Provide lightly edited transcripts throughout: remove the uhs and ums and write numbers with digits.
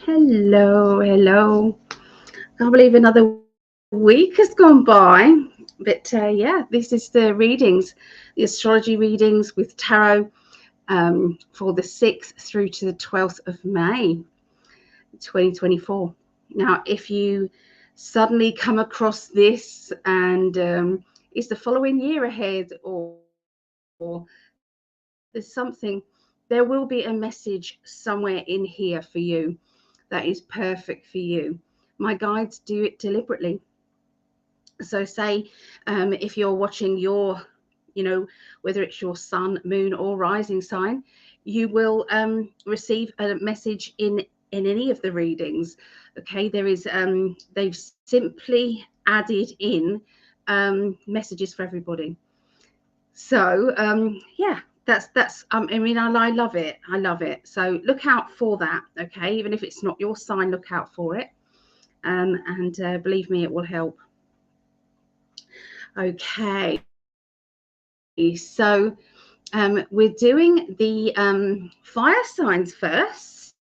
Hello, hello. Can't believe another week has gone by. But yeah, this is the readings, the astrology readings with tarot for the 6th through to the 12th of May, 2024. Now, if you suddenly come across this and it's the following year ahead, or there's something, there will be a message somewhere in here for you that is perfect for you. My guides do it deliberately. So say if you're watching your, whether it's your sun, moon, or rising sign, you will receive a message in any of the readings. Okay, there is they've simply added in messages for everybody. So yeah, that's I mean, I love it. I love it. So look out for that. Okay, even if it's not your sign, look out for it. And believe me, it will help. Okay, so we're doing the fire signs first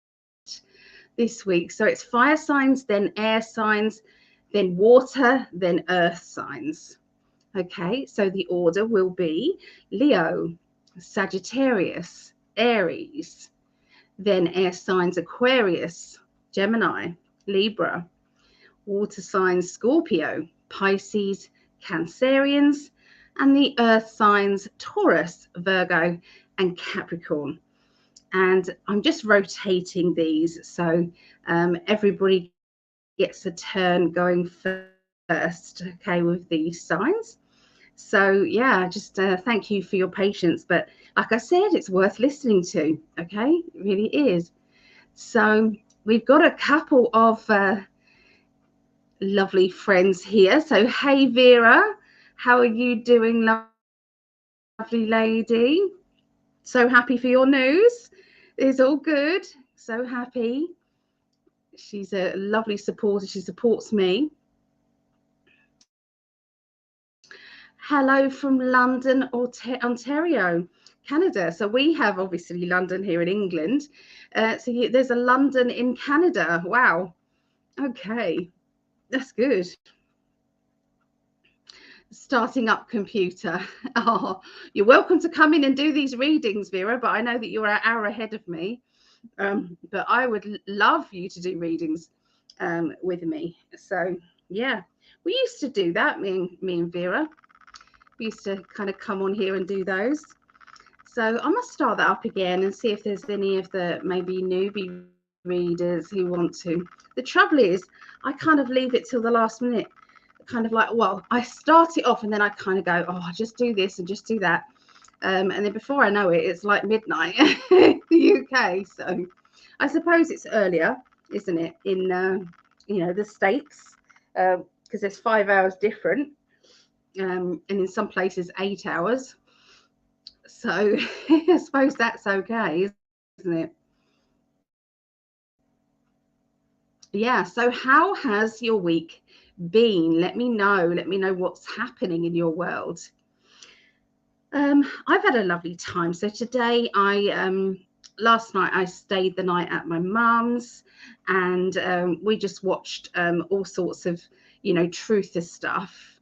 this week. So it's fire signs, then air signs, then water, then earth signs. Okay, so the order will be Leo, Sagittarius, Aries, then air signs Aquarius, Gemini, Libra, water signs Scorpio, Pisces, Cancerians, and the earth signs Taurus, Virgo, and Capricorn. And I'm just rotating these so everybody gets a turn going first, okay, with these signs. So yeah, just thank you for your patience. But like I said, it's worth listening to. Okay, it really is. So we've got a couple of lovely friends here. So hey Vera, how are you doing, lovely lady? So happy for your news. It's all good. So happy. She's a lovely supporter. She supports me. Hello from London, Ontario, Canada. So we have obviously London here in England. There's a London in Canada. Wow. Okay, that's good. Starting up computer. Oh, you're welcome to come in and do these readings, Vera, but I know that you're an hour ahead of me. But I would love you to do readings with me. So yeah, we used to do that, me and Vera. We used to kind of come on here and do those. So I must start that up again and see if there's any of the maybe newbie readers who want to. The trouble is, I kind of leave it till the last minute. Kind of like, well, I start it off and then I kind of go, oh, I'll just do this and just do that. And then before I know it, it's like midnight in the UK. So I suppose it's earlier, isn't it, in, the States, because there's 5 hours different. And in some places 8 hours. So I suppose that's okay, isn't it? Yeah. So how has your week been? Let me know. Let me know what's happening in your world. I've had a lovely time. So today last night I stayed the night at my mum's, and we just watched all sorts of truther stuff.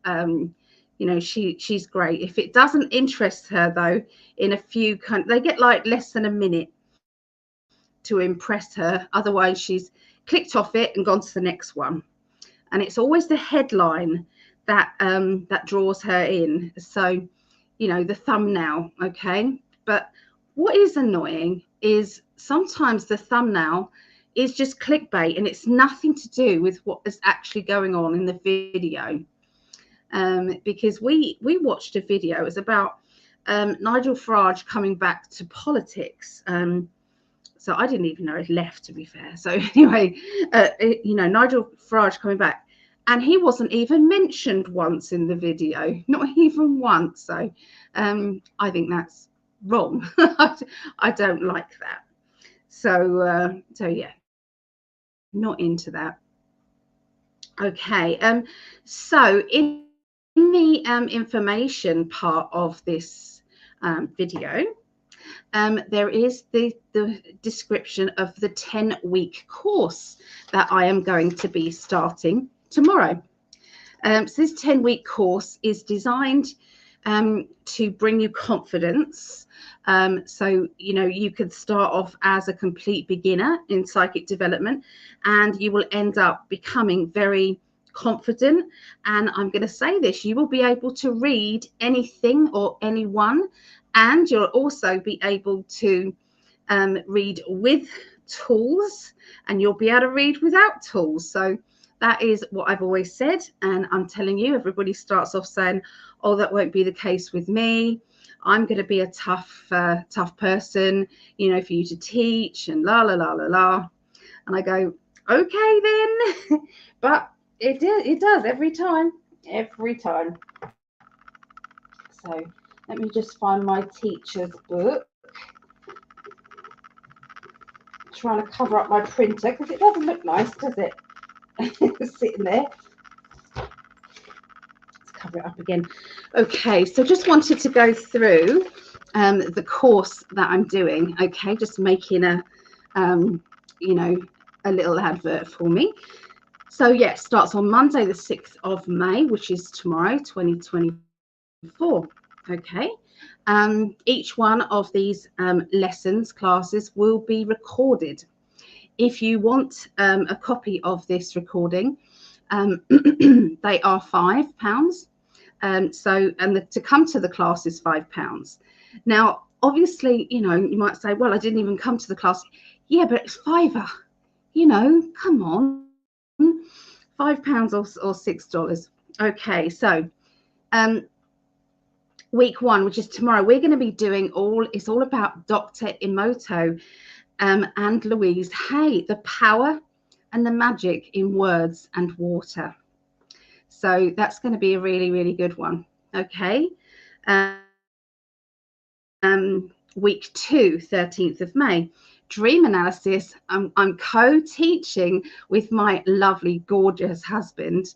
She's great. If it doesn't interest her though, in a few they get like less than a minute to impress her. Otherwise she's clicked off it and gone to the next one. And it's always the headline that draws her in. So the thumbnail. Okay, but what is annoying is sometimes the thumbnail is just clickbait and it's nothing to do with what is actually going on in the video. Because we watched a video. It was about Nigel Farage coming back to politics. So I didn't even know he'd left, to be fair. So anyway, Nigel Farage coming back, and he wasn't even mentioned once in the video, not even once. So I think that's wrong. I don't like that. So yeah, not into that. Okay. So in the information part of this video, there is the description of the 10-week course that I am going to be starting tomorrow. So this 10-week course is designed to bring you confidence. So, you could start off as a complete beginner in psychic development, and you will end up becoming very confident. And I'm going to say this, you will be able to read anything or anyone, and you'll also be able to read with tools, and you'll be able to read without tools. So that is what I've always said, and I'm telling you, everybody starts off saying, oh, that won't be the case with me. I'm going to be a tough person, for you to teach, and la la la la la. And I go, okay then. But it does every time. So let me just find my teacher's book. Trying to cover up my printer because it doesn't look nice, does it? Sitting there. Let's cover it up again. Okay, so just wanted to go through the course that I'm doing. Okay, just making a little advert for me. So yeah, it starts on Monday the 6th of May, which is tomorrow, 2024. Okay. Each one of these classes will be recorded. If you want a copy of this recording, they are £5. To come to the class is £5. Now, obviously, you might say, well, I didn't even come to the class. Yeah, but it's £5. Come on, £5 or $6. Okay, so week 1, which is tomorrow, we're going to be doing it's all about Dr. Emoto and Louise. Hey, the power and the magic in words and water. So that's going to be a really, really good one. Okay. Week 2, 13th of May, dream analysis. I'm co-teaching with my lovely, gorgeous husband,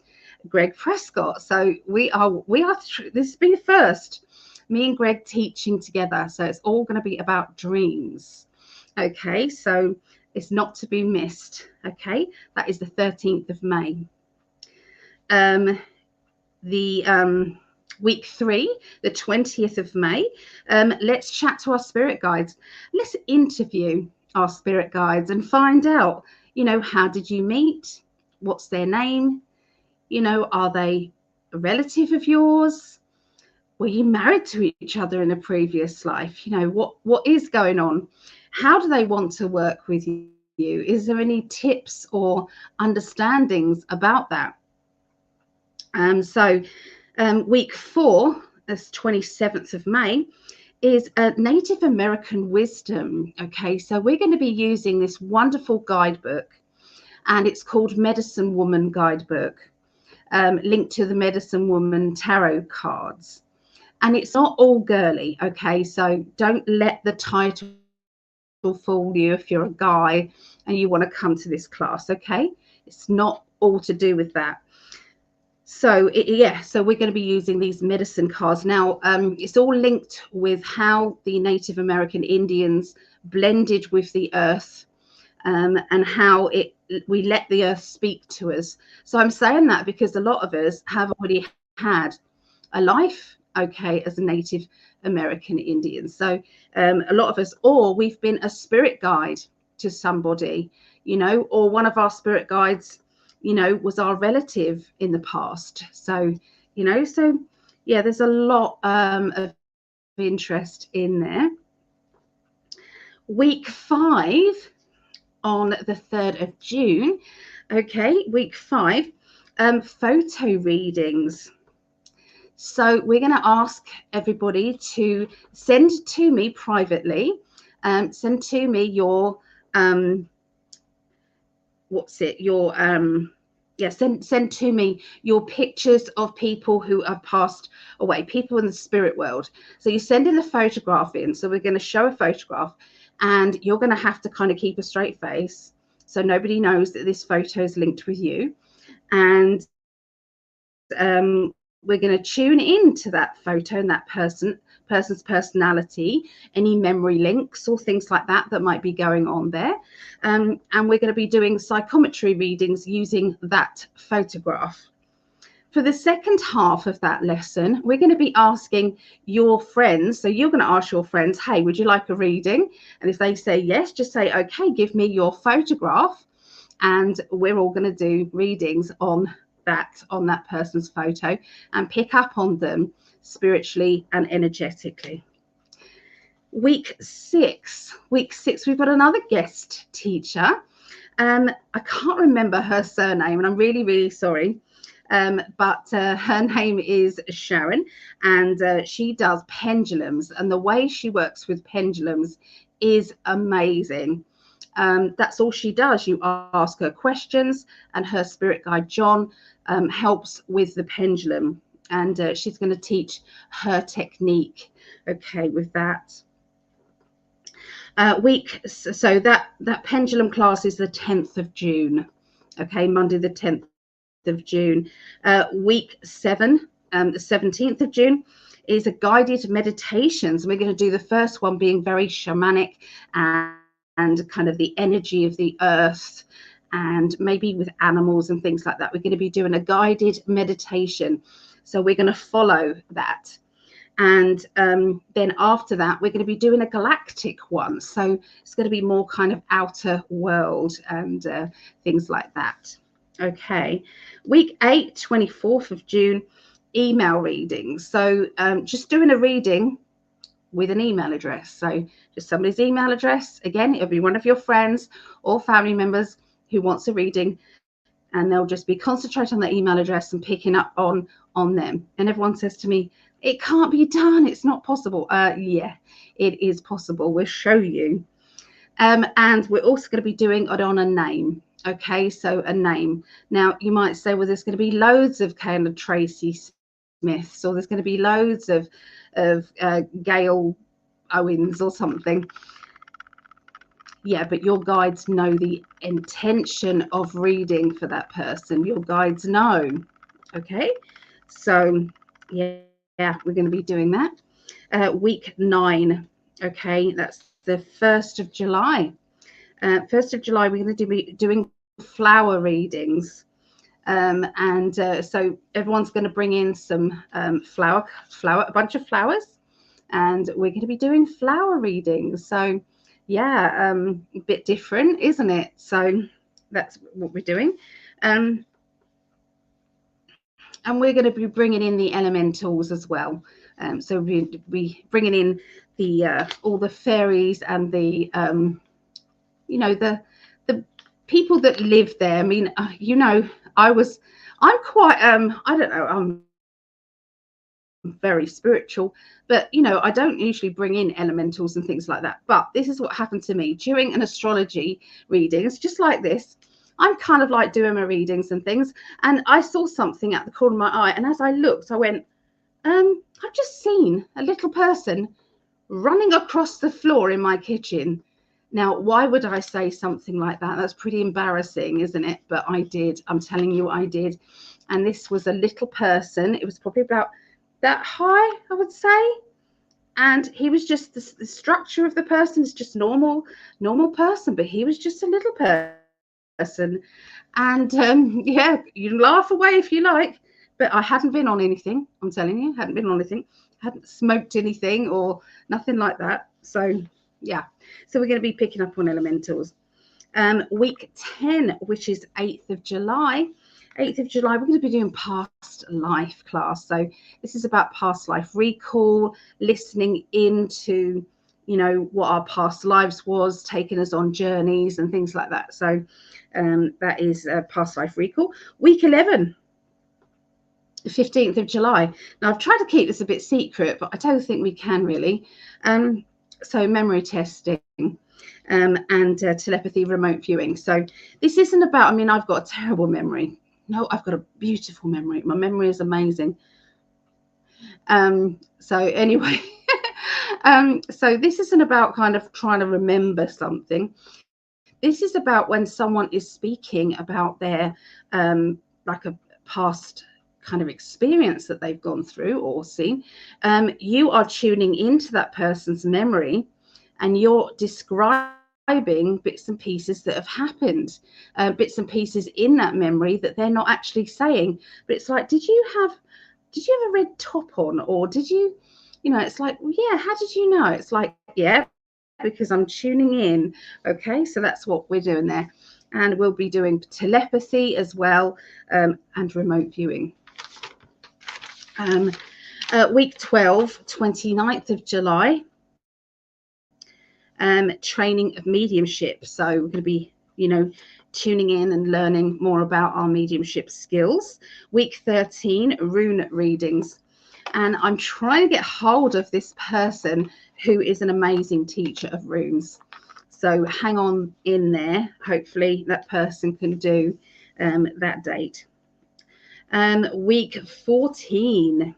Gregg Prescott. So we are this will be the first, me and Gregg teaching together. So it's all going to be about dreams. Okay, so it's not to be missed. Okay, that is the 13th of May. Week 3, the 20th of May, let's chat to our spirit guides. Let's interview our spirit guides and find out, how did you meet? What's their name? Are they a relative of yours? Were you married to each other in a previous life? What is going on? How do they want to work with you? Is there any tips or understandings about that? Week 4, that's 27th of May, is Native American wisdom. Okay, so we're going to be using this wonderful guidebook, and it's called Medicine Woman Guidebook, linked to the Medicine Woman tarot cards. And it's not all girly, okay? So don't let the title fool you if you're a guy and you want to come to this class, okay? It's not all to do with that. So so we're going to be using these medicine cards. Now, it's all linked with how the Native American Indians blended with the earth, and how we let the earth speak to us. So I'm saying that because a lot of us have already had a life, okay, as a Native American Indian. So a lot of us, or we've been a spirit guide to somebody, or one of our spirit guides, was our relative in the past. So, there's a lot of interest in there. Week 5 on the 3rd of June. Okay, week 5, photo readings. So we're going to ask everybody to send to me privately, send to me your send to me your pictures of people who have passed away, people in the spirit world. So you send in the photograph in. So we're going to show a photograph, and you're going to have to kind of keep a straight face so nobody knows that this photo is linked with you. And we're going to tune into that photo and that person's personality, any memory links or things like that might be going on there. And we're going to be doing psychometry readings using that photograph. For the second half of that lesson, we're going to be asking your friends. So you're going to ask your friends, hey, would you like a reading? And if they say yes, just say, okay, give me your photograph. And we're all going to do readings on that person's photo and pick up on them spiritually and energetically. Week six, we've got another guest teacher. I can't remember her surname, and I'm really, really sorry. But her name is Sharon, and she does pendulums, and the way she works with pendulums is amazing. That's all she does. You ask her questions, and her spirit guide John helps with the pendulum, and she's going to teach her technique. Okay, with that. So that pendulum class is the 10th of June. Okay, Monday the 10th of June. Week 7, the 17th of June, is a guided meditations. We're going to do the first one being very shamanic and kind of the energy of the earth, and maybe with animals and things like that. We're going to be doing a guided meditation. So we're going to follow that. And then after that, we're going to be doing a galactic one. So it's going to be more kind of outer world and things like that. Okay. Week 8, 24th of June, email readings. So just doing a reading with an email address. So just somebody's email address. Again, it'll be one of your friends or family members who wants a reading, and they'll just be concentrating on their email address and picking up on them. And everyone says to me, it can't be done, it's not possible. Yeah, it is possible. We'll show you. And we're also going to be doing it on a name. Okay, so a name. Now you might say, well, there's going to be loads of kind of Tracy Smiths, or there's going to be loads of Gail Owens or something. Yeah, but your guides know the intention of reading for that person. Your guides know. Okay, so yeah, we're going to be doing that. Week 9. Okay, that's the 1st of July. 1st of July, we're going to be doing flower readings. So everyone's going to bring in some a bunch of flowers, and we're going to be doing flower readings. So yeah, a bit different, isn't it? So that's what we're doing. And we're going to be bringing in the elementals as well. So we bringing in the all the fairies and the the people that live there. I mean, I'm quite I don't know, I'm very spiritual, but I don't usually bring in elementals and things like that. But this is what happened to me during an astrology reading. It's just like this. I'm kind of like doing my readings and things, and I saw something at the corner of my eye, and as I looked, I went, I've just seen a little person running across the floor in my kitchen. Now, why would I say something like that? That's pretty embarrassing, isn't it? But I did. I'm telling you, I did. And this was a little person. It was probably about that high, I would say. And he was just the structure of the person is just normal person, but he was just a little person. And yeah, you can laugh away if you like, but I hadn't been on anything. I'm telling you, hadn't been on anything, hadn't smoked anything or nothing like that. So yeah, so we're going to be picking up on elementals. Week 10, which is 8th of July. 8th of July, we're going to be doing past life class. So this is about past life recall, listening into, what our past lives was, taking us on journeys and things like that. So that is past life recall. Week 11, 15th of July. Now, I've tried to keep this a bit secret, but I don't think we can really. So memory testing. And telepathy remote viewing. So this isn't about, I've got a terrible memory. No, I've got a beautiful memory. My memory is amazing. So anyway, so this isn't about kind of trying to remember something. This is about when someone is speaking about their like a past kind of experience that they've gone through or seen, you are tuning into that person's memory and you're describing bits and pieces that have happened, bits and pieces in that memory that they're not actually saying. But it's like, did you have a red top on, or did you, it's like, well, yeah, how did you know? It's like, yeah, because I'm tuning in. Okay, so that's what we're doing there. And we'll be doing telepathy as well, and remote viewing. Week 12, 29th of July, training of mediumship. So we're going to be, tuning in and learning more about our mediumship skills. Week 13, rune readings. And I'm trying to get hold of this person who is an amazing teacher of runes. So hang on in there. Hopefully that person can do that date. Week 14,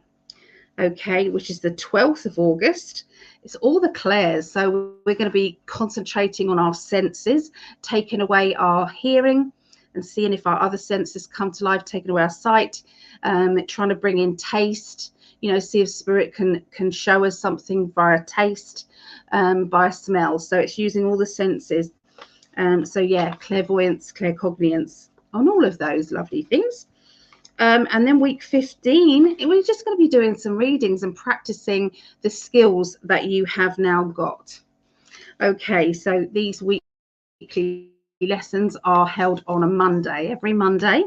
okay, which is the 12th of August. It's all the clairs. So we're going to be concentrating on our senses, taking away our hearing and seeing if our other senses come to life, taking away our sight, trying to bring in taste, see if spirit can show us something via taste, by smell. So it's using all the senses. So yeah, clairvoyance, claircognizance, on all of those lovely things. And then week 15, we're just going to be doing some readings and practicing the skills that you have now got. Okay, so these weekly lessons are held on a Monday, every Monday,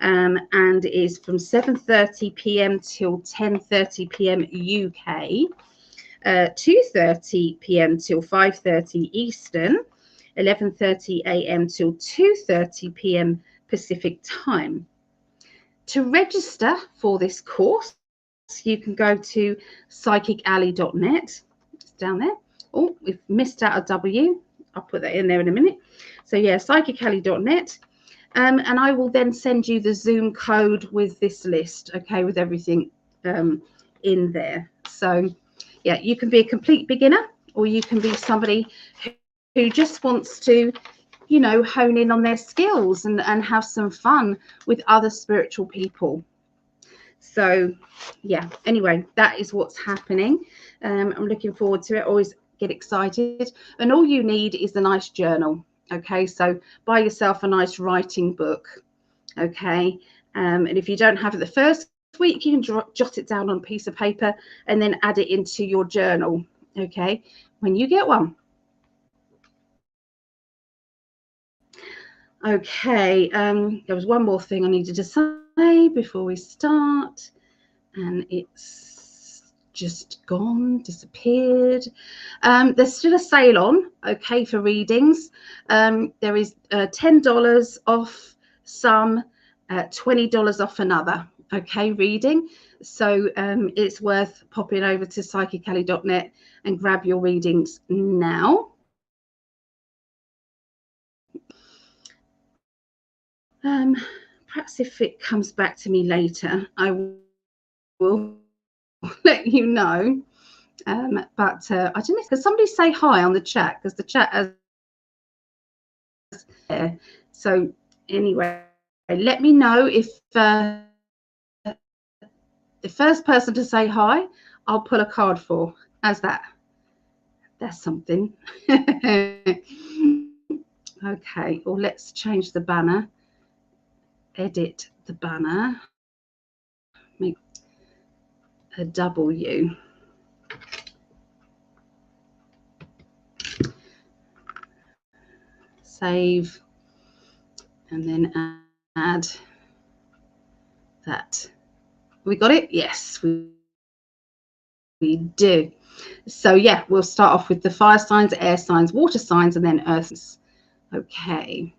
and it is from 7:30 p.m. till 10:30 p.m. UK, 2:30 p.m. till 5:30 Eastern, 11:30 a.m. till 2:30 p.m. Pacific time. To register for this course, you can go to psychicalley.net. It's down there. Oh, we've missed out a W. I'll put that in there in a minute. So yeah, psychicalley.net. And I will then send you the Zoom code with this list, okay, with everything in there. So yeah, you can be a complete beginner, or you can be somebody who just wants to, hone in on their skills and have some fun with other spiritual people. So yeah, anyway, that is what's happening. I'm looking forward to it. Always get excited. And all you need is a nice journal. Okay, so buy yourself a nice writing book. Okay, and if you don't have it the first week, you can jot it down on a piece of paper and then add it into your journal. Okay, when you get one. Okay, there was one more thing I needed to say before we start, and it's just gone, disappeared. There's still a sale on, okay, for readings. There is $10 off some, $20 off another, okay, reading. So it's worth popping over to psychicalley.net and grab your readings now. Perhaps if it comes back to me later, I will let you know. But I don't know, can somebody say hi on the chat, because the chat has there. So anyway, let me know if the first person to say hi, I'll pull a card for. How's that? That's something. Okay, well, let's change the banner. Edit the banner. Make a W. Save, and then add that. We got it? Yes, we do. So yeah, we'll start off with the fire signs, air signs, water signs, and then earth signs. Okay.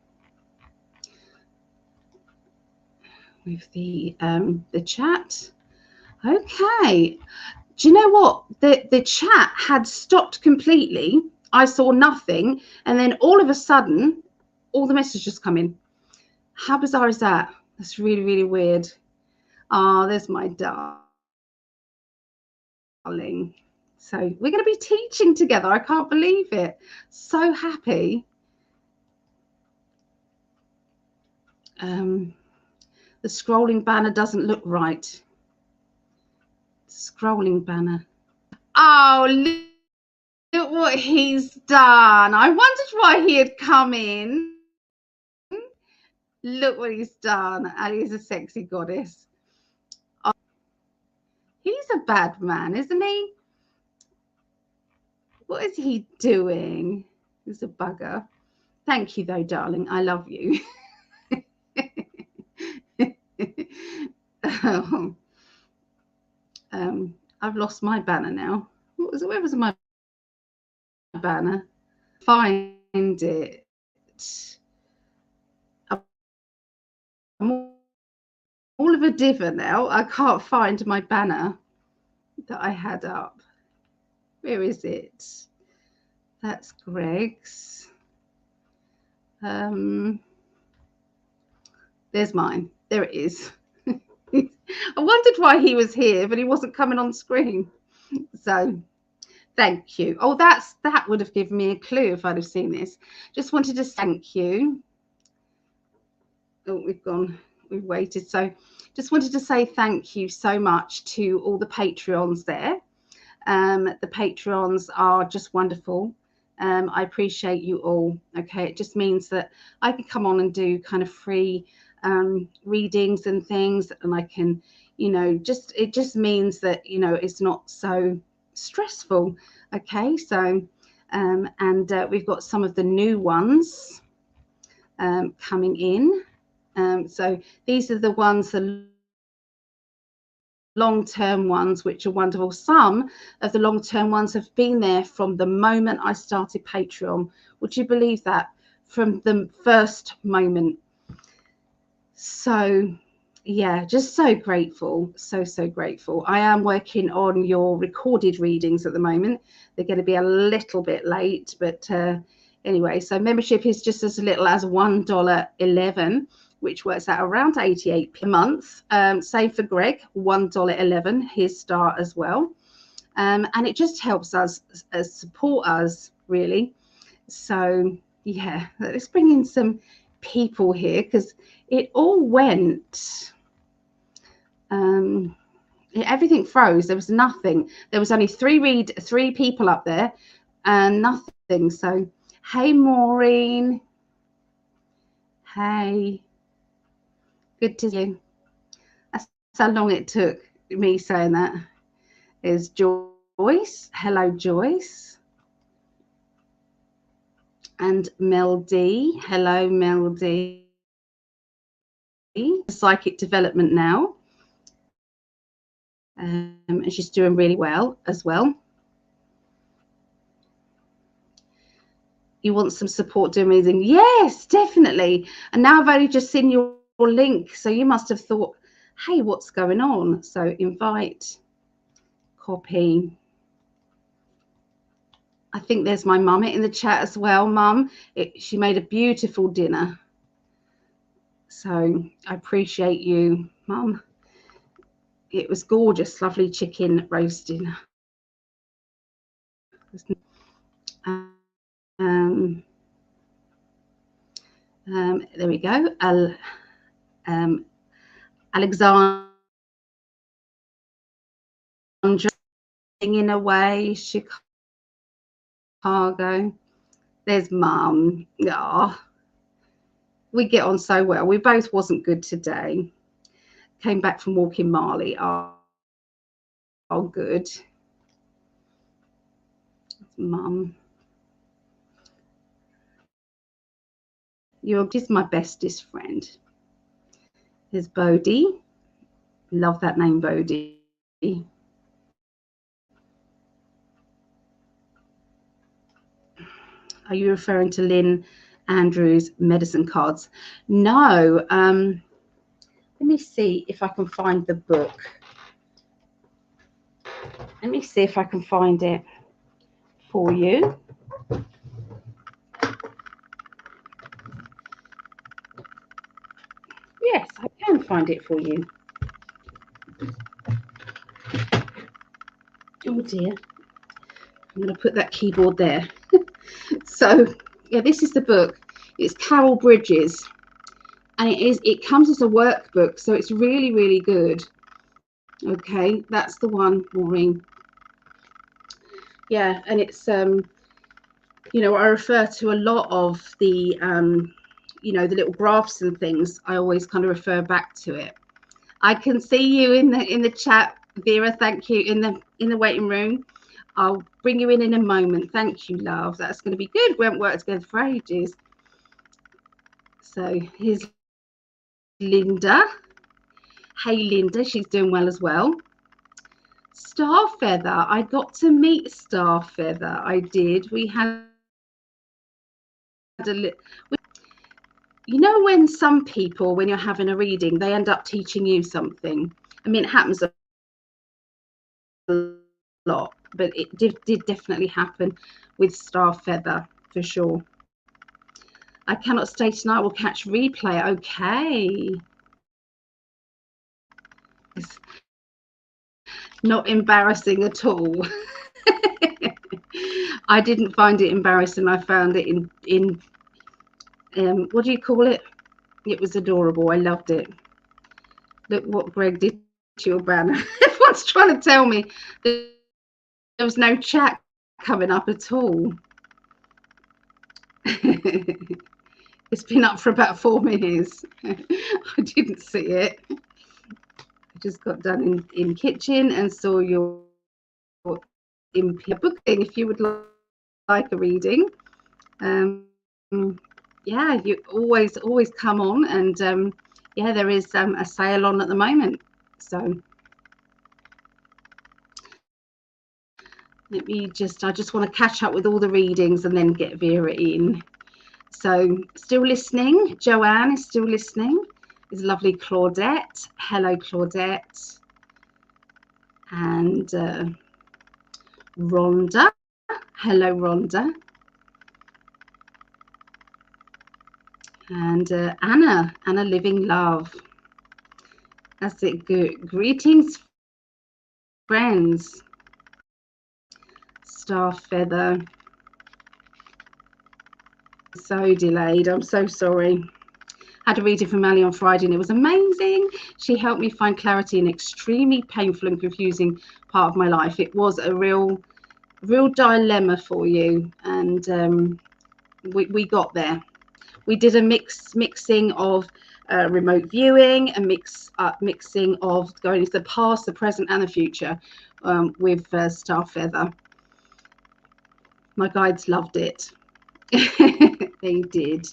With the chat. Okay. Do you know what? The chat had stopped completely. I saw nothing, and then all of a sudden, all the messages come in. How bizarre is that? That's really, really weird. Oh, there's my darling. So we're going to be teaching together. I can't believe it. So happy. The scrolling banner doesn't look right. Scrolling banner. Oh, look what he's done. I wondered why he had come in. Look what he's done. And he's a sexy goddess. Oh, he's a bad man, isn't he? What is he doing? He's a bugger. Thank you, though, darling. I love you. Oh. I've lost my banner now. Where was my banner? Find it. I'm all of a diva now. I can't find my banner that I had up. Where is it? That's Gregg's. There's mine. There it is. I wondered why he was here, but he wasn't coming on screen. So thank you. Oh, that would have given me a clue if I'd have seen this. Just wanted to thank you. Oh, we've waited. So just wanted to say thank you so much to all the Patreons there. The Patreons are just wonderful. I appreciate you all. Okay, it just means that I can come on and do kind of free readings and things, and I can, it just means that, it's not so stressful. Okay, so and we've got some of the new ones coming in. So these are the ones, the long-term ones, which are wonderful. Some of the long-term ones have been there from the moment I started Patreon. Would you believe that? From the first moment. So yeah, just so grateful, so grateful. I am working on your recorded readings at the moment. They're going to be a little bit late, but anyway, so membership is just as little as $1.11, which works out around 88 per month. Same for Gregg, $1.11, his start as well. And it just helps us support us, really. So yeah, let's bring in some people here, because it all went everything froze. There was nothing. There was only three people up there and nothing. So hey Maureen, hey, good to see you. That's how long it took me saying that. Is Joyce. Hello Joyce. And Mel D. Hello Mel D. Psychic development now. And she's doing really well as well. You want some support doing anything? Yes, definitely. And now I've only just seen your link, so you must have thought, hey, what's going on? So invite, copy. I think there's my mum in the chat as well. Mum, she made a beautiful dinner, so I appreciate you, Mum. It was gorgeous, lovely chicken roasting. There we go. Alexandra in a way, Chicago. There's Mum. Oh, we get on so well. We both wasn't good today. Came back from walking Marley. Oh good. Mum. You're just my bestest friend. There's Bodie. Love that name, Bodie. Are you referring to Lynn Andrews' medicine cards? No. Let me see if I can find the book. Let me see if I can find it for you. Yes, I can find it for you. Oh dear. I'm going to put that keyboard there. So, yeah, this is the book. It's Carol Bridges. and it comes as a workbook, so it's really, really good. Okay, that's the one, Maureen. Yeah, and it's you know, I refer to a lot of the you know, the little graphs and things. I always kind of refer back to it. I can see you in the chat, Vera. Thank you, in the waiting room. I'll bring you in a moment. Thank you, love. That's going to be good. We haven't worked together for ages. So here's Linda. Hey, Linda. She's doing well as well. Starfeather. I got to meet Starfeather. I did. We had you know, when some people, when you're having a reading, they end up teaching you something. I mean, it happens a lot, but it did definitely happen with Starfeather for sure. I cannot stay tonight. We'll catch replay. Okay. It's not embarrassing at all. I didn't find it embarrassing. I found it in what do you call it? It was adorable. I loved it. Look what Gregg did to your banner. Everyone's trying to tell me there was no chat coming up at all. It's been up for about 4 minutes. I didn't see it. I just got done in kitchen and saw your book thing. If you would like a reading, yeah, you always come on, and yeah, there is a sale on at the moment. So let me I just want to catch up with all the readings and then get Vera in. So still listening. Joanne is still listening. Is lovely Claudette. Hello, Claudette. And Rhonda. Hello, Rhonda. And Anna Living Love. That's it. Good. Greetings, friends. Starfeather. So delayed. I'm so sorry. Had a reading from Mally on Friday and it was amazing. She helped me find clarity in extremely painful and confusing part of my life. It was a real dilemma for you, and we got there. We did a mixing of remote viewing, a mixing of going into the past, the present, and the future with Starfeather. My guides loved it. They did.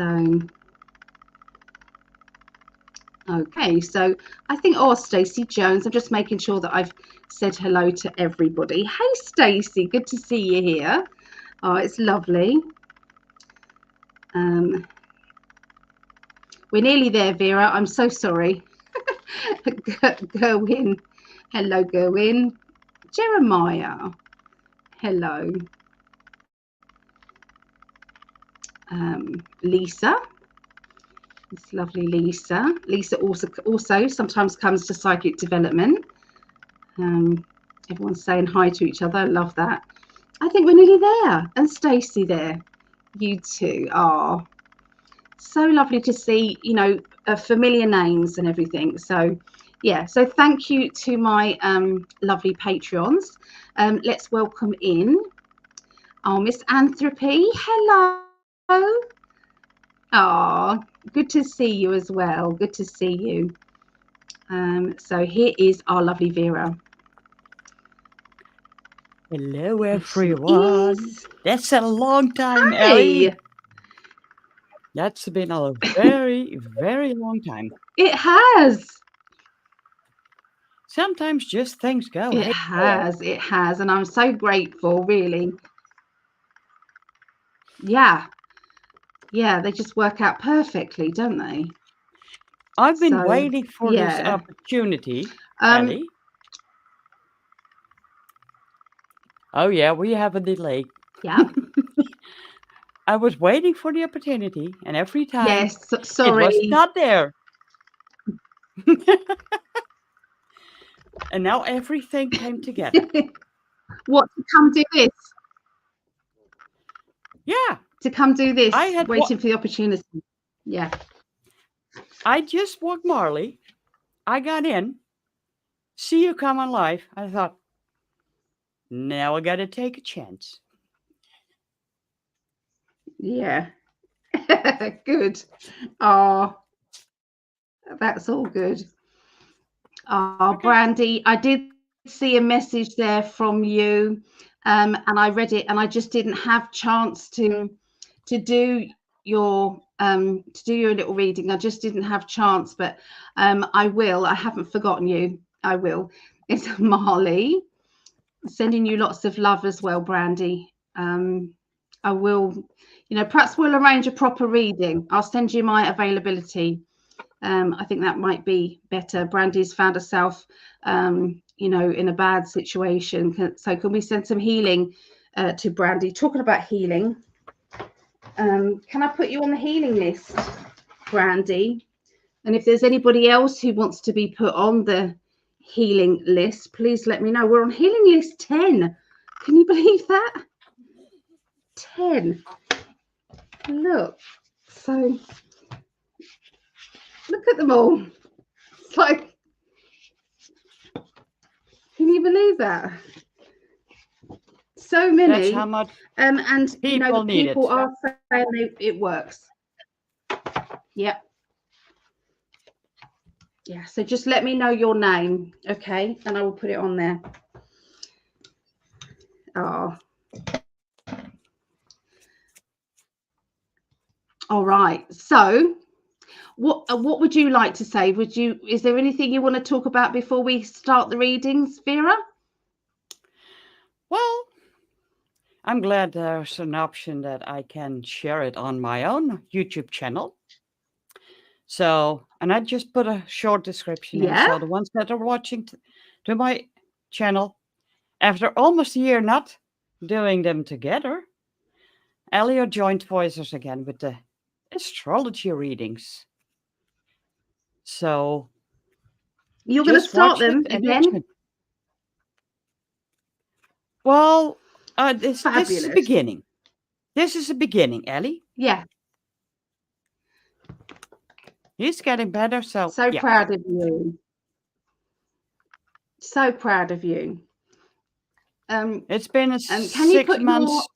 So, okay, so I think, oh, Stacey Jones, I'm just making sure that I've said hello to everybody. Hey, Stacey, good to see you here. Oh, it's lovely. We're nearly there, Vera. I'm so sorry. Gerwin. Hello, Gerwin. Jeremiah. Hello. Lisa. It's lovely, Lisa. Lisa also sometimes comes to psychic development. Everyone's saying hi to each other. I love that. I think we're nearly there. And Stacey there. You too. Oh, so lovely to see, you know, familiar names and everything. So yeah, so thank you to my lovely Patreons. Let's welcome in Miss Anthropy. Hello. Oh, good to see you as well. Good to see you. So here is our lovely Vera. Hello, everyone. That's a long time, Hi. Ellie. That's been a very, very long time. It has. Sometimes just things go. It has, and I'm so grateful, really. Yeah, they just work out perfectly, don't they? I've been waiting for this opportunity, Ellie. Oh yeah, we have a delay. Yeah. I was waiting for the opportunity, and every time sorry. it was not there. And now everything came together. What, to come do this? Yeah, to come do this, I had waiting for the opportunity. Yeah. I just walked Marley. I got in. See you come on live. I thought, now I got to take a chance. Yeah. Good. Oh, that's all good. Oh, Okay. Brandy, I did see a message there from you, and I read it, and I just didn't have chance to do your little reading. I just didn't have chance, but I will. I haven't forgotten you. I will. It's Marley. Sending you lots of love as well, Brandy. I will, perhaps we'll arrange a proper reading. I'll send you my availability. I think that might be better. Brandy's found herself, in a bad situation. So can we send some healing to Brandy? Talking about healing, can I put you on the healing list, Brandy? And if there's anybody else who wants to be put on the healing list, please let me know. We're on healing list 10. Can you believe that? 10. Look. So look at them all. It's like, can you believe that? So many. That's how much and people are saying it works. Yeah. Yeah, so just let me know your name, okay? And I will put it on there. Oh. All right. So what would you like to say? Is there anything you want to talk about before we start the readings, Vera? Well, I'm glad there's an option that I can share it on my own YouTube channel. So, and I just put a short description in. So the ones that are watching to my channel, after almost a year not doing them together, Elio joined voices again with the astrology readings. So you're going to start them again? Well, this is the beginning. This is the beginning, Ellie. Yeah. He's getting better, so yeah. Proud of you. So proud of you. It's been 6 months.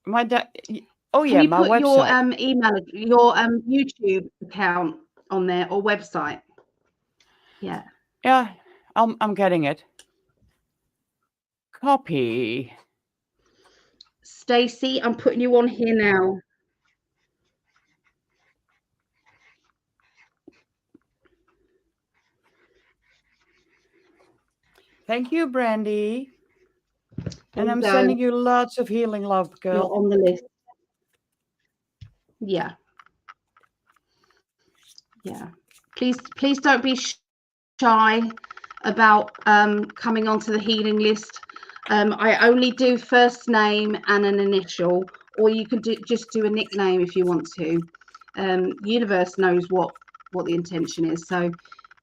My oh yeah, my website. Your email, your YouTube account on there or website? Yeah. Yeah, I'm getting it. Copy. Stacy, I'm putting you on here now. Thank you, Brandy. And I'm sending you lots of healing love, girl. You're on the list. Yeah. Yeah. Please don't be shy about coming onto the healing list. I only do first name and an initial, or you can just do a nickname if you want to. Universe knows what the intention is. So,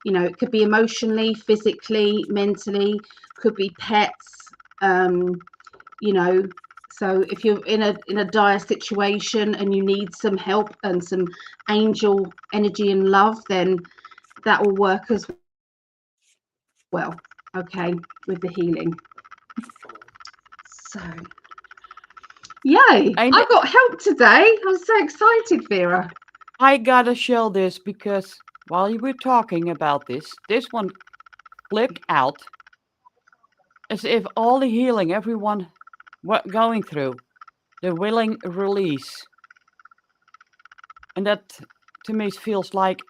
it could be emotionally, physically, mentally, could be pets, so if you're in a dire situation and you need some help and some angel energy and love, then that will work as well, okay, with the healing. So yay, I got help today. I'm so excited, Vera. I gotta show this because while you were talking about this one flipped out as if all the healing everyone going through, the willing release. And that to me feels like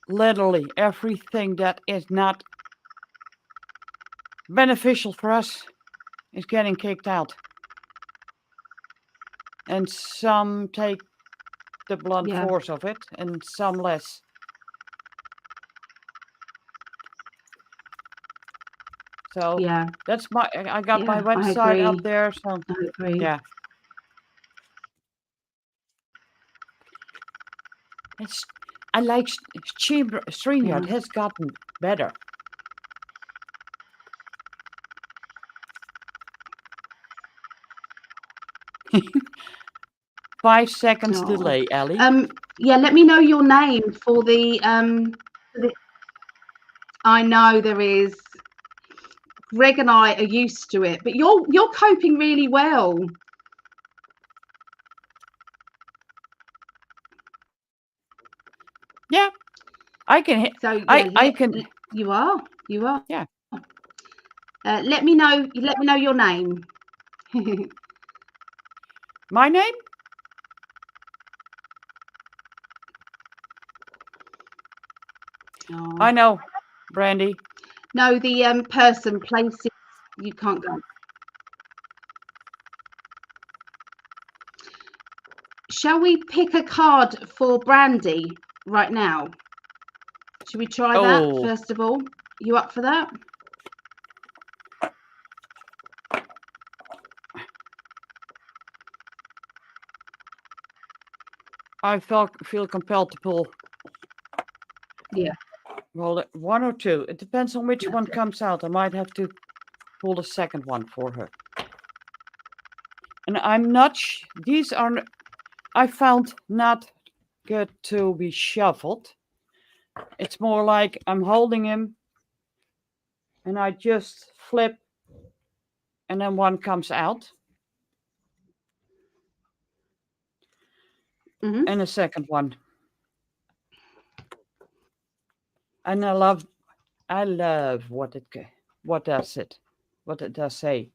literally everything that is not beneficial for us is getting kicked out. And some take the blunt force of it and some less. So that's I got my website up there. So I agree. Yeah. I like StreamYard has gotten better. 5 seconds Oh. delay, Ellie. Yeah, let me know your name for the I know there is. Greg and I are used to it, but you're coping really well. Yeah, I can. So yeah, I can. you are. Yeah, Let me know. Let me know your name. my name. Oh. I know, Brandy. No, the person, places you can't go. Shall we pick a card for Brandy right now? Should we try that Oh, first of all? You up for that? I feel compelled to pull. Yeah. Well, one or two. It depends on which That's one it. comes out. I might have to pull the second one for her. And I'm not. These are. I found not good to be shuffled. It's more like I'm holding him, and I just flip, and then one comes out, Mm-hmm. and a second one. And I love what does say.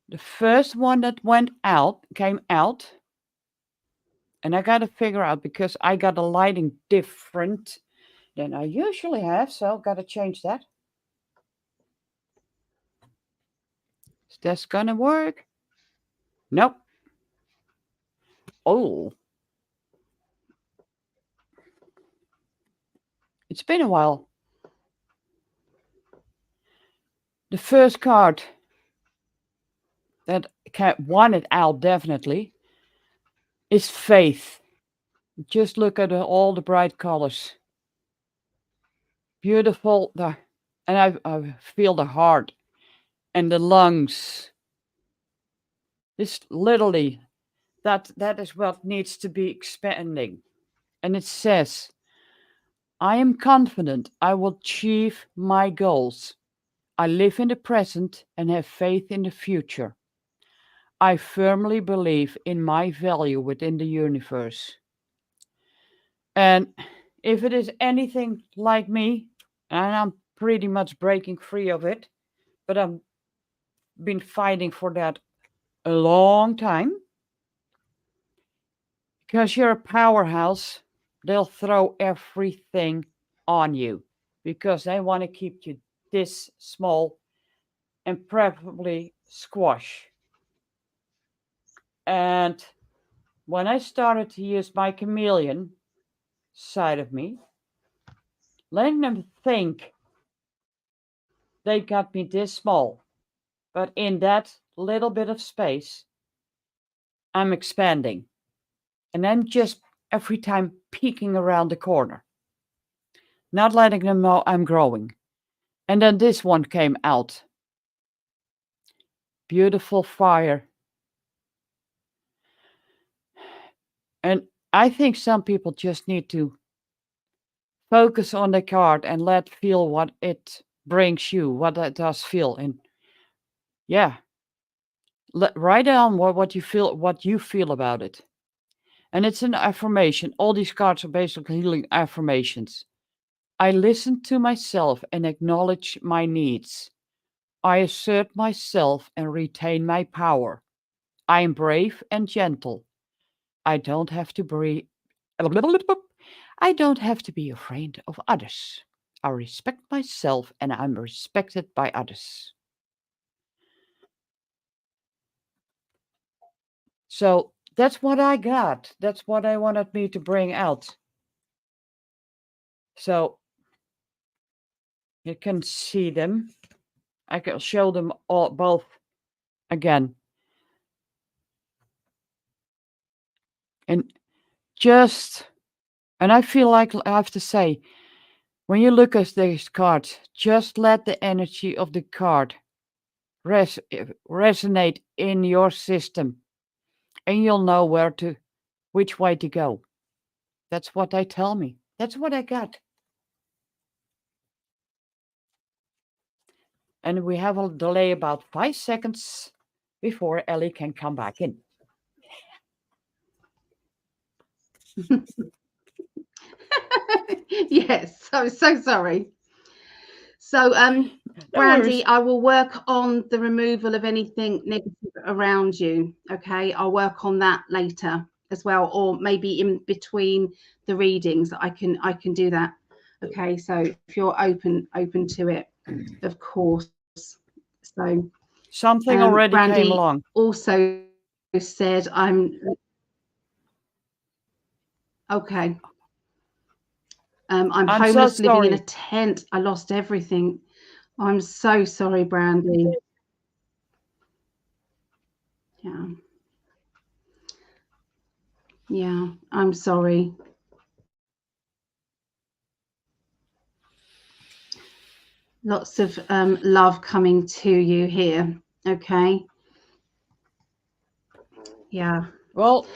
The first one that came out, and I got to figure out because I got a lighting different than I usually have, so got to change that. Is this gonna work? Nope. Oh, it's been a while. The first card that won it out definitely is faith. Just look at all the bright colors. Beautiful. And I feel the heart and the lungs. This literally, that is what needs to be expanding. And it says, I am confident I will achieve my goals. I live in the present and have faith in the future. I firmly believe in my value within the universe. And if it is anything like me, and I'm pretty much breaking free of it, but I've been fighting for that a long time. Because you're a powerhouse, they'll throw everything on you because they want to keep you this small and preferably squash. And when I started to use my chameleon side of me, letting them think they got me this small, but in that little bit of space, I'm expanding. And I'm just every time peeking around the corner, not letting them know I'm growing. And then this one came out. Beautiful fire. And I think some people just need to focus on the card and let feel what it brings you, what it does feel. And yeah, write down what you feel about it. And it's an affirmation. All these cards are basically healing affirmations. I listen to myself and acknowledge my needs. I assert myself and retain my power. I am brave and gentle. I don't have to be I don't have to be afraid of others. I respect myself and I'm respected by others. So that's what I got. That's what I wanted me to bring out. So you can see them. I can show them all both again. And and I feel like I have to say, when you look at these cards, just let the energy of the card resonate in your system, and you'll know which way to go. That's what they tell me. That's what I got. And we have a delay about 5 seconds before Ellie can come back in. Yes, I'm so sorry. So, No Brandy, worries. I will work on the removal of anything negative around you. Okay, I'll work on that later as well, or maybe in between the readings. I can do that. Okay, so if you're open to it, of course. So, Something already came Brandy along. also said, "I'm okay. I'm I'm so homeless, living in a sorry. tent. I lost everything. I'm so sorry, Brandy. Yeah, yeah, I'm sorry. Lots of love coming to you here. Okay. Yeah. Well,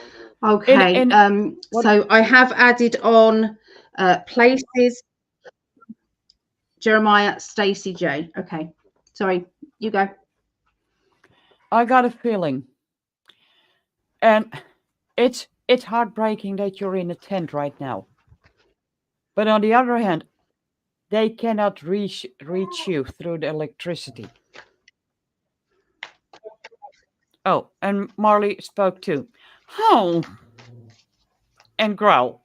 Okay. in what So I have added on places. Jeremiah, Stacy, J. Okay. Sorry. You go. I got a feeling, and it's heartbreaking that you're in a tent right now. But on the other hand, they cannot reach you through the electricity. Oh, and Marley spoke too. Oh, and growl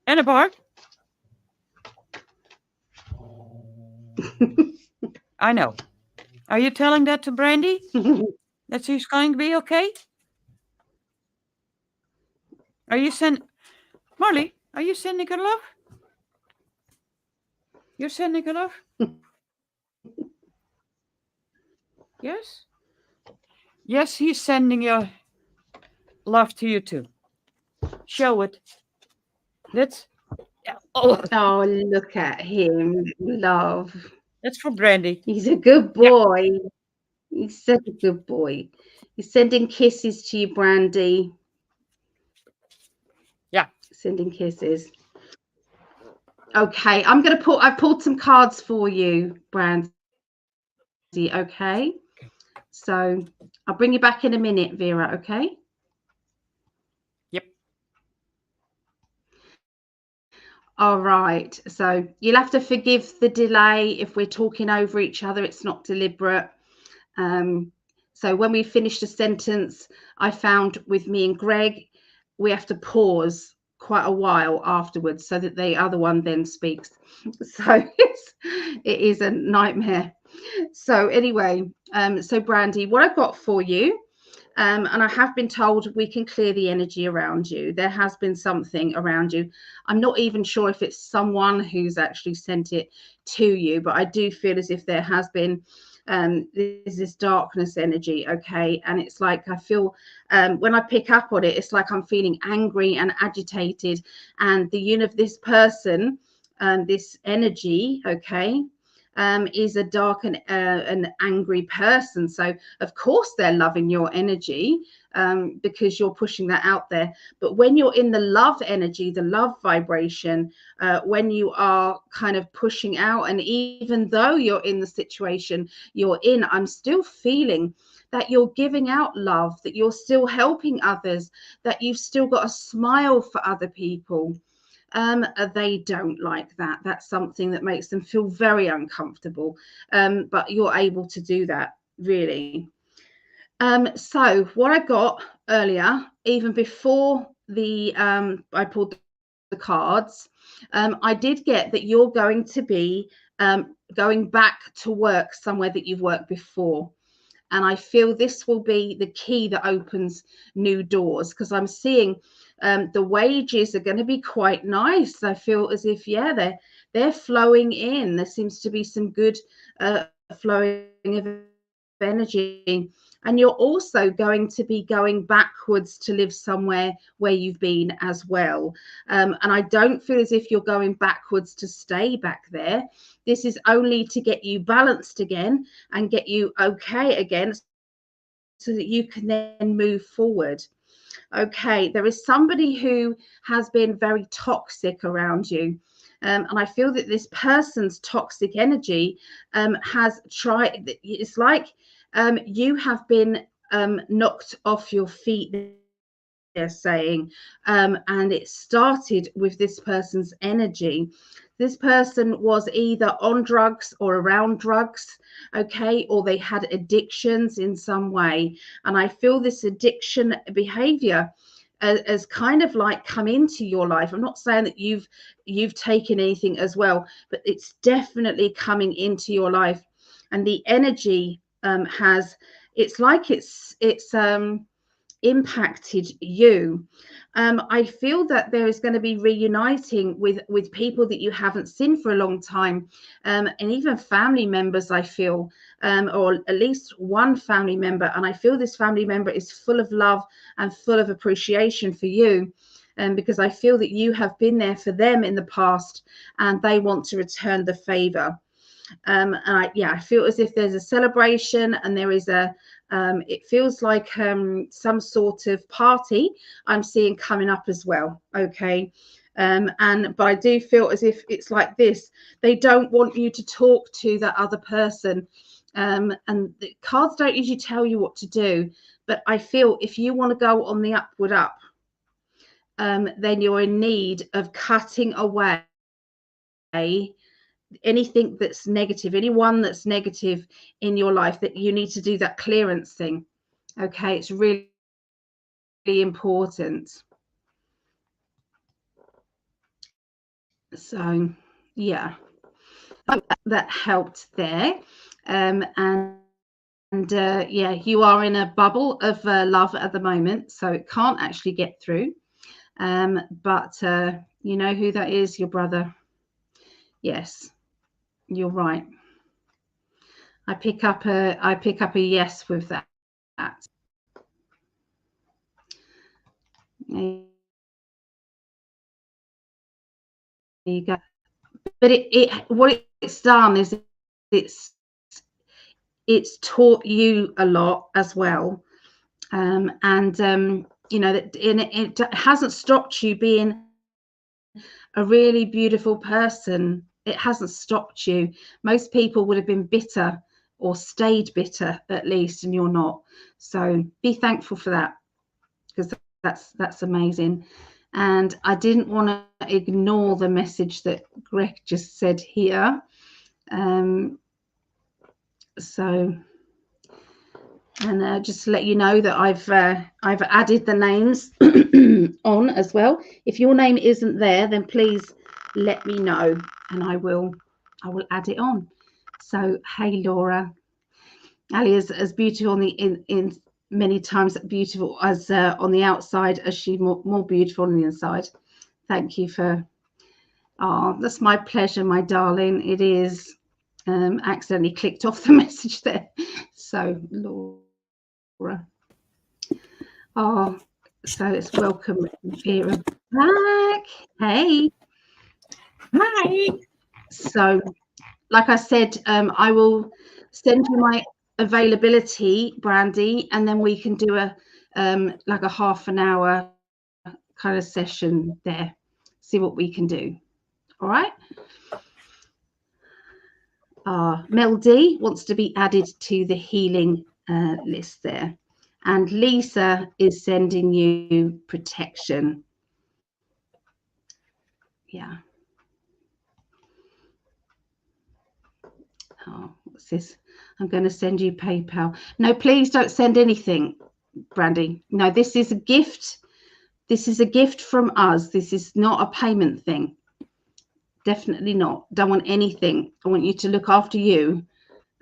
and a bark. I know. Are you telling that to Brandy? That she's going to be okay? Are you send Marley? Are you sending her love? You're sending her love? Yes. Yes, he's sending your love to you too. Show it. That's oh, Oh, look at him. Love. that's for Brandy. He's a good Yeah, boy. He's such a good boy. He's sending kisses to you, Brandy. yeah. Sending kisses. Okay, I've pulled some cards for you, Brandy. Okay. So I'll bring you back in a minute, Vera. Okay. Yep. All right. So you'll have to forgive the delay if we're talking over each other. It's not deliberate. Um, so when we finished a sentence, I found with me and Gregg, we have to pause quite a while afterwards so that the other one then speaks. So it is a nightmare. So anyway, so Brandy, what I've got for you, and I have been told we can clear the energy around you. There has been something around you. I'm not even sure if it's someone who's actually sent it to you, but I do feel as if there has been there's this darkness energy, okay? And it's like I feel when I pick up on it, it's like I'm feeling angry and agitated, and this person, this energy, okay, is a dark and an angry person. So of course they're loving your energy because you're pushing that out there. But when you're in the love energy, the love vibration, when you are kind of pushing out, and even though you're in the situation you're in, I'm still feeling that you're giving out love, that you're still helping others, that you've still got a smile for other people. They don't like that. That's something that makes them feel very uncomfortable. But you're able to do that, really. So what I got earlier, even before the I pulled the cards, I did get that you're going to be going back to work somewhere that you've worked before. And I feel this will be the key that opens new doors, because I'm seeing the wages are going to be quite nice. I feel as if, yeah, they're flowing in. There seems to be some good flowing of energy. energy. And you're also going to be going backwards to live somewhere where you've been as well. And I don't feel as if you're going backwards to stay back there. This is only to get you balanced again and get you okay again so that you can then move forward. Okay, there is somebody who has been very toxic around you. And I feel that this person's toxic energy has tried, it's like you have been knocked off your feet, they're saying, and it started with this person's energy. This person was either on drugs or around drugs, okay, or they had addictions in some way. And I feel this addiction behavior as kind of like come into your life. I'm not saying that you've taken anything as well, but it's definitely coming into your life. And the energy has, it's like it's impacted you. I feel that there is going to be reuniting with people that you haven't seen for a long time, and even family members, I feel, or at least one family member. And I feel this family member is full of love and full of appreciation for you, because I feel that you have been there for them in the past and they want to return the favor. And I feel as if there's a celebration and there is it feels like some sort of party I'm seeing coming up as well. Okay. But I do feel as if it's like this. They don't want you to talk to that other person. And the cards don't usually tell you what to do. But I feel if you want to go on the upward up, then you're in need of cutting away anything that's negative, anyone that's negative in your life, that you need to do that clearance thing. Okay, it's really, really important. So yeah, that helped there. Yeah, you are in a bubble of love at the moment, so it can't actually get through. But you know who that is, your brother. Yes, you're right. I pick up a yes with that. There you go. But what it's done is it's taught you a lot as well, you know that it hasn't stopped you being a really beautiful person. It hasn't stopped you. Most people would have been bitter or stayed bitter at least, and you're not. So be thankful for that, because that's amazing. And I didn't want to ignore the message that Gregg just said here. So, and just to let you know that I've added the names on as well. If your name isn't there, then please let me know, and I will add it on. So, hey Laura, Ali is as beautiful on the in many times beautiful as on the outside as she more beautiful on the inside. Thank you for. Oh, that's my pleasure, my darling. It is. Accidentally clicked off the message there. So, Laura. Oh, so it's welcome, Vera, back. Hey. Hi. So, like I said, I will send you my availability, Brandy, and then we can do a like a half an hour kind of session there. See what we can do. All right. Mel D wants to be added to the healing list there. And Lisa is sending you protection. Yeah. Oh, what's this? I'm going to send you PayPal. No, please don't send anything, Brandy. No, this is a gift. This is a gift from us. This is not a payment thing. Definitely not. Don't want anything. I want you to look after you.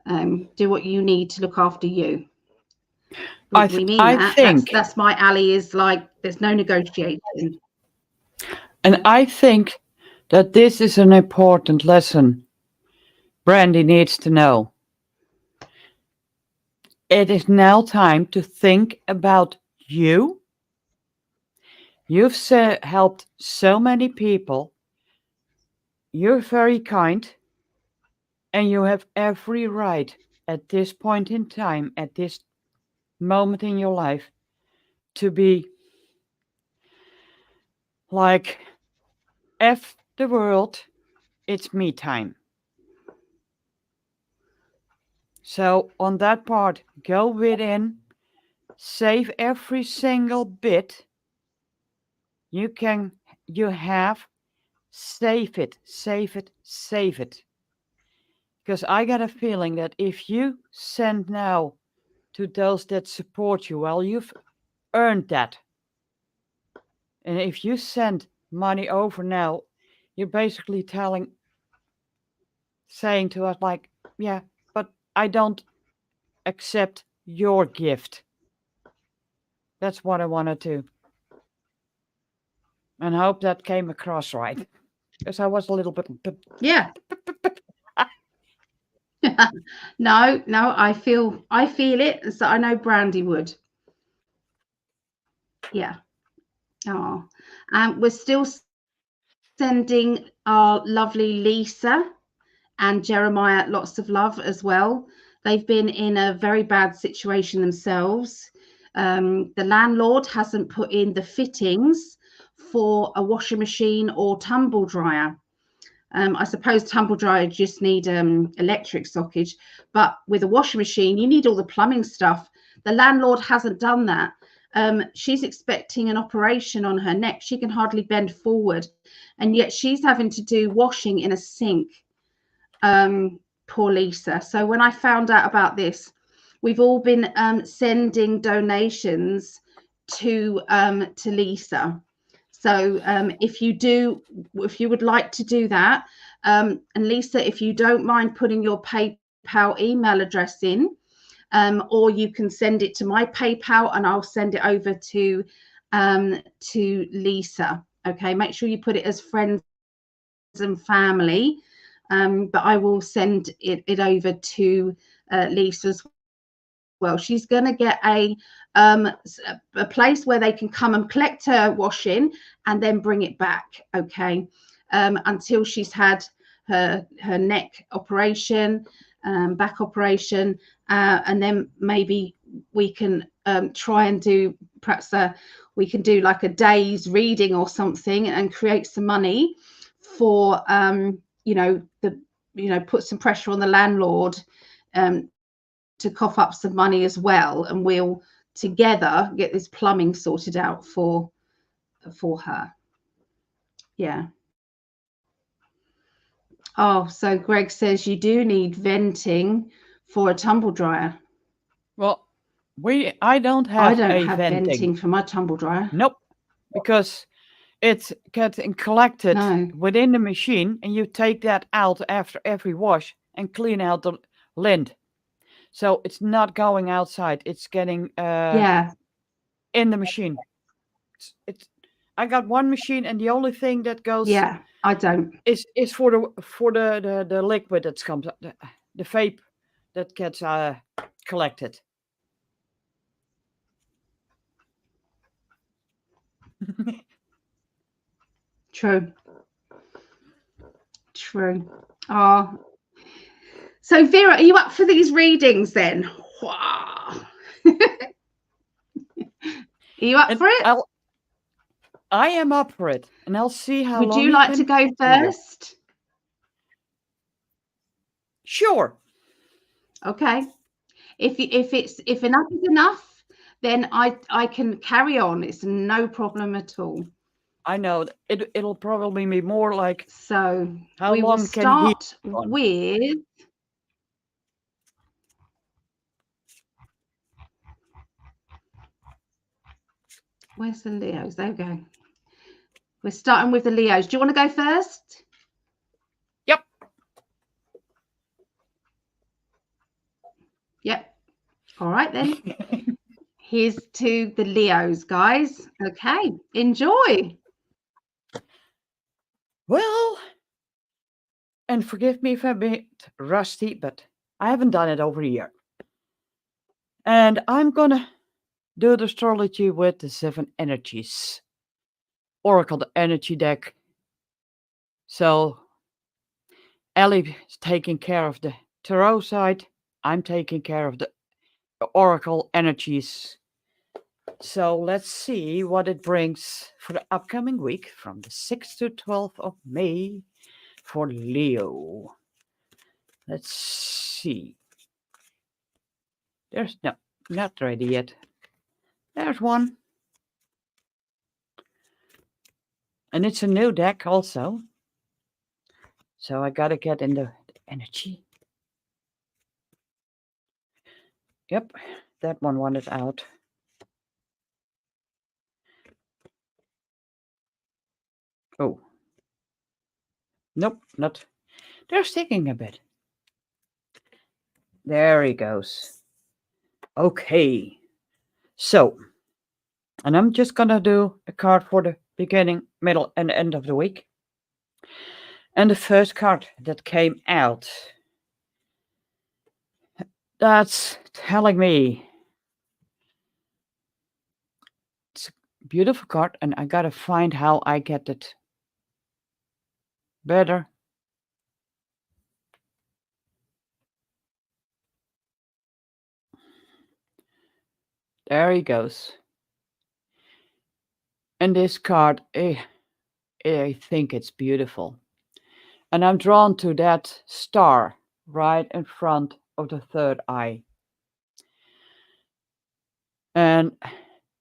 Do what you need to look after you. We mean that. That's my ally, is like, there's no negotiation. And I think that this is an important lesson Brandy needs to know. it is now time to think about you. You've helped so many people. You're very kind, and you have every right at this point in time, at this moment in your life, to be like, F the world, it's me time. So, on that part, go within, save every single bit you have, save it, save it, save it. Because I got a feeling that if you send now to those that support you, well, you've earned that. And if you send money over now, you're basically saying to us, like, yeah, but I don't accept your gift. That's what I wanted to. And I hope that came across right. Because I was a little bit. Yeah. No, I feel it. So I know Brandy would. Yeah. Oh, we're still sending our lovely Lisa and Jeremiah lots of love as well. They've been in a very bad situation themselves. The landlord hasn't put in the fittings for a washing machine or tumble dryer. I suppose tumble dryer just need electric sockage, but with a washing machine, you need all the plumbing stuff. The landlord hasn't done that. She's expecting an operation on her neck. She can hardly bend forward, and yet she's having to do washing in a sink. Poor Lisa. So when I found out about this, we've all been sending donations to Lisa. So if you would like to do that, and Lisa, if you don't mind putting your PayPal email address in, or you can send it to my PayPal and I'll send it over to Lisa. Okay, make sure you put it as friends and family, but I will send it over to Lisa as well. She's going to get a place where they can come and collect her washing and then bring it back. Okay, until she's had her neck operation, back operation, and then maybe we can try and do perhaps we can do like a day's reading or something and create some money for put some pressure on the landlord to cough up some money as well, and we'll together get this plumbing sorted out for her. Yeah. Oh, so Greg says you do need venting for a tumble dryer. Well, I don't have venting for my tumble dryer. Nope, because it's getting collected within the machine, and you take that out after every wash and clean out the lint. So it's not going outside. It's getting in the machine. I got one machine, and the only thing that goes I don't is for the liquid that comes, the vape that gets collected. True. Oh, so Vera, are you up for these readings then? Wow. Are you up for it? I am up for it, and I'll see how long. Would you like to go first? Sure. Okay. If enough is enough, then I can carry on. It's no problem at all. I know it'll probably be more like, so. How we long will can he start with. Where's the Leos? There we go. We're starting with the Leos. Do you want to go first? Yep. Yep. All right then. Here's to the Leos, guys. Okay, enjoy. Well, and forgive me if I'm a bit rusty, but I haven't done it over a year. And I'm gonna do the astrology with the 7 energies. Oracle the energy deck. So Ellie is taking care of the tarot side. I'm taking care of the oracle energies. So let's see what it brings for the upcoming week from the 6th to 12th of May for Leo. Let's see. There's no, not ready yet. There's one. And it's a new deck also. So I gotta get in the energy. Yep, that one wanted out. Oh. Nope, not. They're sticking a bit. There he goes. Okay. So, and I'm just gonna do a card for the beginning, middle, and end of the week. And the first card that came out, that's telling me it's a beautiful card, and I gotta find how I get it better. There he goes. And this card, I think it's beautiful. And I'm drawn to that star right in front of the third eye. And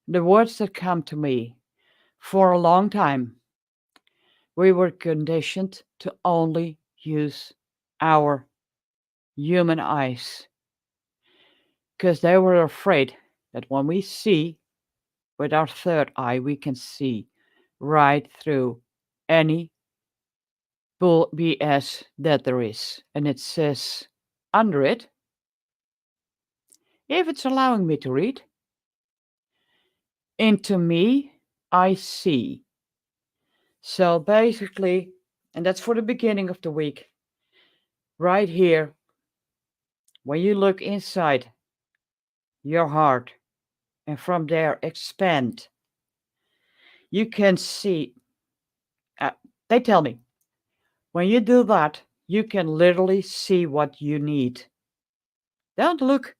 the words that come to me, for a long time, we were conditioned to only use our human eyes because they were afraid that when we see with our third eye, we can see right through any bull BS that there is. And it says under it, if it's allowing me to read, into me, I see. So basically, and that's for the beginning of the week, right here, when you look inside your heart and from there expand, you can see. They tell me when you do that, you can literally see what you need. Don't look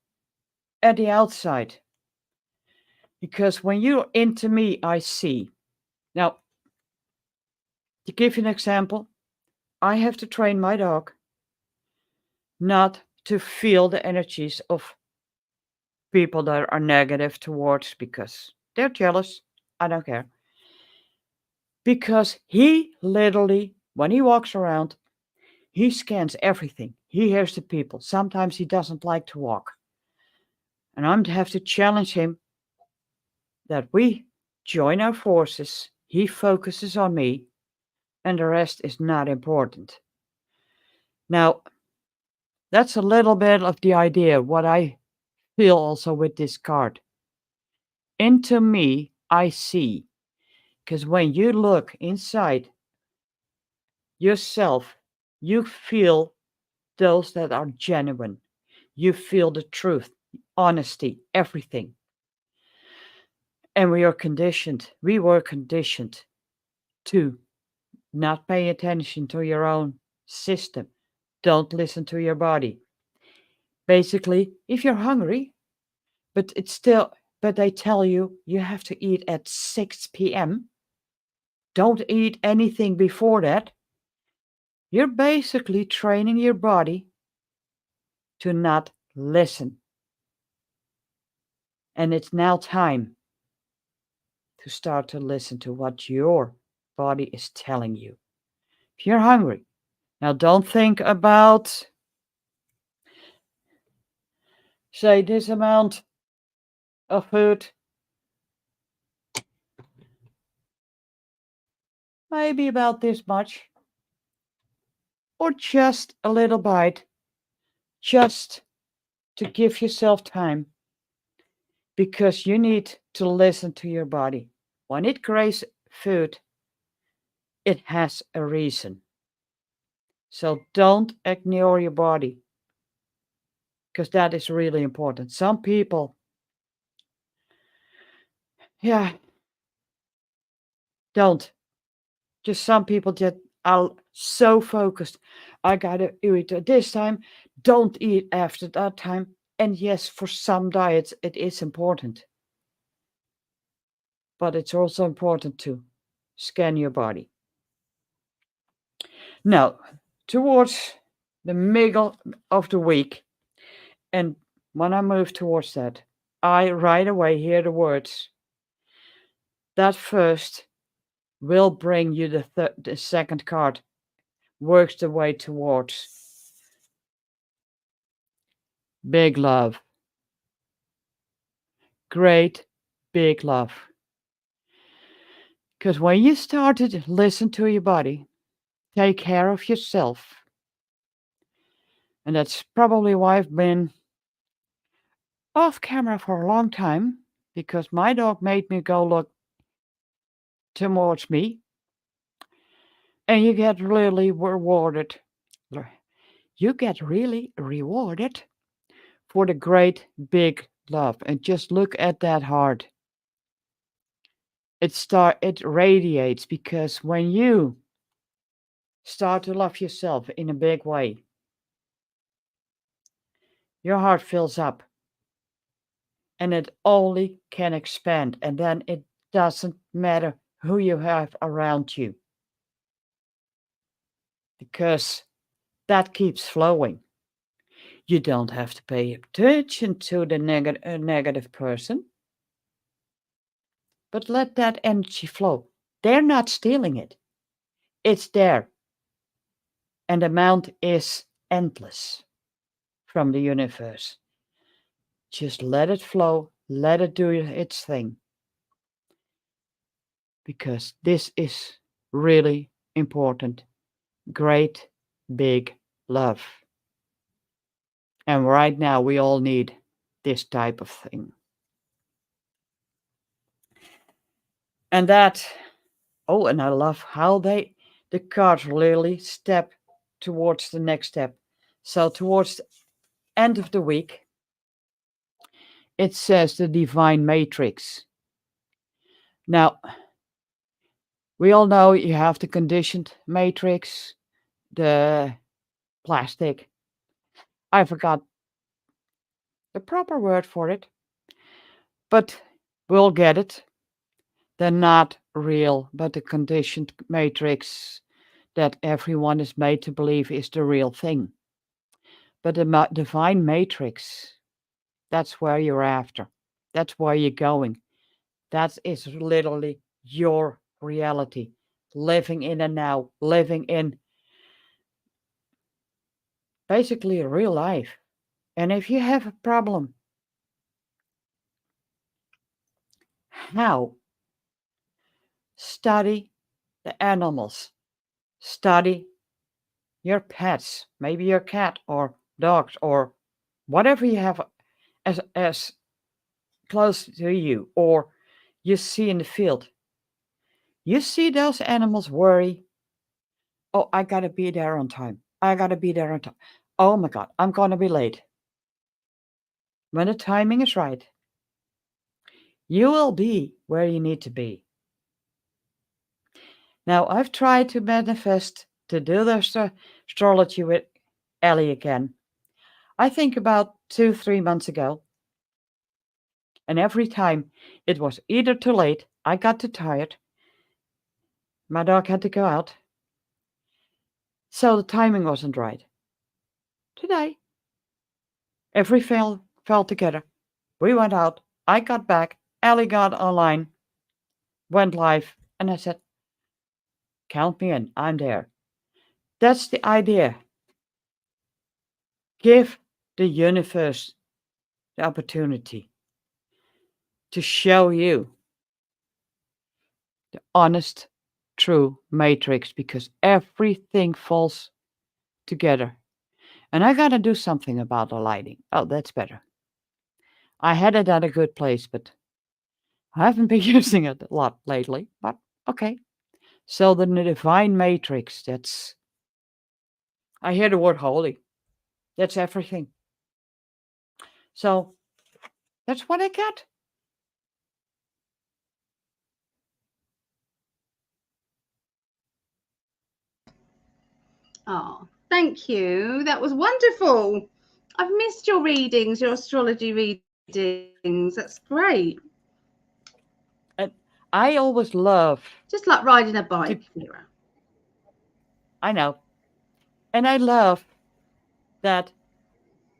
at the outside, because when you're into me, I see. Now, to give you an example, I have to train my dog not to feel the energies of people that are negative towards because they're jealous. I don't care. Because he literally, when he walks around, he scans everything. He hears the people. Sometimes he doesn't like to walk. And I'm to have to challenge him that we join our forces. He focuses on me, and the rest is not important. Now, that's a little bit of the idea, what I feel also with this card. Into me, I see. Because when you look inside yourself, you feel those that are genuine. You feel the truth, honesty, everything. And we were conditioned to not pay attention to your own system. Don't listen to your body. Basically, if you're hungry, but they tell you you have to eat at 6 p.m., don't eat anything before that. You're basically training your body to not listen. And it's now time to start to listen to what your body is telling you. If you're hungry, now don't think about, say, this amount of food, maybe about this much, or just a little bite, just to give yourself time, because you need to listen to your body. When it craves food, it has a reason. So don't ignore your body. because that is really important. Some people, yeah, don't. Just some people just are so focused. I gotta eat at this time, don't eat after that time. And yes, for some diets, it is important. But it's also important to scan your body. Now, towards the middle of the week, and when I move towards that, I right away hear the words that first will bring you the second card, works the way towards big love. Great big love. Because when you start to listen to your body, take care of yourself, and that's probably why I've been off camera for a long time, because my dog made me go look towards me, and you get really rewarded. You get really rewarded for the great big love. And just look at that heart. It radiates, because when you start to love yourself in a big way, your heart fills up, and it only can expand, and then it doesn't matter who you have around you, because that keeps flowing. You don't have to pay attention to the negative person, but let that energy flow. They're not stealing it, it's there, and the amount is endless from the universe. Just let it flow, let it do its thing, because this is really important. Great big love. And right now, we all need this type of thing. And that, oh, and I love how the cards really step towards the next step. So, towards the end of the week, it says the divine matrix. Now, we all know you have the conditioned matrix, the plastic. I forgot the proper word for it, but we'll get it. They're not real, but the conditioned matrix that everyone is made to believe is the real thing. But the divine matrix, that's where you're after. That's where you're going. That is literally your reality. Living in a now, living in basically real life. And if you have a problem, how? Study the animals. Study your pets, maybe your cat or dogs or whatever you have as close to you or you see in the field. You see those animals worry. Oh, I gotta be there on time. I gotta be there on time. Oh my God, I'm gonna be late. When the timing is right, you will be where you need to be. Now, I've tried to manifest to do the astrology with Ellie again. I think about 2-3 months ago. And every time it was either too late, I got too tired, my dog had to go out, so the timing wasn't right. Today, everything fell together. We went out, I got back, Ellie got online, went live, and I said, count me in, I'm there. That's the idea. Give the universe the opportunity to show you the honest, true matrix, because everything falls together. And I gotta do something about the lighting. Oh, that's better. I had it at a good place, but I haven't been using it a lot lately. But okay. So the divine matrix, that's, I hear the word holy. That's everything. So that's what I got. Oh, thank you. That was wonderful. I've missed your readings, your astrology readings. That's great. And I always love Just like riding a bike, to, Vera. I know, and I love that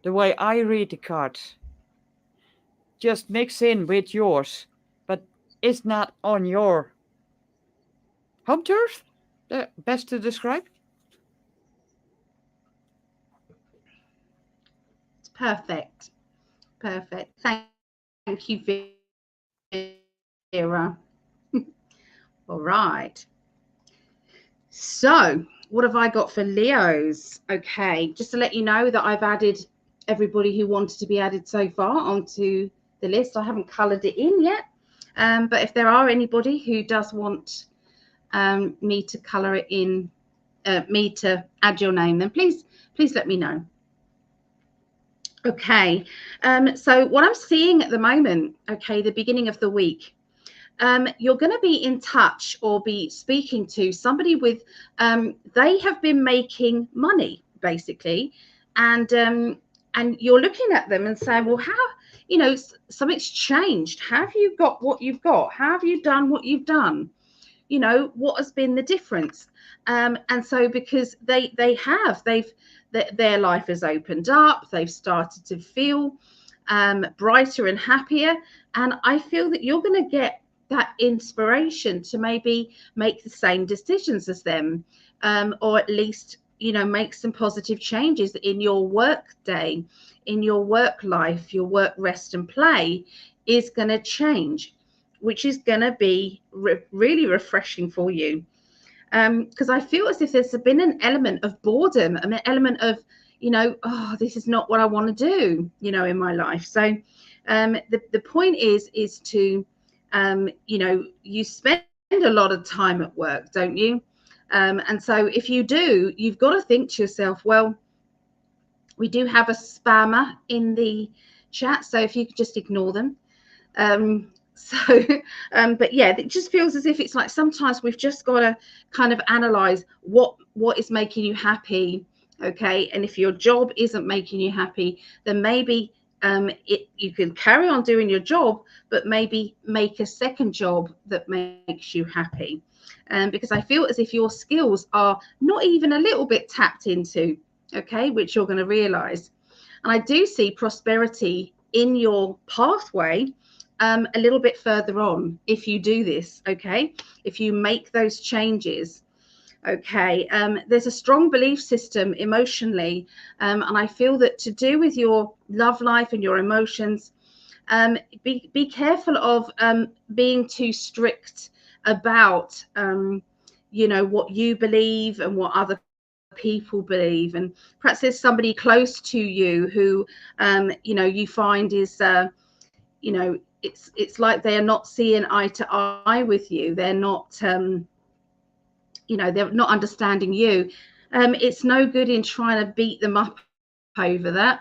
the way I read the cards just mix in with yours, but it's not on your home turf. The best to describe. It's perfect. Perfect. Thank you, Vera. All right. So, what have I got for Leos? Okay, just to let you know that I've added everybody who wanted to be added so far onto the list. I haven't coloured it in yet, but if there are anybody who does want me to colour it in, me to add your name, then please let me know. Okay, so what I'm seeing at the moment, okay, the beginning of the week, you're going to be in touch or be speaking to somebody with, they have been making money basically, and you're looking at them and saying, well, how, you know, something's changed. How have you got what you've got? How have you done what you've done? You know, what has been the difference? And so because they've their life has opened up, they've started to feel brighter and happier, and I feel that you're going to get that inspiration to maybe make the same decisions as them, or at least, you know, make some positive changes in your work day, in your work life. Your work, rest and play is going to change, which is going to be really refreshing for you, because I feel as if there's been an element of boredom, an element of, you know, oh, this is not what I want to do, you know, in my life. So the point is to, you know, you spend a lot of time at work, don't you? And so if you do, you've got to think to yourself, well, we do have a spammer in the chat, so if you could just ignore them. So but yeah, it just feels as if it's like sometimes we've just got to kind of analyze what is making you happy. Okay, and if your job isn't making you happy, then maybe you can carry on doing your job, but maybe make a second job that makes you happy, because I feel as if your skills are not even a little bit tapped into, okay, which you're going to realize. And I do see prosperity in your pathway a little bit further on if you do this, okay, if you make those changes. Okay, there's a strong belief system emotionally, and I feel that to do with your love life and your emotions, be careful of being too strict about you know, what you believe and what other people believe. And perhaps there's somebody close to you who you know, you find is you know, it's like they are not seeing eye to eye with you. They're not you know, they're not understanding you. It's no good in trying to beat them up over that,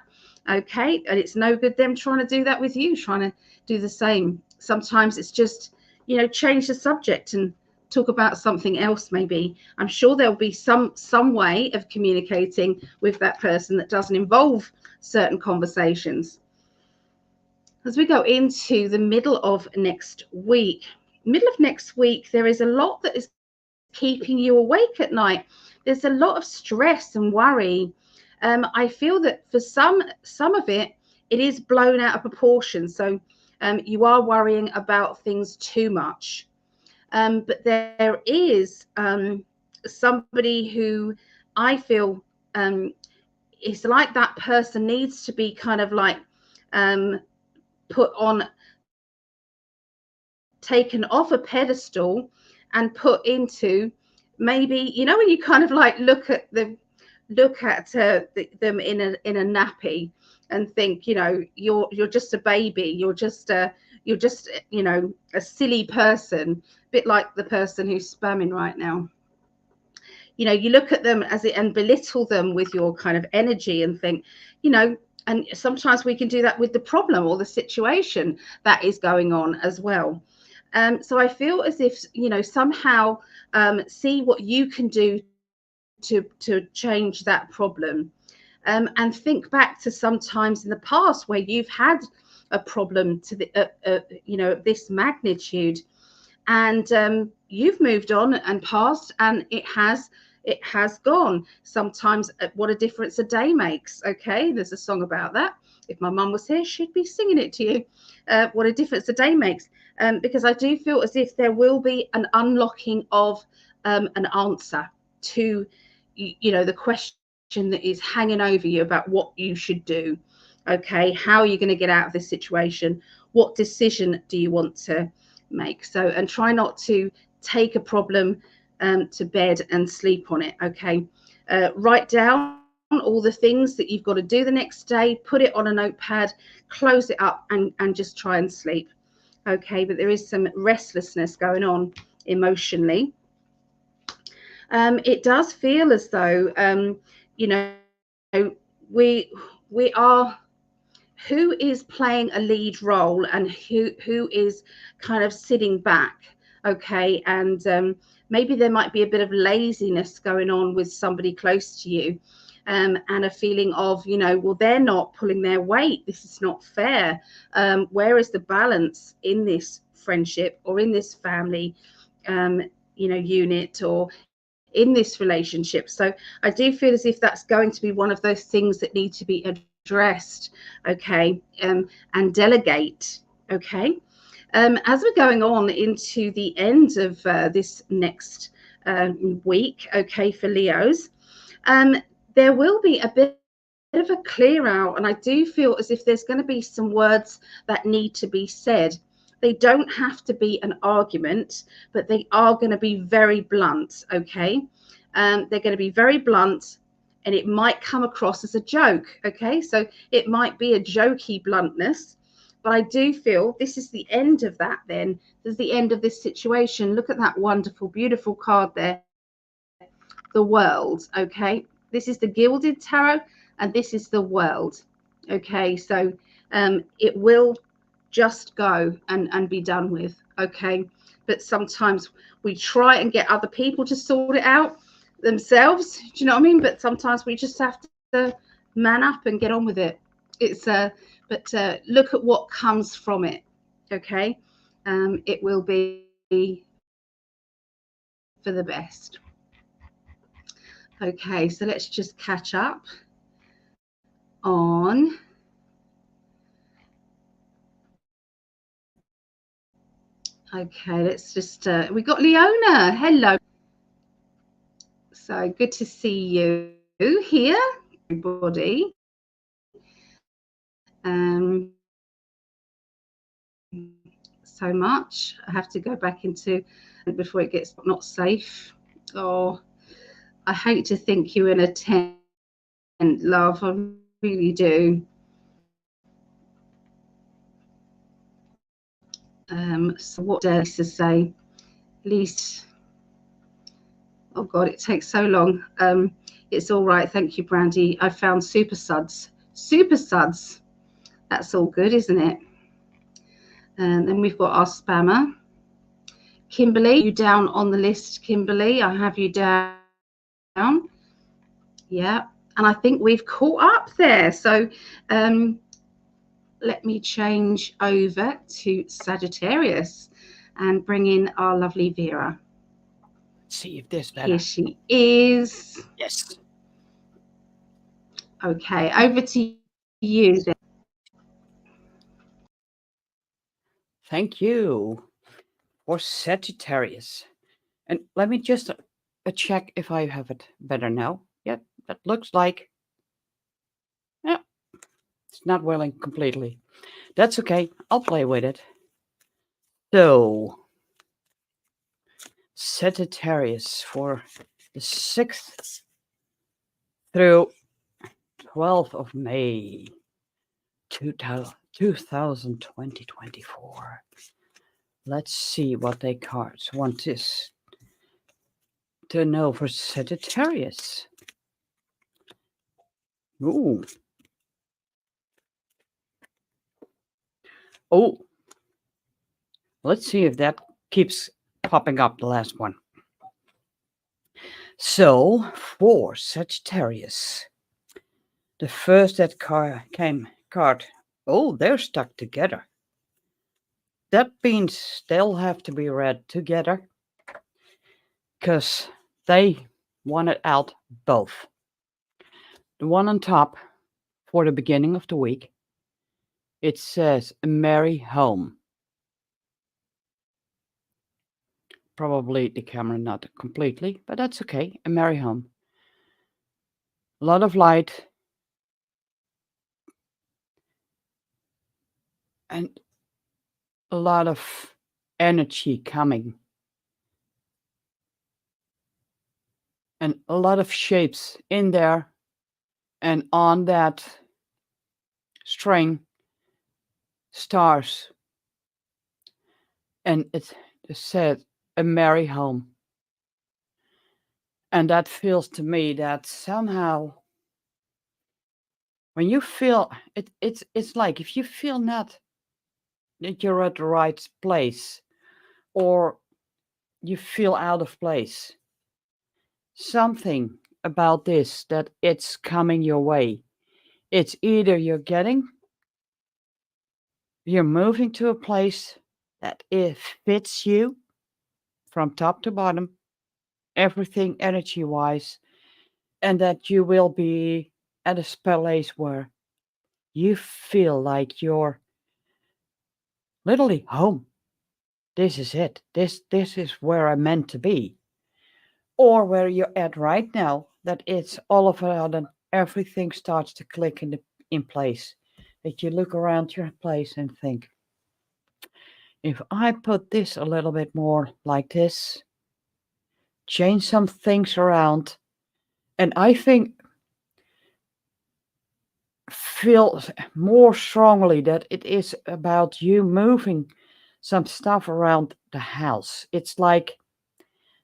okay, and it's no good them trying to do that with you, trying to do the same. Sometimes it's just, you know, change the subject and talk about something else. Maybe, I'm sure there'll be some way of communicating with that person that doesn't involve certain conversations. As we go into the middle of next week, there is a lot that is keeping you awake at night. There's a lot of stress and worry. I feel that for some of it is blown out of proportion. So you are worrying about things too much. But there is somebody who I feel it's like that person needs to be kind of like um, put on, taken off a pedestal and put into, maybe, you know, when you kind of like look at them in a nappy and think, you know, you're just a baby, you're just, you know, a silly person, a bit like the person who's spamming right now. You know, you look at them as it and belittle them with your kind of energy and think, you know, And sometimes we can do that with the problem or the situation that is going on as well. So I feel as if, somehow see what you can do to change that problem. And think back to sometimes in the past where you've had a problem to this magnitude, and you've moved on and passed, and it has gone. Sometimes what a difference a day makes. Okay, there's a song about that. If my mum was here, she'd be singing it to you. What a difference a day makes. Because I do feel as if there will be an unlocking of an answer to the question that is hanging over you about what you should do. Okay, how are you going to get out of this situation? What decision do you want to make? So, and try not to take a problem to bed and sleep on it. Okay, write down all the things that you've got to do the next day, put it on a notepad, close it up, and just try and sleep. Okay, but there is some restlessness going on emotionally. It does feel as though we are, who is playing a lead role, and who is kind of sitting back. Okay, and maybe there might be a bit of laziness going on with somebody close to you, and a feeling of, well, they're not pulling their weight, this is not fair. Where is the balance in this friendship or in this family unit, or in this relationship? So I do feel as if that's going to be one of those things that need to be addressed. Okay, and delegate. Okay, as we're going on into the end of this next week, okay, for Leos, there will be a bit of a clear out, and I do feel as if there's going to be some words that need to be said. They don't have to be an argument, but they are going to be very blunt. Okay, they're going to be very blunt, and it might come across as a joke. Okay, so it might be a jokey bluntness, but I do feel this is the end of that. Then this is the end of this situation. Look at that wonderful, beautiful card there, the world. Okay, this is the Gilded Tarot, and this is the world. Okay, so it will just go and be done with. Okay, but sometimes we try and get other people to sort it out themselves. Do you know what I mean? But sometimes we just have to man up and get on with it. It's but look at what comes from it. Okay, it will be for the best. Okay, so let's just catch up on. Okay, let's just. We got Leona. Hello. So good to see you here, everybody. So much. I have to go back into before it gets not safe. Oh, I hate to think you're in a tent, love. I really do. So what dare Lisa say? Lisa. Oh God, it takes so long. It's all right. Thank you, Brandy. I found super suds. Super suds. That's all good, isn't it? And then we've got our spammer. Kimberly, you down on the list, Kimberly? I have you down. Yeah. And I think we've caught up there. So let me change over to Sagittarius and bring in our lovely Vera. Let's see if this better. Here she is. Yes. Okay, over to you then. Thank you for Sagittarius. And let me just check if I have it better now. Yeah, that looks like. Yeah, it's not welling completely. That's okay. I'll play with it. So, Sagittarius for the 6th through 12th of May 2024. Let's see what they cards want this to know for Sagittarius. Ooh. Oh, let's see if that keeps popping up, the last one. So, for Sagittarius, the first that card. Oh, they're stuck together. That means they'll have to be read together because they wanted out both. The one on top for the beginning of the week, it says a merry home. Probably the camera not completely, but that's okay. A merry home. A lot of light and a lot of energy coming. And a lot of shapes in there. And on that string, stars. And it said a merry home. And that feels to me that somehow when you feel it's like if you feel not that you're at the right place or you feel out of place, something about this that it's coming your way. It's either you're moving to a place that it fits you from top to bottom, everything energy wise, and that you will be at a place where you feel like you're literally home. This is it. This is where I'm meant to be. Or where you're at right now, that it's all of a sudden everything starts to click in place. That you look around your place and think, if I put this a little bit more like this, change some things around, and I think feel more strongly that it is about you moving some stuff around the house. It's like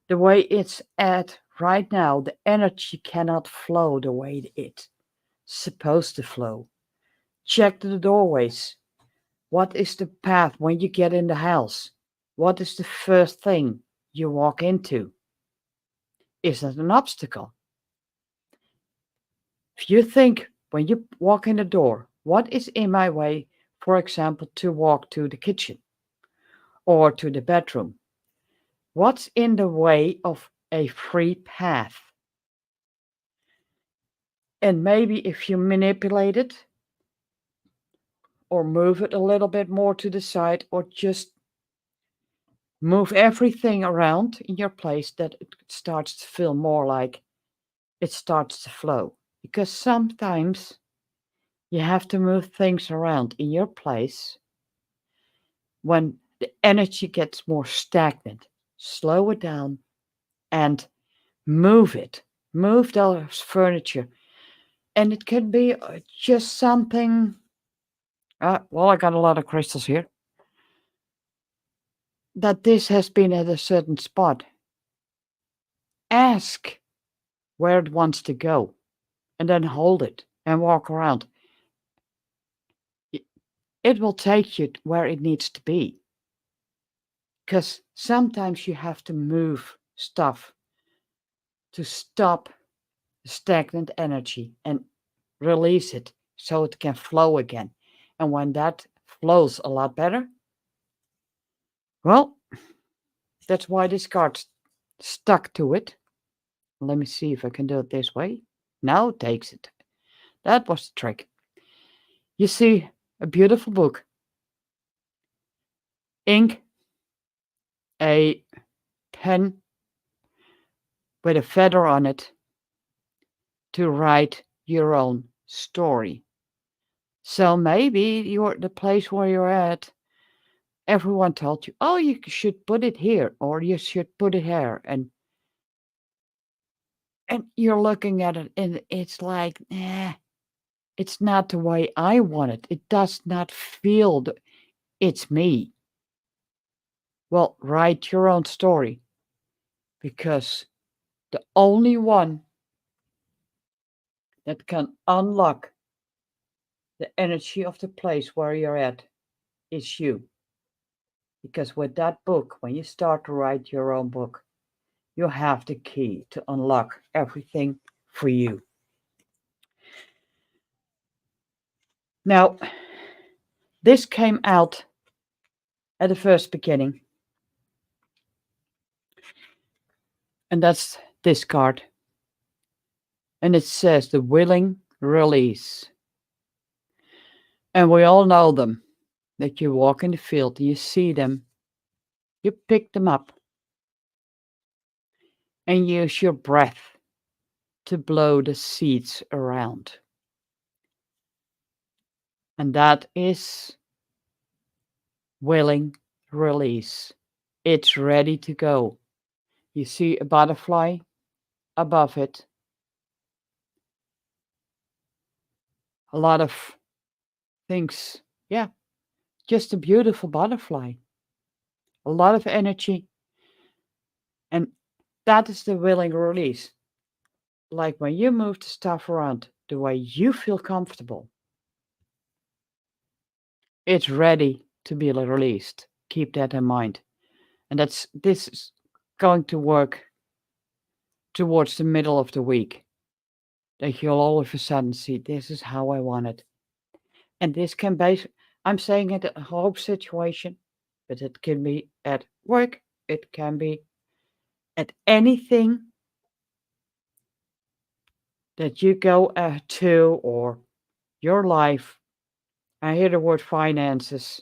the way it's at right now, the energy cannot flow the way it's supposed to flow. Check the doorways. What is the path when you get in the house? What is the first thing you walk into? Is that an obstacle? If you think when you walk in the door, what is in my way, for example, to walk to the kitchen or to the bedroom? What's in the way of a free path? And maybe if you manipulate it or move it a little bit more to the side or just move everything around in your place, that it starts to feel more like it starts to flow. Because sometimes you have to move things around in your place when the energy gets more stagnant. Slow it down and move it. Move those furniture. And it can be just something. Well, I got a lot of crystals here. That this has been at a certain spot. Ask where it wants to go and then hold it and walk around. It will take you where it needs to be. Because sometimes you have to move stuff to stop the stagnant energy and release it so it can flow again. And when that flows a lot better, well, that's why this card stuck to it. Let me see if I can do it this way. Now it takes it. That was the trick. You see a beautiful book, ink, a pen with a feather on it to write your own story. So maybe you're the place where you're at. Everyone told you, oh, you should put it here or you should put it here. And you're looking at it and it's like, it's not the way I want it. It does not feel, it's me. Well, write your own story because the only one that can unlock the energy of the place where you're at is you. Because with that book, when you start to write your own book, you have the key to unlock everything for you. Now, this came out at the first beginning, and that's this card. And it says the willing release. And we all know them, that you walk in the field, you see them, you pick them up, and use your breath to blow the seeds around. And that is willing release. It's ready to go. You see a butterfly above it. A lot of things. Yeah, just a beautiful butterfly. A lot of energy. And that is the willing release. Like when you move the stuff around the way you feel comfortable, it's ready to be released. Keep that in mind. And this is going to work towards the middle of the week. That you'll all of a sudden see this is how I want it. And this can be, I'm saying it a whole situation, but it can be at work, it can be at anything that you go to or your life. I hear the word finances.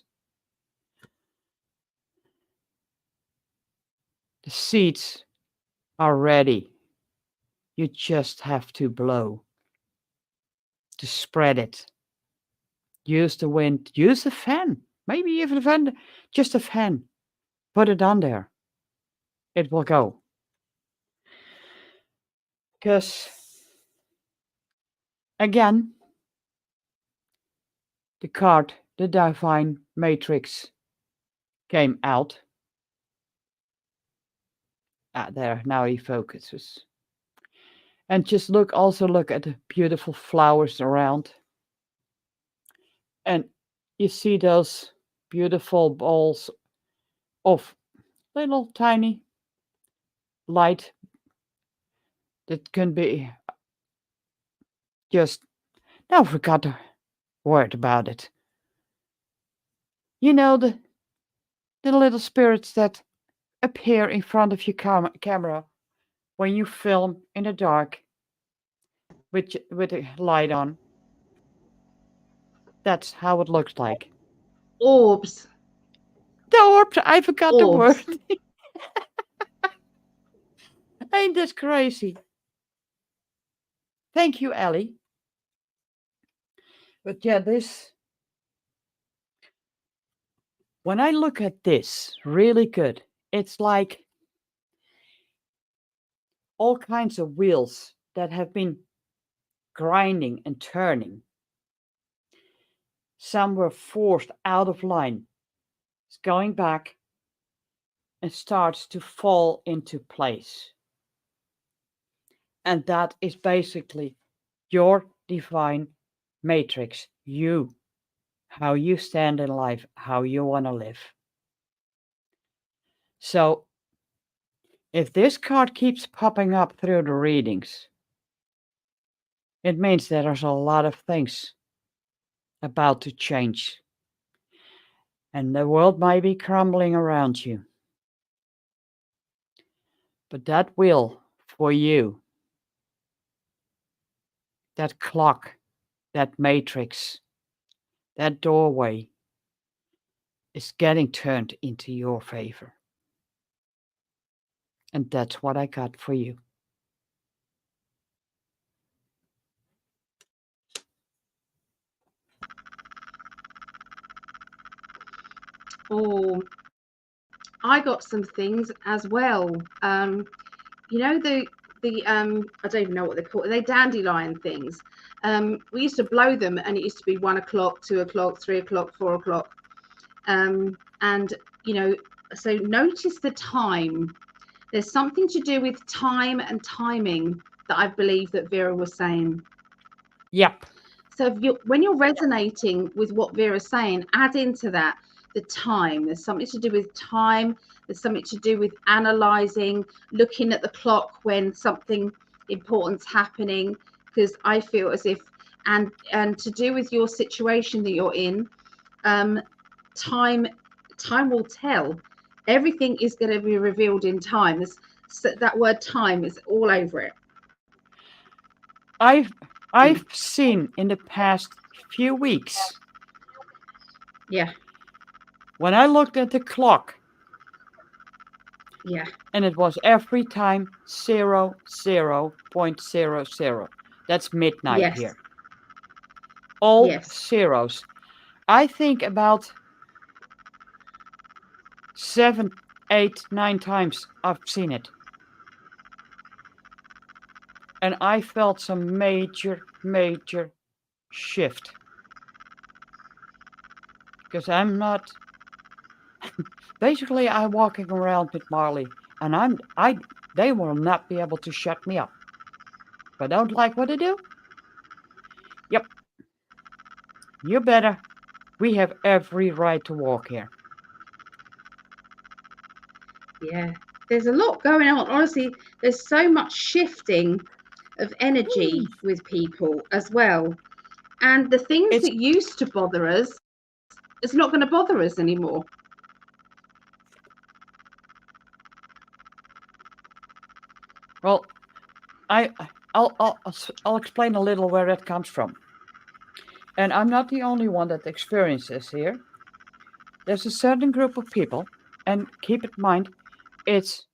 The seeds are ready. You just have to blow to spread it. Use the wind, use a fan, maybe even a fan, just a fan. Put it on there. It will go. Because, again, the card, the Divine Matrix, came out. There, now he focuses. And just also look at the beautiful flowers around. And you see those beautiful balls of little tiny light that can be just, now I forgot the word about it. You know, the little spirits that appear in front of your camera when you film in the dark with a light on. That's how it looks like. Orbs. The orbs, I forgot the word. Orbs. Ain't this crazy? Thank you, Ellie. But yeah, when I look at this, really good, it's like all kinds of wheels that have been grinding and turning. Some were forced out of line. It's going back and starts to fall into place. And that is basically your divine matrix, you, how you stand in life, how you want to live. So, if this card keeps popping up through the readings, it means that there's a lot of things about to change. And the world might be crumbling around you. But that will for you, that clock, that matrix, that doorway is getting turned into your favor. And that's what I got for you. Oh, I got some things as well. You know I don't even know what they're called. They're dandelion things. We used to blow them, and it used to be 1 o'clock, 2 o'clock, 3 o'clock, 4 o'clock. And so notice the time. There's something to do with time and timing that I believe that Vera was saying. Yep. So when you're resonating with what Vera's saying, add into that. the time. There's something to do with time. There's something to do with analysing, looking at the clock when something important's happening, because I feel as if, and to do with your situation that you're in, time will tell. Everything is going to be revealed in time. That word time is all over it. I've seen in the past few weeks. Yeah. When I looked at the clock. Yeah. And it was every time 00.00. That's midnight here. All zeros. I think about 7, 8, 9 times I've seen it. And I felt some major shift. Because I'm not... Basically, I'm walking around with Marley. And they will not be able to shut me up. If I don't like what I do, yep, you better. We have every right to walk here. Yeah, there's a lot going on. Honestly, there's so much shifting of energy with people as well. And the things that used to bother us, it's not going to bother us anymore. Well, I'll explain a little where that comes from. And I'm not the only one that experiences here. There's a certain group of people, and keep in mind, it's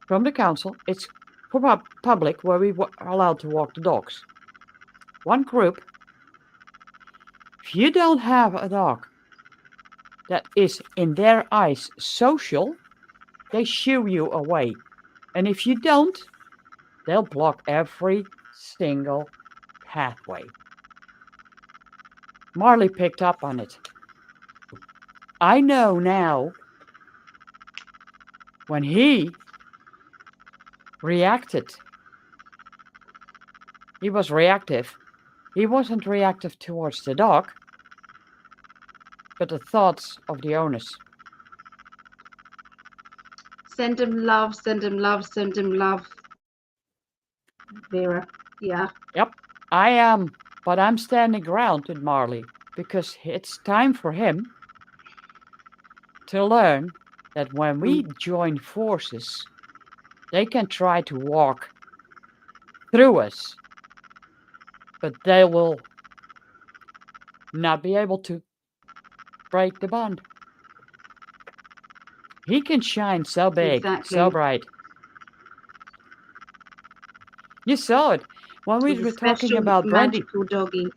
from the council, it's for public where we are allowed to walk the dogs. One group, if you don't have a dog that is in their eyes social, they shoo you away. And if you don't, they'll block every single pathway. Marley picked up on it. I know now when he reacted, he was reactive. He wasn't reactive towards the dog, but the thoughts of the owners. Send him love, send him love, send him love. Vera, yeah. Yep, I am, but I'm standing ground with Marley because it's time for him to learn that when we join forces, they can try to walk through us, but they will not be able to break the bond. He can shine so big, so bright. You saw it when we were talking about Brandy. Magical doggy.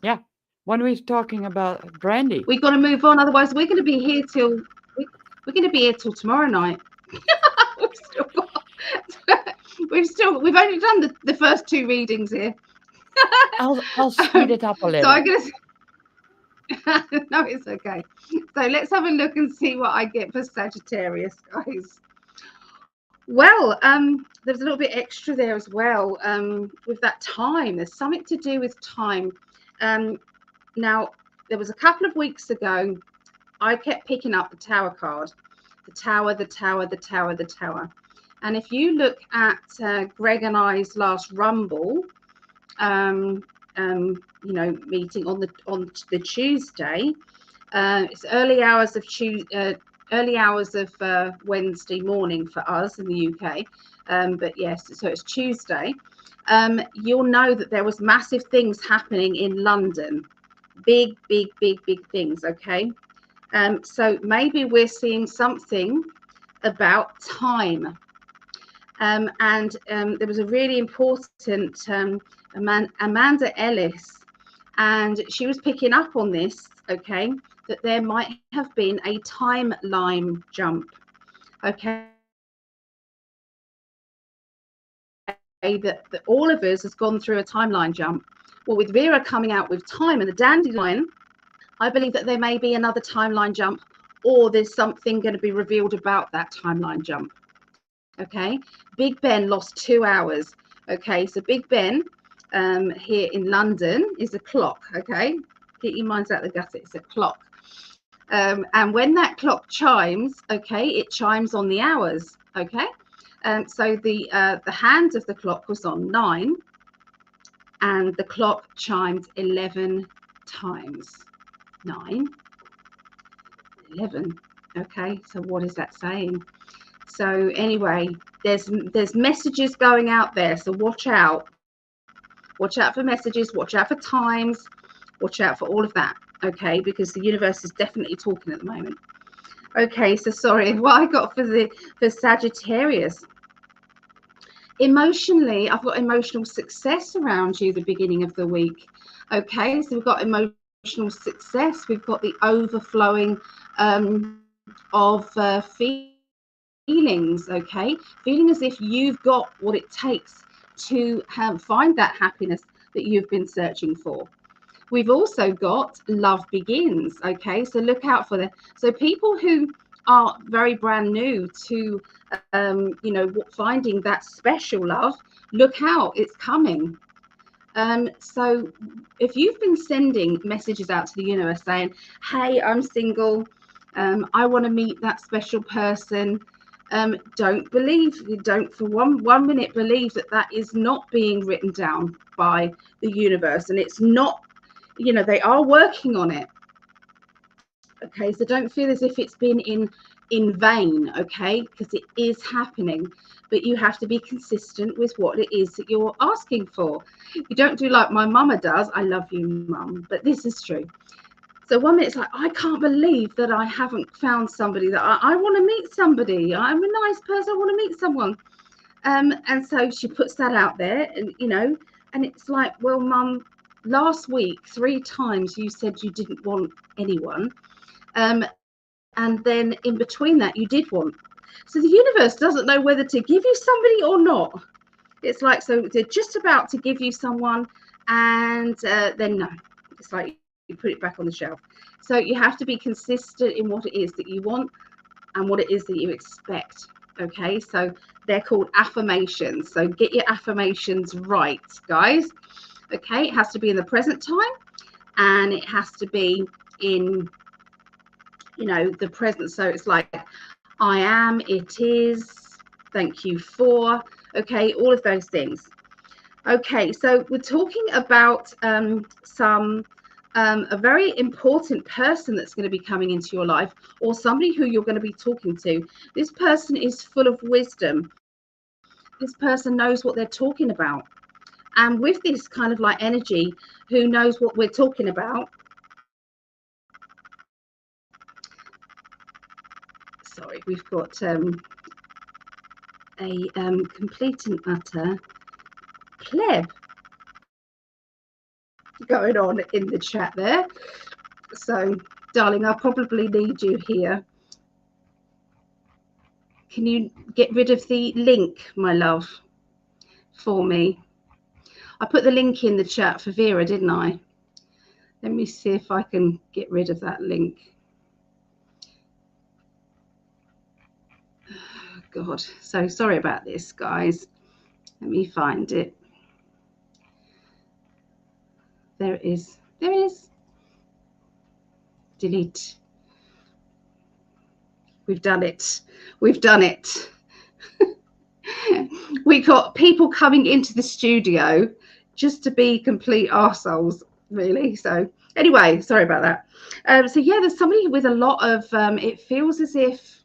Yeah, when we were talking about Brandy. We've got to move on, otherwise we're going to be here till tomorrow night. We've only done the first 2 readings here. I'll speed it up a little. So I'm gonna. No, it's okay. So let's have a look and see what I get for Sagittarius, guys. Well, there's a little bit extra there as well with that time. There's something to do with time. Now, there was a couple of weeks ago, I kept picking up the Tower card. The Tower, the Tower, the Tower, the Tower. And if you look at Gregg and I's last Rumble, meeting on the Tuesday, it's early hours of Wednesday morning for us in the UK, but yes, so it's Tuesday. You'll know that there was massive things happening in London, big things. Okay, so maybe we're seeing something about time. And there was a really important Amanda Ellis, and she was picking up on this, okay, that there might have been a timeline jump, okay, that all of us has gone through a timeline jump. Well, with Vera coming out with time and the dandelion, I believe that there may be another timeline jump, or there's something going to be revealed about that timeline jump. Okay, Big Ben lost 2 hours. Okay, so Big Ben here in London is a clock. Okay, get your minds out the gutter. It's a clock. And when that clock chimes, okay, it chimes on the hours, okay. So the hand of the clock was on 9, and the clock chimed 11 times. 9, 11. Okay, so what is that saying? So anyway, there's messages going out there, so watch out. Watch out for messages, watch out for times, watch out for all of that, okay, because the universe is definitely talking at the moment. Okay, so sorry, what I got for Sagittarius. Emotionally, I've got emotional success around you the beginning of the week. Okay, so we've got emotional success, we've got the overflowing of feelings, okay, feeling as if you've got what it takes to find that happiness that you've been searching for. We've also got love begins, okay, so look out for that. So people who are very brand new to finding that special love, look out, it's coming. So if you've been sending messages out to the universe saying, hey, I'm single, I want to meet that special person, don't for one minute believe that is not being written down by the universe, and it's not, they are working on it. Okay, so don't feel as if it's been in vain, okay, because it is happening, but you have to be consistent with what it is that you're asking for. You don't do like my mama does. I love you, mum, but this is true. So 1 minute it's like, I can't believe that I haven't found somebody, that I want to meet somebody, I'm a nice person, I want to meet someone. And so she puts that out there, and and it's like, well, mum, last week 3 times you said you didn't want anyone, and then in between that you did want. So the universe doesn't know whether to give you somebody or not. It's like, so they're just about to give you someone, and then no, it's like you put it back on the shelf. So you have to be consistent in what it is that you want and what it is that you expect. Okay, so they're called affirmations. So get your affirmations right, guys. Okay, it has to be in the present time, and it has to be in the present. So it's like, I am, it is, thank you for, okay, all of those things. Okay, so we're talking about a very important person that's going to be coming into your life, or somebody who you're going to be talking to. This person is full of wisdom. This person knows what they're talking about. And with this kind of like energy, who knows what we're talking about? Sorry, we've got a complete and utter pleb going on in the chat there. So, darling, I'll probably need you here. Can you get rid of the link, my love, for me? I put the link in the chat for Vera, didn't I? Let me see if I can get rid of that link. Oh, God, so sorry about this, guys. Let me find it. There it is. There it is. Delete. We've done it. We've done it. We got people coming into the studio just to be complete arseholes, really. So anyway, sorry about that. So yeah, there's somebody with a lot of, it feels as if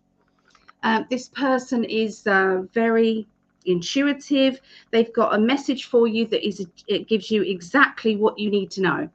this person is very intuitive. They've got a message for you that it gives you exactly what you need to know.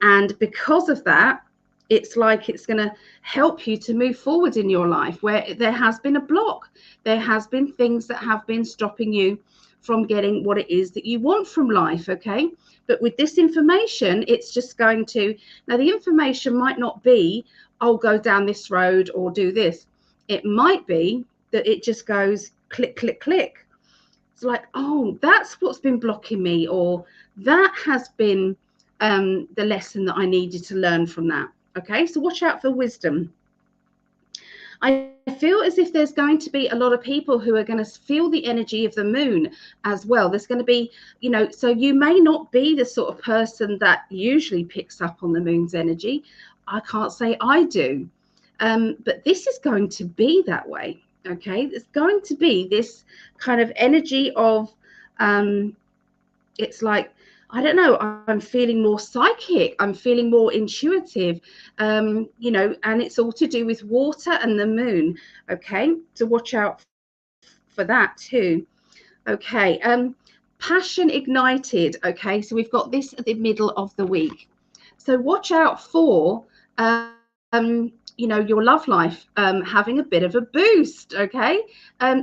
And because of that, it's like it's going to help you to move forward in your life where there has been a block. There has been things that have been stopping you from getting what it is that you want from life, okay? But with this information, it's just going to, now the information might not be, oh, go down this road or do this. It might be that it just goes click, click, click. It's like, oh, that's what's been blocking me, or that has been the lesson that I needed to learn from that. Okay, so watch out for wisdom. I feel as if there's going to be a lot of people who are going to feel the energy of the moon as well. There's going to be, so you may not be the sort of person that usually picks up on the moon's energy. I can't say I do. But this is going to be that way. Okay, it's going to be this kind of energy of it's like, I don't know, I'm feeling more psychic, I'm feeling more intuitive, you know, and it's all to do with water and the moon. Okay, so watch out for that too. Okay, passion ignited. Okay, so we've got this at the middle of the week, so watch out for you know, your love life having a bit of a boost. Okay,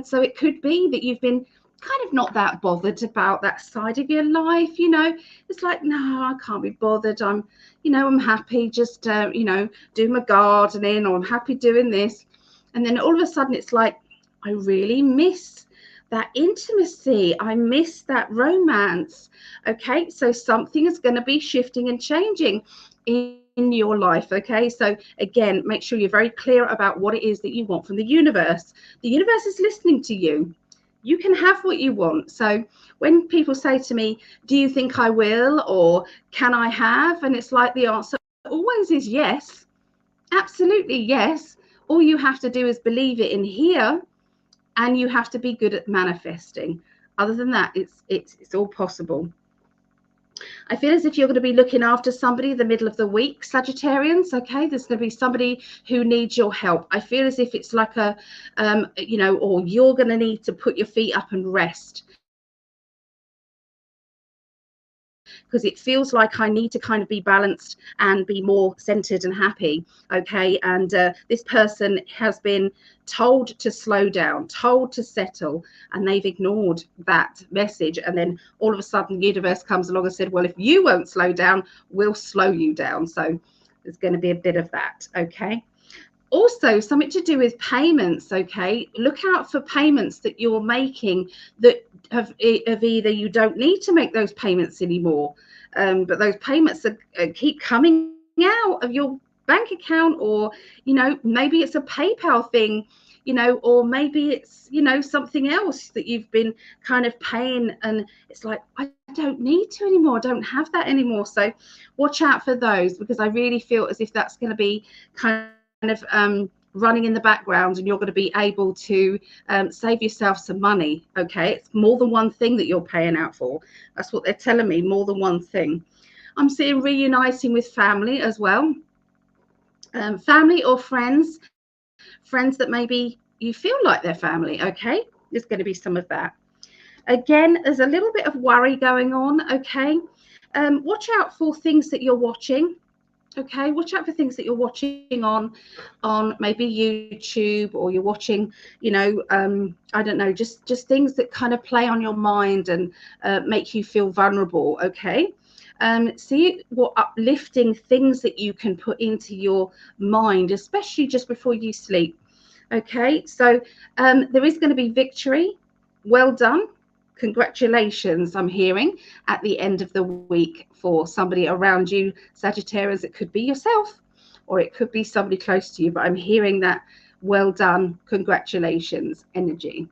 so it could be that you've been kind of not that bothered about that side of your life. You know, it's like, no, I can't be bothered. I'm, you know, I'm happy just you know, doing my gardening, or I'm happy doing this, and then all of a sudden it's like, I really miss that intimacy, I miss that romance. Okay, so something is going to be shifting and changing in your life. Okay, so again, make sure you're very clear about what it is that you want from the universe. The universe is listening to you. You can have what you want. So when people say to me, do you think I will, or can I have, and it's like, the answer always is yes, absolutely yes. All you have to do is believe it in here, and you have to be good at manifesting. Other than that, it's all possible. I feel as if you're going to be looking after somebody in the middle of the week, Sagittarians. Okay, there's going to be somebody who needs your help. I feel as if it's like a, you know, or you're going to need to put your feet up and rest, because it feels like I need to kind of be balanced and be more centered and happy. Okay, and this person has been told to slow down, told to settle, and they've ignored that message. And then all of a sudden, the universe comes along and said, well, if you won't slow down, we'll slow you down. So there's going to be a bit of that. Okay. Also, something to do with payments. Okay, look out for payments that you're making that have either you don't need to make those payments anymore, but those payments keep coming out of your bank account, or you know, maybe it's a PayPal thing, you know, or maybe it's, you know, something else that you've been kind of paying, and it's like, I don't need to anymore, I don't have that anymore. So watch out for those, because I really feel as if that's going to be kind of running in the background, and you're going to be able to save yourself some money. Okay, it's more than one thing that you're paying out for. That's what they're telling me, more than one thing. I'm seeing reuniting with family as well, family or friends that maybe you feel like they're family. Okay, there's going to be some of that. Again, there's a little bit of worry going on. Okay, watch out for things that you're watching. Okay, watch out for things that you're watching on maybe YouTube, or you're watching, you know, I don't know, just things that kind of play on your mind and make you feel vulnerable. Okay, see what uplifting things that you can put into your mind, especially just before you sleep. Okay, so there is going to be victory. Well done, congratulations, I'm hearing at the end of the week for somebody around you, Sagittarius. It could be yourself, or it could be somebody close to you, but I'm hearing that well done, congratulations energy.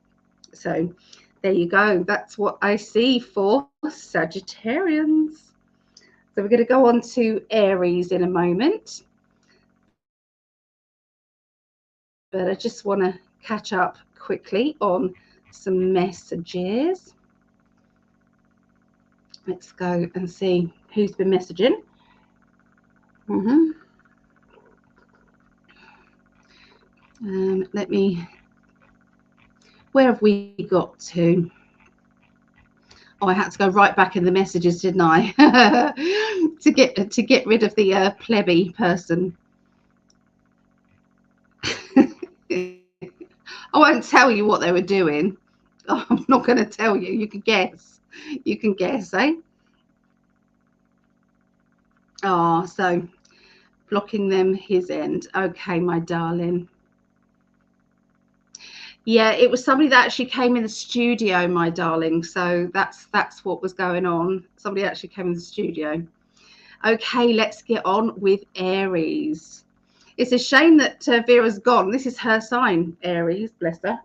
So there you go, that's what I see for Sagittarians. So we're going to go on to Aries in a moment, but I just want to catch up quickly on some messages. Let's go and see who's been messaging. Let me, where have we got to? Oh, I had to go right back in the messages, didn't I? to get rid of the plebby person. I won't tell you what they were doing. Oh, I'm not going to tell you. You can guess. You can guess, eh? Oh, so blocking them his end. Okay, my darling. Yeah, it was somebody that actually came in the studio, my darling. So that's what was going on. Somebody actually came in the studio. Okay, let's get on with Aries. It's a shame that Vera's gone. This is her sign, Aries, bless her.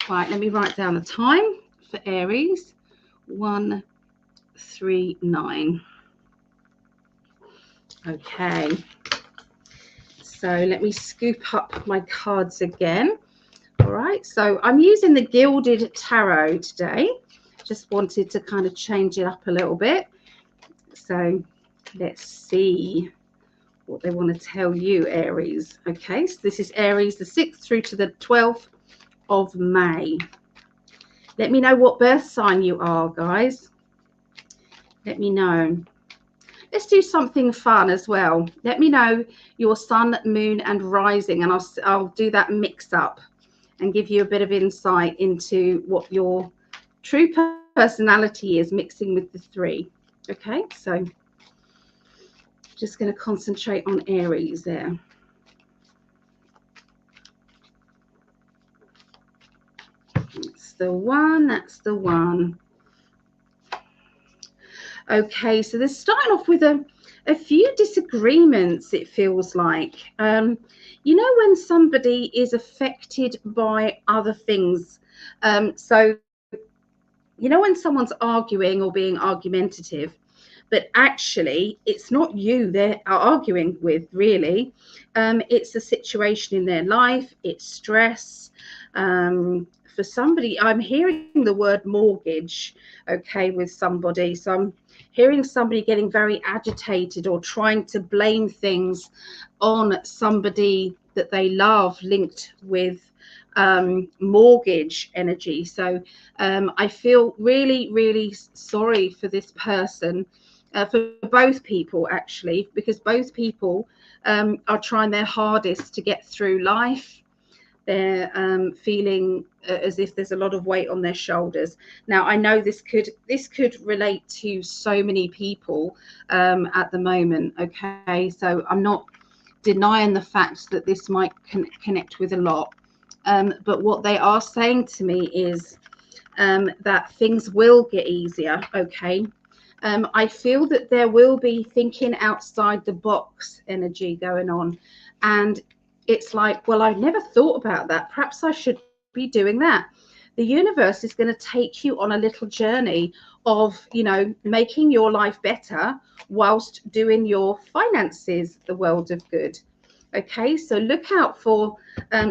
Right, let me write down the time for Aries. 1:30 9. Okay, so let me scoop up my cards again. All right, so I'm using the Gilded Tarot today. Just wanted to kind of change it up a little bit. So let's see what they want to tell you, Aries. Okay, so this is Aries, the 6th through to the 12th of May. Let me know what birth sign you are, guys. Let me know. Let's do something fun as well. Let me know your sun, moon, and rising, and I'll do that mix up and give you a bit of insight into what your true personality is, mixing with the 3. Okay, so just going to concentrate on Aries there. That's the one. That's the one. Okay, so they're starting off with a few disagreements, it feels like. You know, when somebody is affected by other things. So, you know, when someone's arguing or being argumentative, but actually it's not you they're arguing with, really. It's a situation in their life, it's stress. For somebody, I'm hearing the word mortgage, okay, with somebody. So I'm hearing somebody getting very agitated or trying to blame things on somebody that they love, linked with mortgage energy. So I feel really, really sorry for this person, for both people, actually, because both people are trying their hardest to get through life. They're feeling as if there's a lot of weight on their shoulders. Now, I know this could relate to so many people at the moment. Okay, so I'm not denying the fact that this might connect with a lot. But what they are saying to me is that things will get easier. Okay. I feel that there will be thinking outside the box energy going on. And it's like, well, I never thought about that. Perhaps I should be doing that. The universe is going to take you on a little journey of, you know, making your life better whilst doing your finances the world of good. Okay, so look out for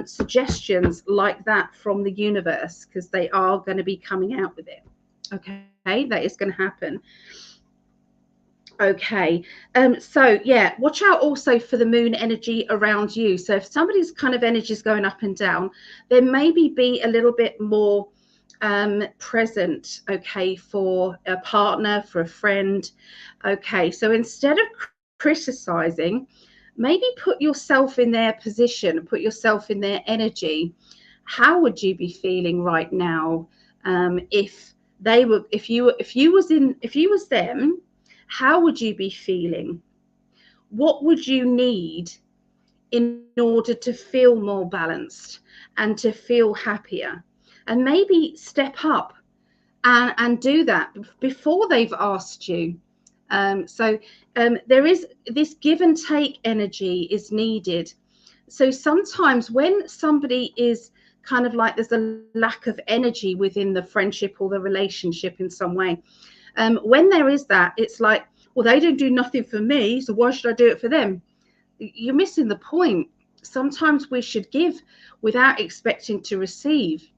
suggestions like that from the universe, because they are going to be coming out with it. Okay, that is going to happen. Okay, so yeah, watch out also for the moon energy around you. So if somebody's kind of energy is going up and down, then maybe be a little bit more present, okay, for a partner, for a friend. Okay, so instead of criticizing, maybe put yourself in their position, put yourself in their energy. How would you be feeling right now if they were, if you was them? How would you be feeling? What would you need in order to feel more balanced and to feel happier? And maybe step up and do that before they've asked you. So there is this give and take energy is needed. So sometimes when somebody is kind of like there's a lack of energy within the friendship or the relationship in some way, when there is that, it's like, well, they don't do nothing for me, so why should I do it for them? You're missing the point. Sometimes we should give without expecting to receive.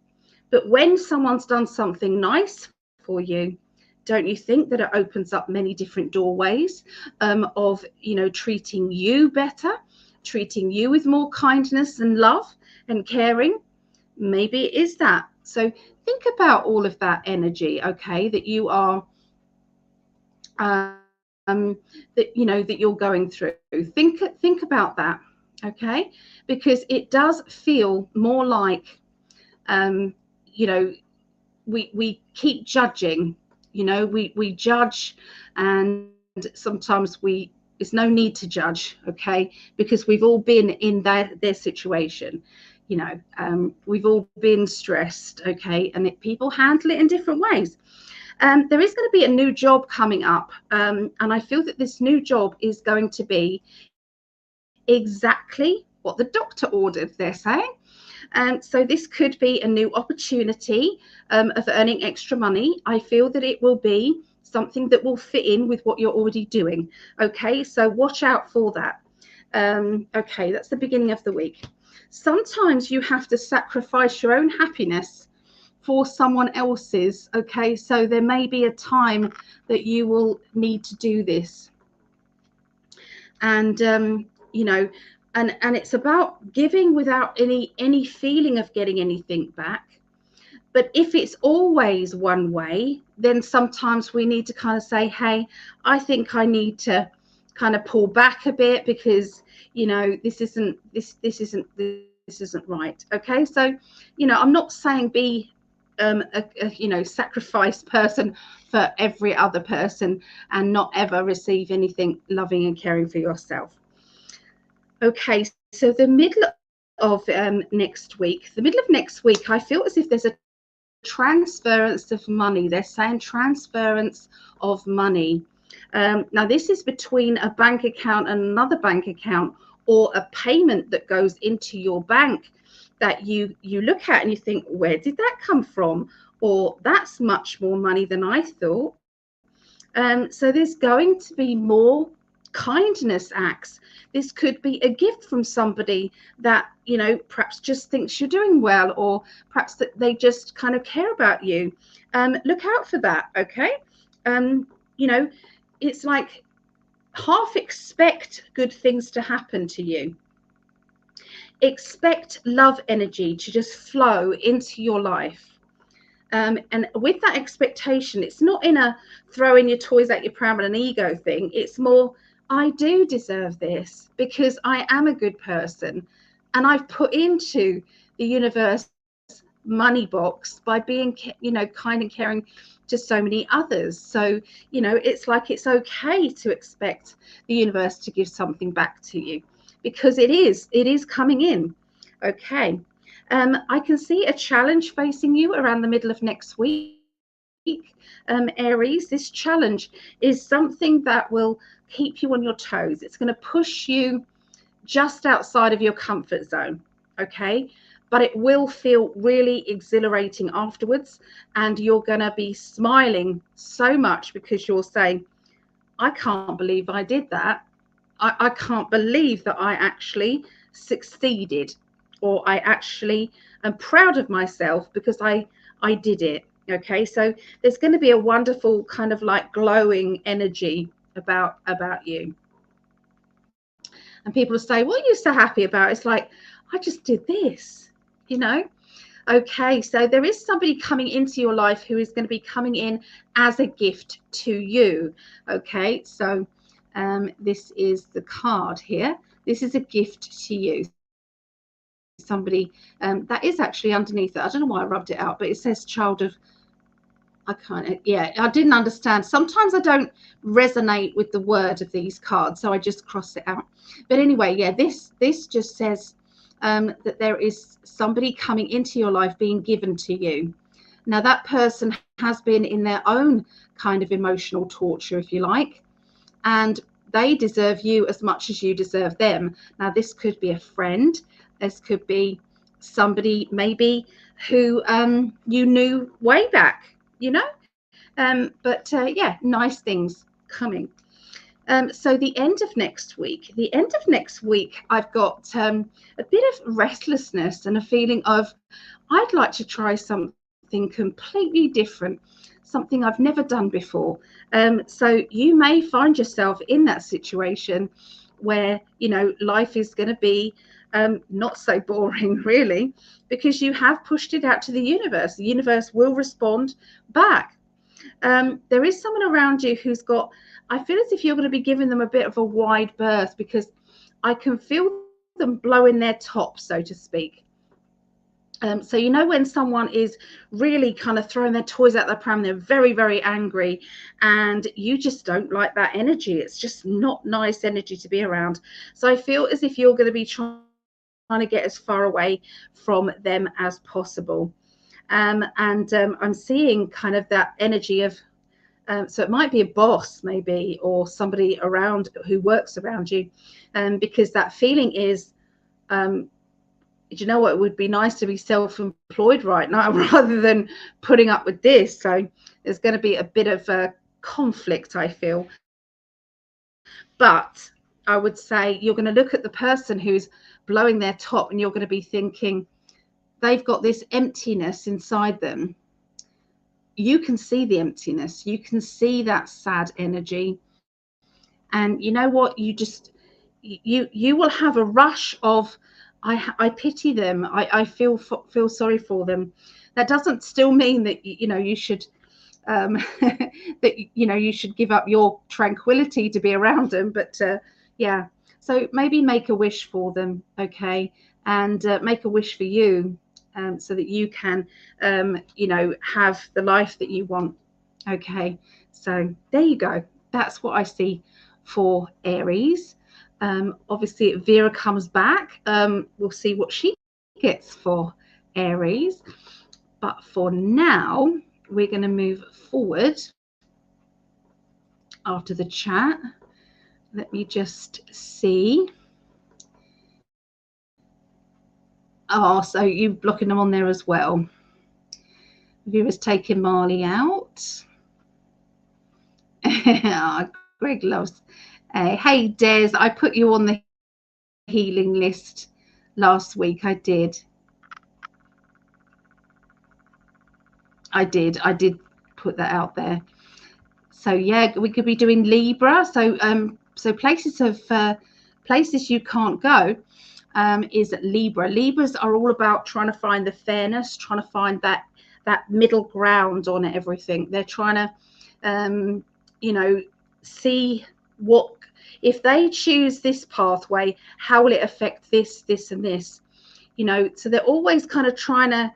But when someone's done something nice for you, don't you think that it opens up many different doorways of, you know, treating you better, treating you with more kindness and love and caring? Maybe it is that. So think about all of that energy, okay, that you are that you know that you're going through. Think about that, okay, because it does feel more like you know, we keep judging, you know, we judge, and sometimes there's no need to judge, okay, because we've all been in their situation, you know. We've all been stressed, okay, and people handle it in different ways. There is going to be a new job coming up, and I feel that this new job is going to be exactly what the doctor ordered, they're saying. So this could be a new opportunity of earning extra money. I feel that it will be something that will fit in with what you're already doing. Okay, so watch out for that. Okay, that's the beginning of the week. Sometimes you have to sacrifice your own happiness for someone else's. Okay, so there may be a time that you will need to do this. And you know, and it's about giving without any feeling of getting anything back. But if it's always one way, then sometimes we need to kind of say, hey, I think I need to kind of pull back a bit, because this isn't right. Okay, so I'm not saying be a sacrifice person for every other person and not ever receive anything loving and caring for yourself. Okay, so the middle of the middle of next week, I feel as if there's a transference of money. They're saying transference of money. Now, this is between a bank account and another bank account, or a payment that goes into your bank that you look at and you think, where did that come from? Or that's much more money than I thought. So there's going to be more kindness acts. This could be a gift from somebody that perhaps just thinks you're doing well, or perhaps that they just kind of care about you. Look out for that. Okay, it's like half expect good things to happen to you. Expect love energy to just flow into your life. And with that expectation, it's not in a throwing your toys at your pram and an ego thing. It's more, I do deserve this because I am a good person, and I've put into the universe money box by being kind and caring to so many others. So it's like it's okay to expect the universe to give something back to you, because it is coming in. Okay. I can see a challenge facing you around the middle of next week. Aries, this challenge is something that will keep you on your toes. It's going to push you just outside of your comfort zone. Okay. But it will feel really exhilarating afterwards. And you're going to be smiling so much because you're saying, I can't believe I did that. I can't believe that I actually succeeded, or I actually am proud of myself because I did it. Okay, so there's going to be a wonderful kind of like glowing energy about you. And people will say, what are you so happy about? It's like, I just did this, Okay, so there is somebody coming into your life who is going to be coming in as a gift to you. Okay, so this is the card here. This is a gift to you. Somebody that is actually underneath it. I don't know why I rubbed it out, but it says child of, I didn't understand. Sometimes I don't resonate with the word of these cards, so I just cross it out. But anyway, this just says that there is somebody coming into your life being given to you. Now, that person has been in their own kind of emotional torture, if you like, and they deserve you as much as you deserve them. Now, this could be a friend. This could be somebody maybe who you knew way back, but nice things coming. So the end of next week, I've got a bit of restlessness and a feeling of, I'd like to try something completely different, something I've never done before. So you may find yourself in that situation where, life is going to be not so boring, really, because you have pushed it out to the universe. The universe will respond back. There is someone around you who's got, I feel as if you're going to be giving them a bit of a wide berth, because I can feel them blowing their top, so to speak. So when someone is really kind of throwing their toys out their pram, they're very, very angry, and you just don't like that energy. It's just not nice energy to be around. So I feel as if you're going to be trying to get as far away from them as possible. I'm seeing kind of that energy of, so it might be a boss maybe, or somebody around who works around you, because that feeling is, do you know what, it would be nice to be self-employed right now rather than putting up with this. So there's going to be a bit of conflict, I feel. But I would say you're going to look at the person who's blowing their top and you're going to be thinking they've got this emptiness inside them. You can see the emptiness. You can see that sad energy. And you know what? You will have a rush of I pity them. I feel sorry for them. That doesn't still mean that you should that you should give up your tranquility to be around them, but yeah, so maybe make a wish for them, okay, and make a wish for you, so that you can have the life that you want, okay. So there you go. That's what I see for Aries. Obviously Vera comes back. We'll see what she gets for Aries, but for now we're going to move forward after the chat. Let me just see. Oh, so you're blocking them on there as well. Vera's taking Marley out. Oh, Greg loves. Hey, Des, I put you on the healing list last week. I did put that out there. So yeah, we could be doing Libra. So places you can't go is Libra. Libras are all about trying to find the fairness, trying to find that middle ground on everything. They're trying to see what, if they choose this pathway, how will it affect this, and this. So they're always kind of trying to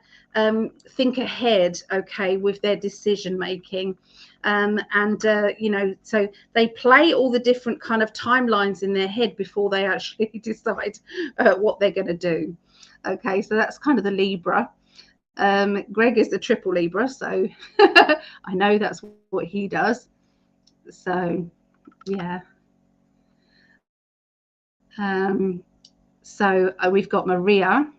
think ahead, okay, with their decision making. So they play all the different kind of timelines in their head before they actually decide what they're going to do. Okay, so that's kind of the Libra. Gregg is the triple Libra, so I know that's what he does. So yeah. So we've got Maria.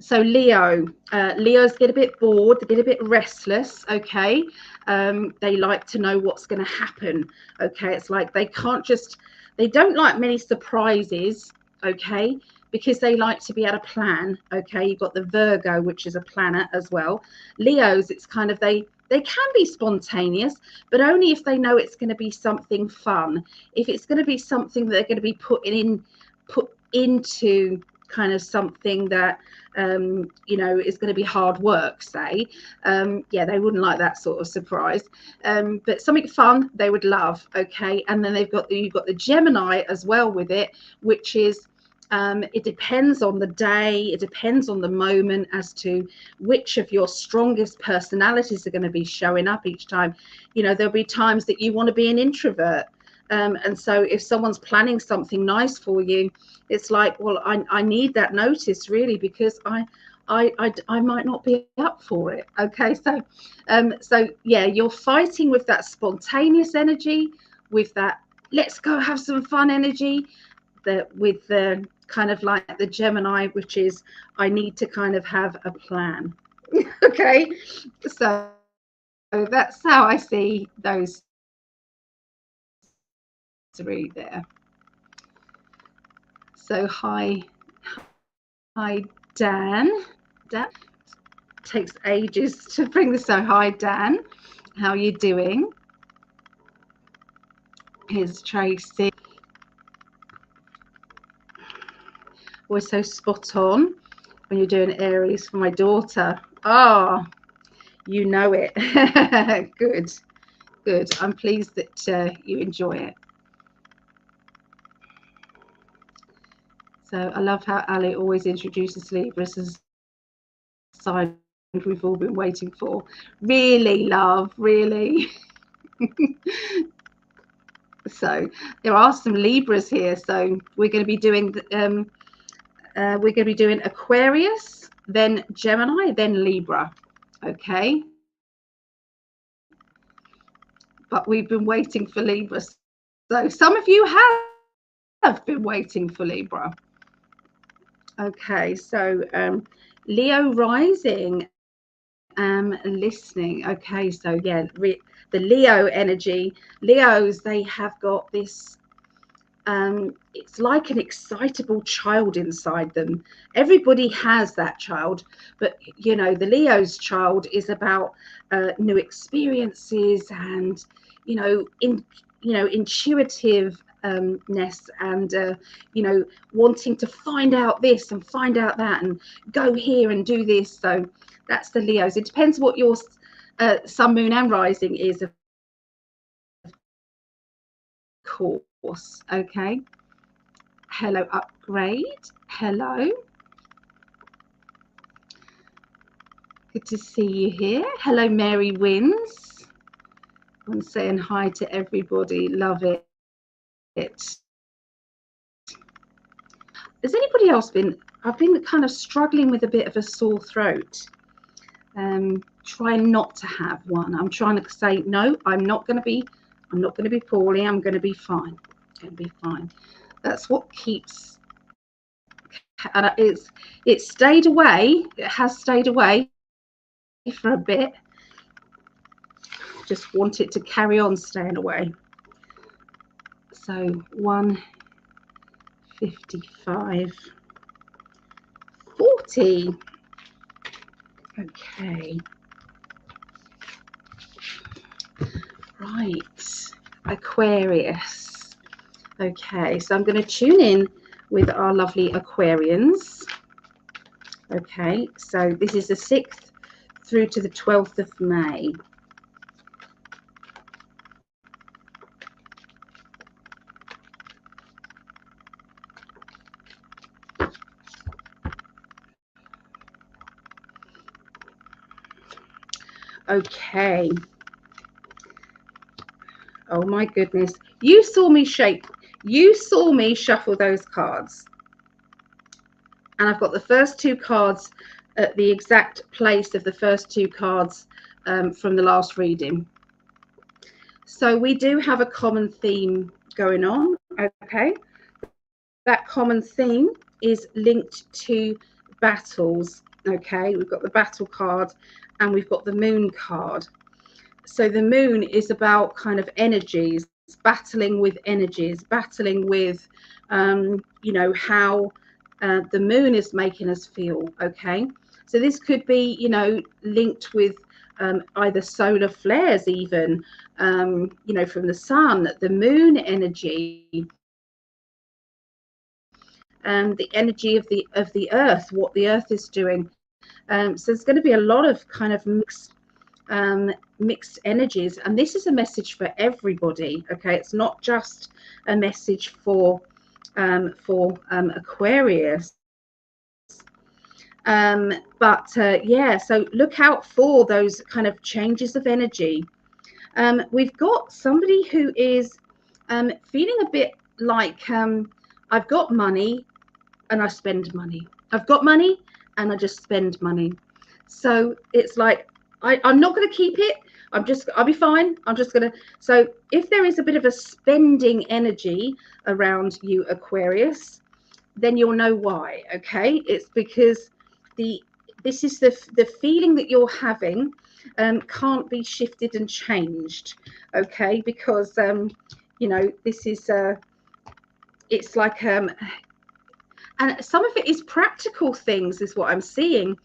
So Leos get a bit bored, they get a bit restless, okay. They like to know what's going to happen, okay. It's like they don't like many surprises, okay, because they like to be able to plan, okay. You've got the Virgo, which is a planner as well. Leos, it's kind of they can be spontaneous, but only if they know it's going to be something fun. If it's going to be something that they're going to be put into kind of something that is going to be hard work, say, yeah, they wouldn't like that sort of surprise, but something fun they would love, okay. And then you've got the Gemini as well with it, which is it depends on the day, it depends on the moment as to which of your strongest personalities are going to be showing up each time. There'll be times that you want to be an introvert, and so if someone's planning something nice for you, it's like, well, I need that notice really, because I might not be up for it, okay. So yeah, you're fighting with that spontaneous energy, with that let's go have some fun energy, with the kind of like the Gemini, which is I need to kind of have a plan. Okay, so that's how I see those three there. So hi Dan. Takes ages to bring this. So hi Dan, how are you doing? Here's Tracy. Always so spot on when you're doing Aries for my daughter. Oh, you know it. Good. I'm pleased that you enjoy it. So I love how Ali always introduces Libras as a sign we've all been waiting for. Really, love, really. So there are some Libras here. So we're going to be doing Aquarius, then Gemini, then Libra. Okay. But we've been waiting for Libra. So some of you have been waiting for Libra. Okay, so Leo rising am listening. Okay, so yeah, the Leo energy. Leos, they have got this, it's like an excitable child inside them. Everybody has that child, but you know, the Leo's child is about new experiences and intuitiveness and wanting to find out this and find out that and go here and do this. So that's the Leos. It depends what your sun, moon, and rising is, of course. Okay. Hello, Upgrade. Hello. Good to see you here. Hello, Mary Wins. I'm saying hi to everybody. Love it. Has anybody else I've been kind of struggling with a bit of a sore throat. Trying not to have one. I'm trying to say, no, I'm not going to be poorly. I'm going to be fine. I'm going to be fine. That's what keeps, and it's stayed away. It has stayed away for a bit. Just want it to carry on staying away. So 155, 40. Okay. Right. Aquarius. Okay, so I'm going to tune in with our lovely Aquarians. Okay, so this is the 6th through to the 12th of May. Okay. Oh my goodness. You saw me shuffle those cards. And I've got the first two cards at the exact place of the first two cards from the last reading. So we do have a common theme going on. Okay. That common theme is linked to battles. Okay. We've got the battle card and we've got the moon card. So the moon is about kind of energies, battling with energies, battling with, how the moon is making us feel. Okay. So this could be, linked with either solar flares, even, from the sun, the moon energy, the energy of the earth, what the earth is doing. So there's going to be a lot of kind of mixed energies, and this is a message for everybody. Okay, it's not just a message for Aquarius. So look out for those kind of changes of energy. We've got somebody who is feeling a bit like, I've got money and I spend money. I've got money and I just spend money. So it's like, I'm not going to keep it. I'll be fine. I'm just going to. So if there is a bit of a spending energy around you, Aquarius, then you'll know why. Okay. It's because this is the feeling that you're having can't be shifted and changed. Okay. Because, this is, it's like, and some of it is practical things is what I'm seeing.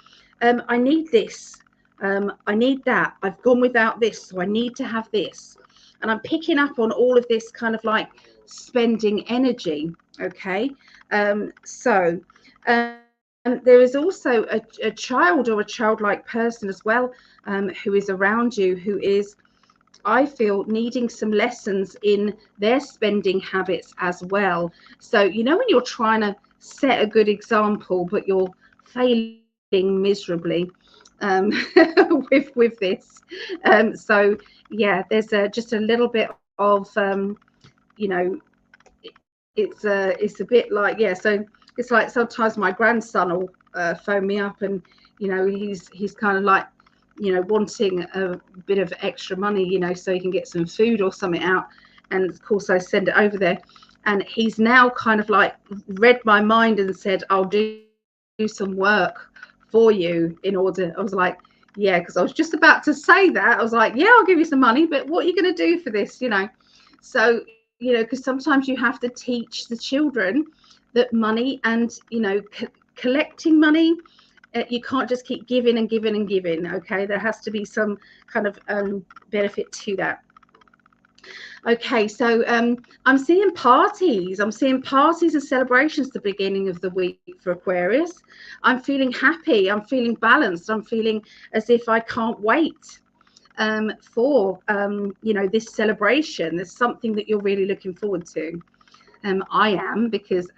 I need this. I need that. I've gone without this, so I need to have this. And I'm picking up on all of this kind of like spending energy. Okay. There is also a child or a childlike person as well who is around you, who is, I feel, needing some lessons in their spending habits as well. So, when you're trying to set a good example, but you're failing miserably with this. So yeah, there's just a little bit of it's a bit like, yeah, so it's like sometimes my grandson will phone me up and he's kind of like wanting a bit of extra money, so he can get some food or something out, and of course I send it over there, and he's now kind of like read my mind and said, I'll do some work for you in order. I was like, Yeah, because I was just about to say that. I was like, yeah, I'll give you some money, but what are you going to do for this? So, because sometimes you have to teach the children that money and, collecting money, you can't just keep giving and giving and giving. Okay. There has to be some kind of benefit to that. Okay, so I'm seeing parties. I'm seeing parties and celebrations at the beginning of the week for Aquarius. I'm feeling happy. I'm feeling balanced. I'm feeling as if I can't wait for this celebration. There's something that you're really looking forward to. I am, because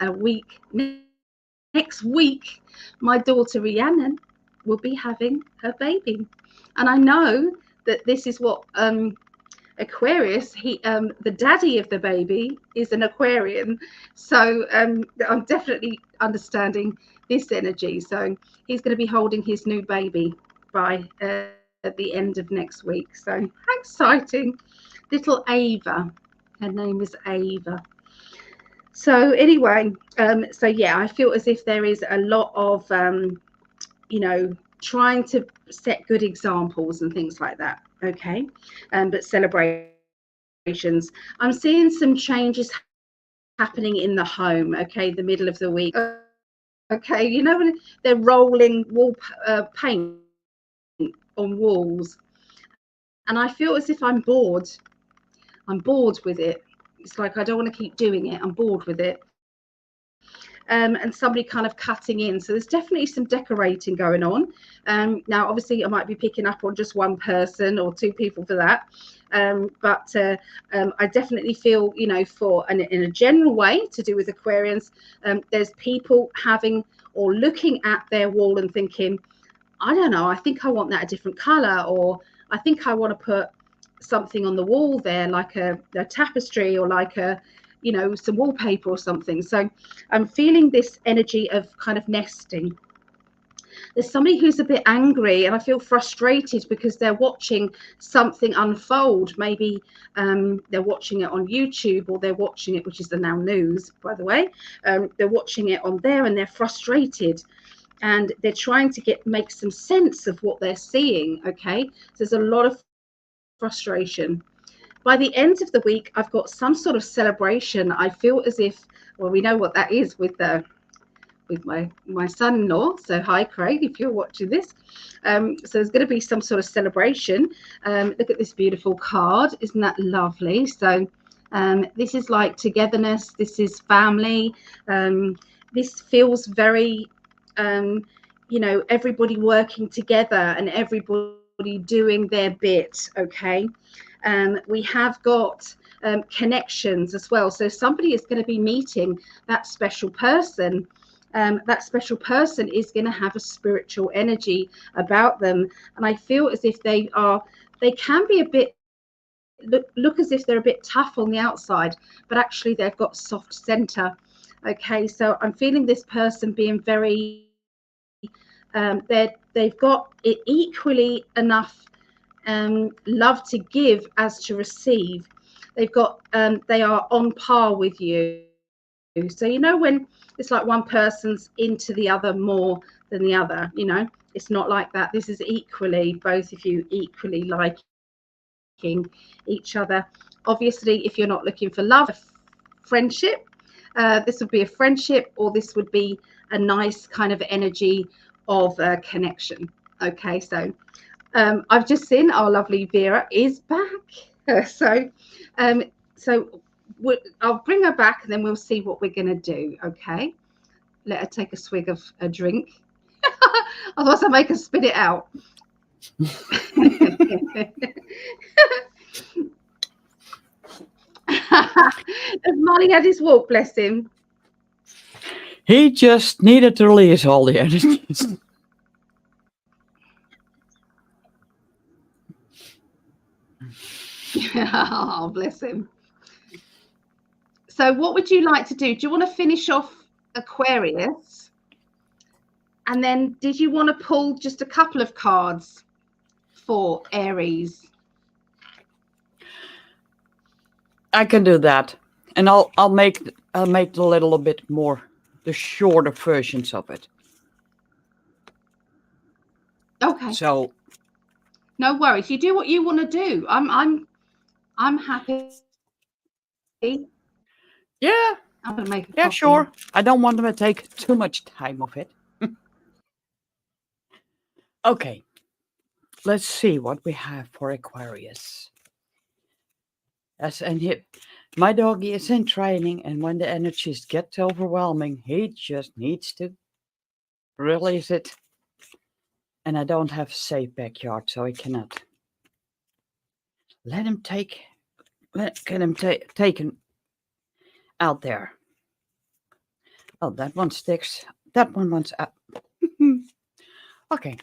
next week, my daughter Rhiannon will be having her baby, and I know that this is what Aquarius, the daddy of the baby is an Aquarian, so I'm definitely understanding this energy. So he's going to be holding his new baby by at the end of next week. So how exciting! Little Ava, her name is Ava. So anyway, so yeah, I feel as if there is a lot of trying to set good examples and things like that. Okay, but celebrations. I'm seeing some changes happening in the home. Okay, the middle of the week. Okay, when they're rolling paint on walls, and I feel as if I'm bored. I'm bored with it. It's like I don't want to keep doing it. I'm bored with it. And somebody kind of cutting in. So there's definitely some decorating going on. Now, obviously, I might be picking up on just one person or two people for that. But I definitely feel, in a general way to do with Aquarians, there's people having or looking at their wall and thinking, I don't know, I think I want that a different color, or I think I want to put something on the wall there, like a tapestry, or like some wallpaper or something. So I'm feeling this energy of kind of nesting. There's somebody who's a bit angry, and I feel frustrated because they're watching something unfold. Maybe they're watching it on YouTube, or they're watching it, which is the now news, by the way. They're watching it on there, and they're frustrated, and they're trying to make some sense of what they're seeing. Okay, so there's a lot of frustration. By the end of the week, I've got some sort of celebration. I feel as if, well, we know what that is with my son-in-law. So hi, Craig, if you're watching this. So there's going to be some sort of celebration. Look at this beautiful card. Isn't that lovely? So this is like togetherness. This is family. This feels very everybody working together and everybody doing their bit. Okay. We have got connections as well. So somebody is going to be meeting that special person. That special person is going to have a spiritual energy about them. And I feel as if they can be a bit, look as if they're a bit tough on the outside, but actually they've got soft center. Okay, so I'm feeling this person being very, they've got it equally enough love to give as to receive. They are on par with you. So when it's like one person's into the other more than the other, it's not like that. This is equally, both of you equally liking each other. Obviously, if you're not looking for love, friendship, this would be a friendship, or this would be a nice kind of energy of connection. Okay, so I've just seen our lovely Vera is back. So I'll bring her back, and then we'll see what we're going to do. Okay, let her take a swig of a drink. Otherwise, I'll make her spit it out. Has Marley had his walk, bless him? He just needed to release all the energies. Oh, bless him. So what would you like to do? Do you want to finish off Aquarius? And then did you want to pull just a couple of cards for Aries? I can do that, and I'll make the little bit more the shorter versions of it. Okay. So No worries. You do what you want to do. I'm happy. Yeah, I'm gonna make a yeah, coffee. sure. I don't want to take too much time of it. Okay, let's see what we have for Aquarius. As and he, my doggy is in training, and when the energies get overwhelming, he just needs to release it. And I don't have a safe backyard, so I cannot let him get him taken out there. Oh, that one sticks. That one wants up. Okay,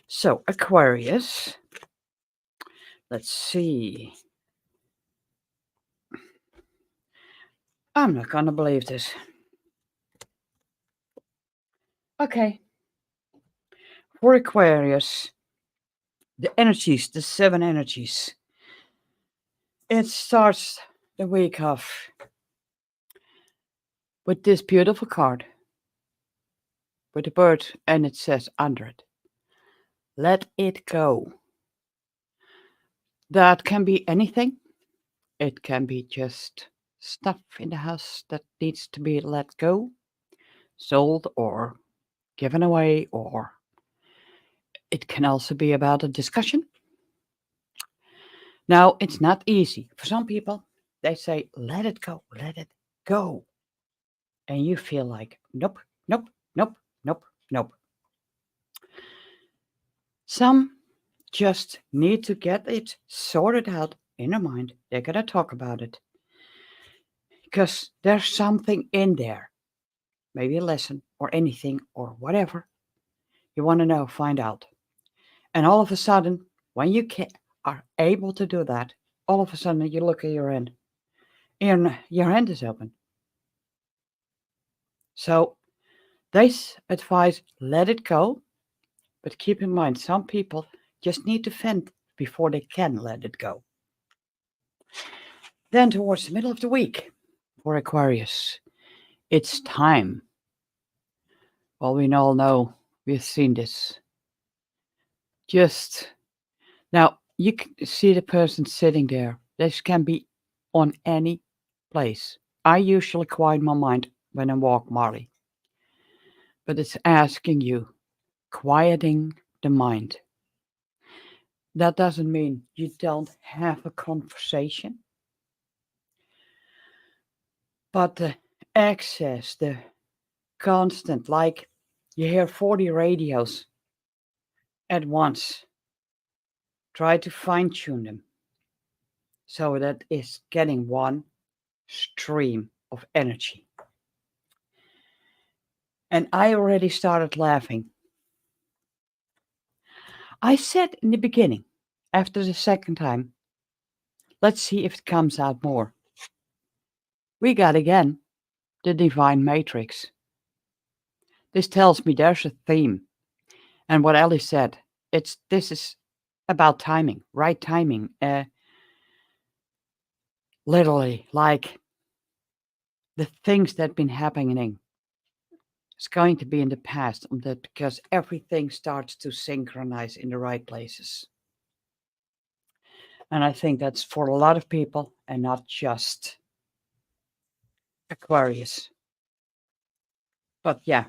so Aquarius. Let's see. I'm not gonna believe this. Okay, for Aquarius, the energies, the 7 energies. It starts the week off with this beautiful card with a bird, and it says under it, let it go. That can be anything. It can be just stuff in the house that needs to be let go, sold, or given away, or it can also be about a discussion. Now, it's not easy. For some people, they say, let it go, let it go. And you feel like, nope, nope, nope, nope, nope. Some just need to get it sorted out in their mind. They're going to talk about it because there's something in there, maybe a lesson or anything or whatever you want to know, find out. And all of a sudden, when you are able to do that, all of a sudden you look at your hand and your hand is open. So this advice, let it go, but keep in mind some people just need to vent before they can let it go. Then towards the middle of the week for Aquarius, it's time. Well, we all know we've seen this. Just now, you can see the person sitting there. This can be on any place. I usually quiet my mind when I walk Marley, but it's asking you, quieting the mind. That doesn't mean you don't have a conversation, but the access, the constant, like you hear 40 radios at once, try to fine tune them so that it's getting one stream of energy. And I already started laughing. I said in the beginning, after the second time, let's see if it comes out more. We got again the divine matrix. This tells me there's a theme. And what Ellie said, this is about timing, right timing. Literally, like the things that have been happening. It's going to be in the past because everything starts to synchronize in the right places. And I think that's for a lot of people and not just Aquarius. But yeah,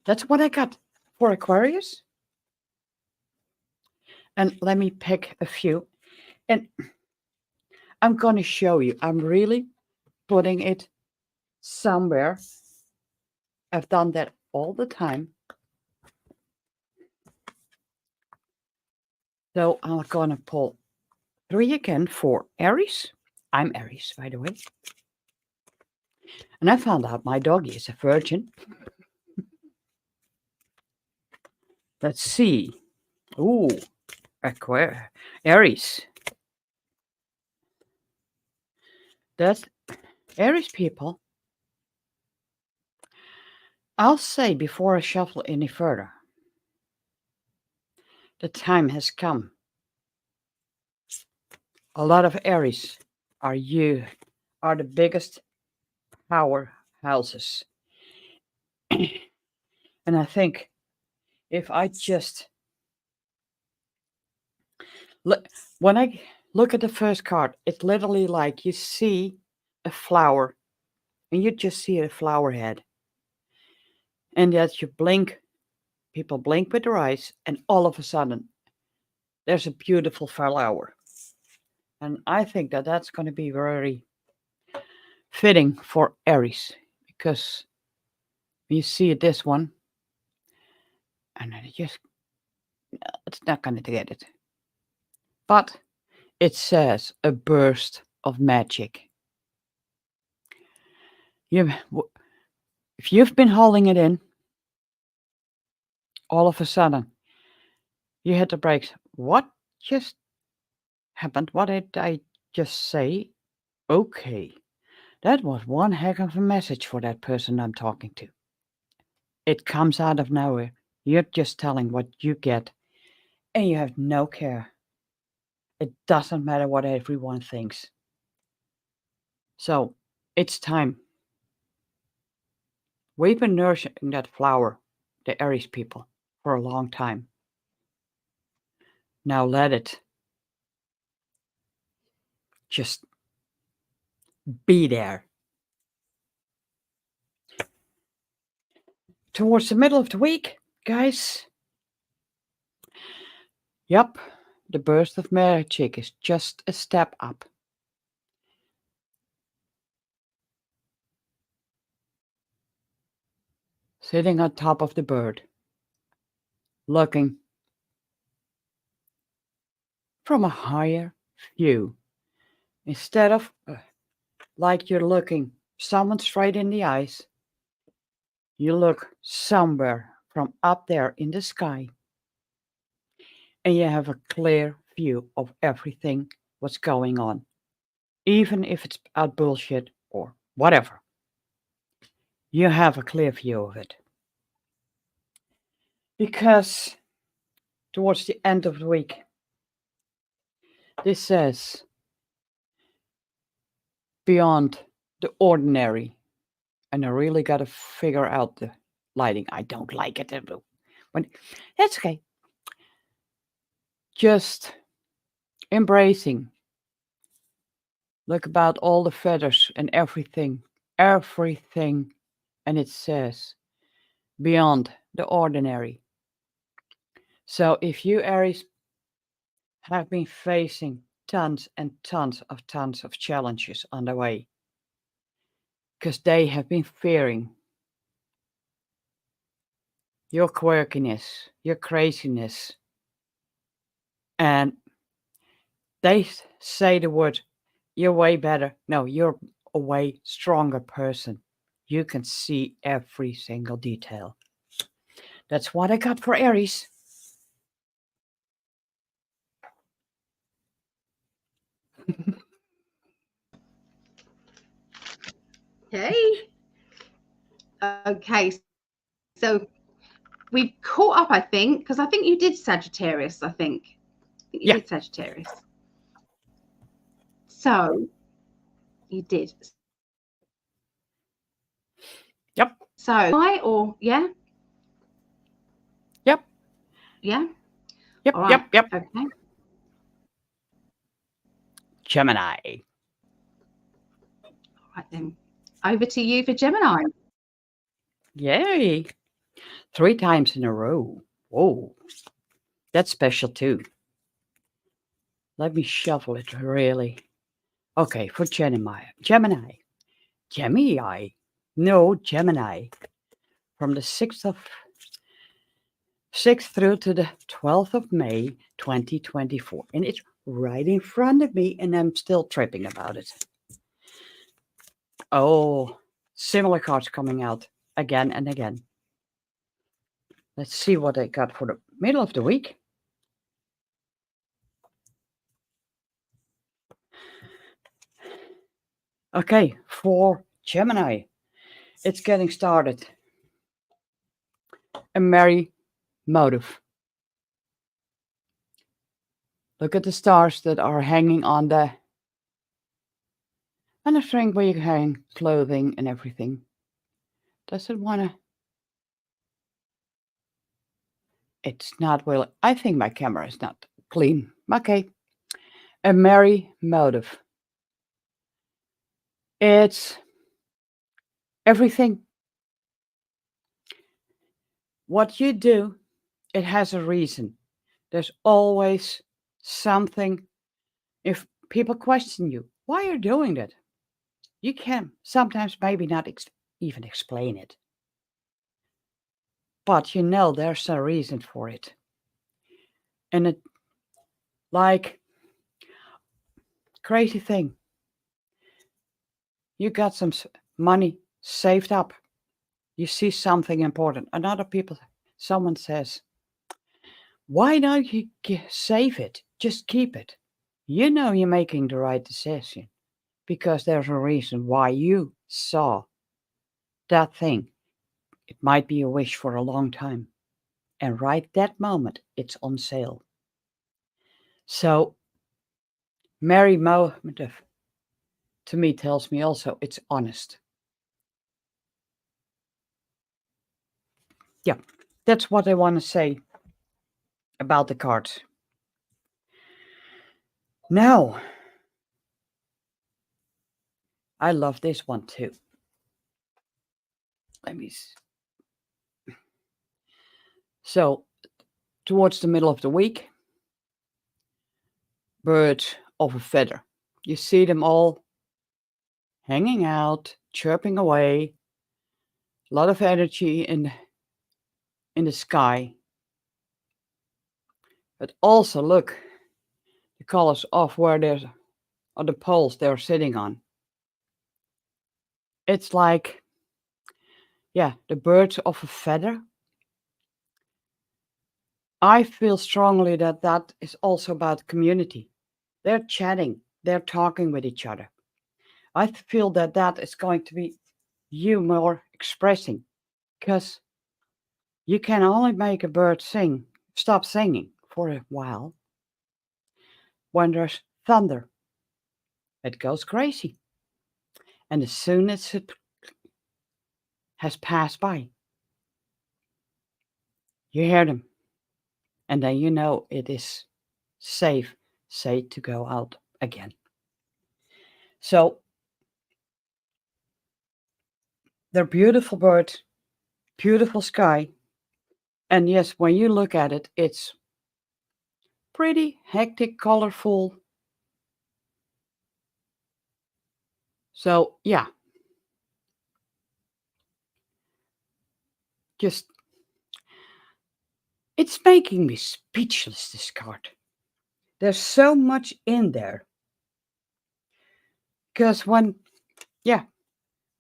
that's what I got for Aquarius. And let me pick a few. And I'm going to show you. I'm really putting it somewhere. I've done that all the time. So I'm going to pull 3 again for Aries. I'm Aries, by the way. And I found out my doggy is a virgin. Let's see. Ooh, Aries. That's Aries people. I'll say before I shuffle any further, the time has come. A lot of Aries are the biggest powerhouses. And I think if I just When I look at the first card, it's literally like you see a flower and you just see a flower head. And as you blink, people blink with their eyes, and all of a sudden, there's a beautiful flower. And I think that that's going to be very fitting for Aries because you see this one, and it's not going to get it. But it says a burst of magic. If you've been holding it in, all of a sudden, you hit the brakes. What just happened? What did I just say? Okay, that was one heck of a message for that person I'm talking to. It comes out of nowhere. You're just telling what you get, and you have no care. It doesn't matter what everyone thinks. So, it's time. We've been nourishing that flower, the Aries people, for a long time. Now let it just be there. Towards the middle of the week, guys. Yep, the burst of magic is just a step up. Sitting on top of the bird, looking from a higher view, instead of like you're looking someone straight in the eyes, you look somewhere from up there in the sky, and you have a clear view of everything what's going on, even if it's out bullshit or whatever. You have a clear view of it. Because towards the end of the week, this says beyond the ordinary. And I really got to figure out the lighting. I don't like it. But that's okay. Just embracing. Look about all the feathers and everything. Everything. And it says beyond the ordinary. So if you Aries have been facing tons and tons of challenges on the way, because they have been fearing your quirkiness, your craziness, and they say the word, you're way better. No, you're a way stronger person. You can see every single detail. That's what I got for Aries. Hey. Okay, so we've caught up, I think, because I think you did Sagittarius. I think you did Sagittarius. So you did. Yep. So I or yeah. Yep. Yeah. Yep. All right. Yep. Yep. Okay. Gemini. All right then. Over to you for Gemini. Yay. 3 times in a row. Whoa. That's special too. Let me shuffle it really. Okay, for Gemini. No, Gemini. From the 6th through to the 12th of May 2024. And it's right in front of me, and I'm still tripping about it. Oh, similar cards coming out again and again. Let's see what I got for the middle of the week. Okay, for Gemini, it's getting started. A merry motive. Look at the stars that are hanging on the string where you hang clothing and everything. Does it want to? It's not well. I think my camera is not clean. Okay, A merry motive. It's everything. What you do, it has a reason. There's always something. If people question you, why you're doing that, you can sometimes maybe not even explain it. But you know there's a reason for it. And it, like, crazy thing, you got some money saved up. You see something important. Another people, someone says, why don't you save it? Just keep it. You know you're making the right decision because there's a reason why you saw that thing. It might be a wish for a long time. And right that moment, it's on sale. So, Mary Mohammed to me tells me also it's honest. Yeah, that's what I want to say about the cards. Now, I love this one too. Let me see. So, towards the middle of the week, birds of a feather. You see them all hanging out, chirping away, a lot of energy in the sky. But also look, the colors of where there's on the poles they're sitting on. It's like, yeah, the birds of a feather. I feel strongly that that is also about community. They're chatting, they're talking with each other. I feel that that is going to be you more expressing because you can only make a bird stop singing for a while when there's thunder. It goes crazy. And as soon as it has passed by, you hear them. And then you know it is safe to go out again. So they're beautiful birds, beautiful sky. And yes, when you look at it, it's pretty hectic, colorful. So yeah, just it's making me speechless, this card. There's so much in there. Because when, yeah,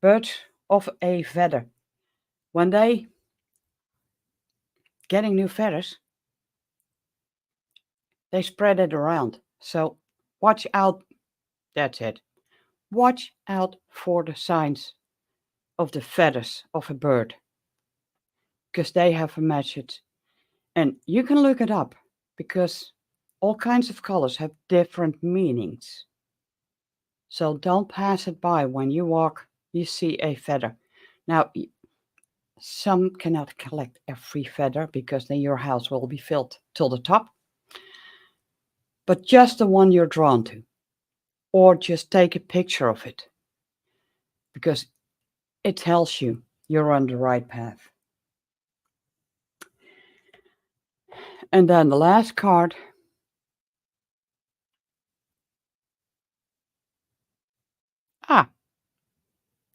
birds of a feather, when they getting new feathers, they spread it around. So watch out. That's it. Watch out for the signs of the feathers of a bird. Because they have a message. And you can look it up. Because all kinds of colors have different meanings. So don't pass it by when you walk, you see a feather. Now, some cannot collect every feather because then your house will be filled till the top. But just the one you're drawn to. Or just take a picture of it. Because it tells you you're on the right path. And then the last card.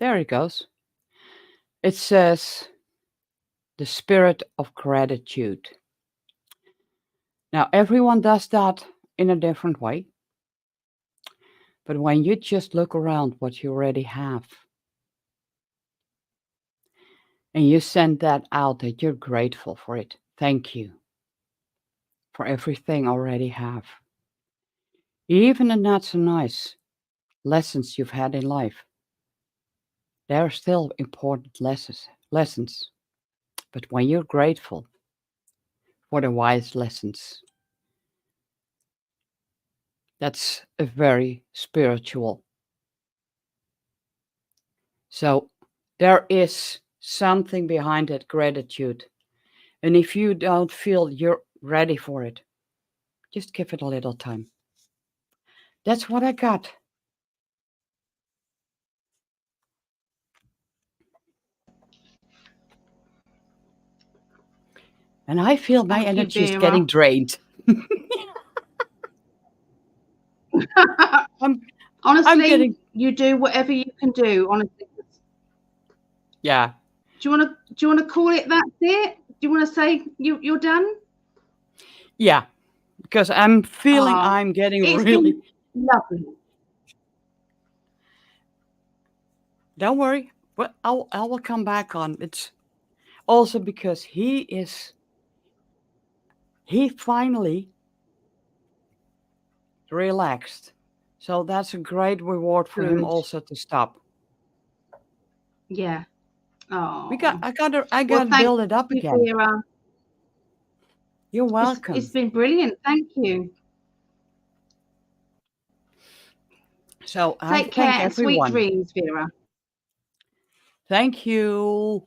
There it goes. It says the spirit of gratitude. Now, everyone does that in a different way. But when you just look around what you already have and you send that out that you're grateful for it, thank you for everything I already have. Even the not so nice lessons you've had in life, they are still important lessons. But when you're grateful for the wise lessons, that's a very spiritual. So there is something behind that gratitude. And if you don't feel you're ready for it, just give it a little time. That's what I got. And I feel my Thank you, energy is Vera. getting drained. I'm I'm Honestly, getting you do whatever you can do. Honestly, yeah. do you want to call it that's it? Do you want to say you're done? Yeah, because I'm feeling Ah, I'm getting it's really been lovely. don't worry. Well, I will come back on. It's also because he finally relaxed. So that's a great reward for him Good. also to stop. Yeah. We got Oh. I Well, got to thank build it up you, again. Vera. You're It's welcome. been brilliant. Thank you. So I Take care thank and sweet everyone. dreams, Vera. Thank you.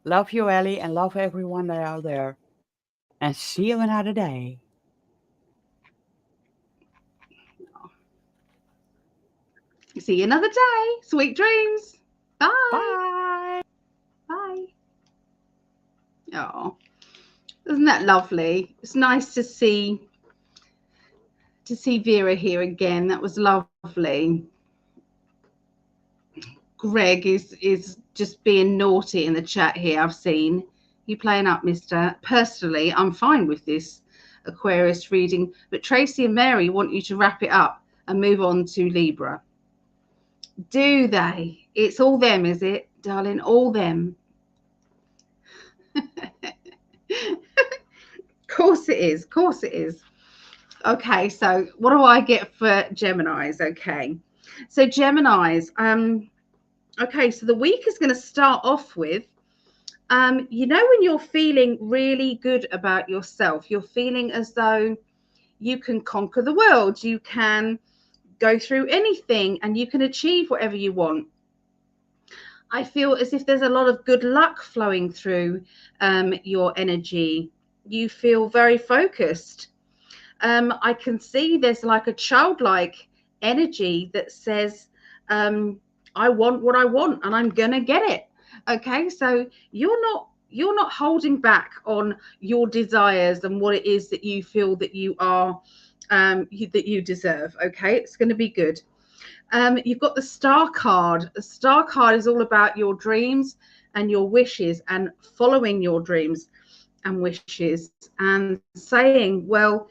Love you, Ellie, and love everyone that out there. And see you another day. See you another day. Sweet dreams. Bye. Bye. Bye. Oh, isn't that lovely? It's nice to see Vera here again. That was lovely. Gregg is just being naughty in the chat here. I've seen you playing up, Mister. Personally, I'm fine with this Aquarius reading, but Tracy and Mary want you to wrap it up and move on to Libra. Do they? It's all them, is it, darling? All them. Of course it is. Of course it is. Okay, so what do I get for Geminis? Okay, so Geminis. Okay, so the week is going to start off with, when you're feeling really good about yourself, you're feeling as though you can conquer the world, you can go through anything, and you can achieve whatever you want. I feel as if there's a lot of good luck flowing through your energy. You feel very focused. I can see there's like a childlike energy that says, I want what I want and I'm gonna get it. Okay, so you're not holding back on your desires and what it is that you feel that you are that you deserve. Okay, it's going to be good. You've got the star card. The star card is all about your dreams and your wishes and following your dreams and wishes and saying, well,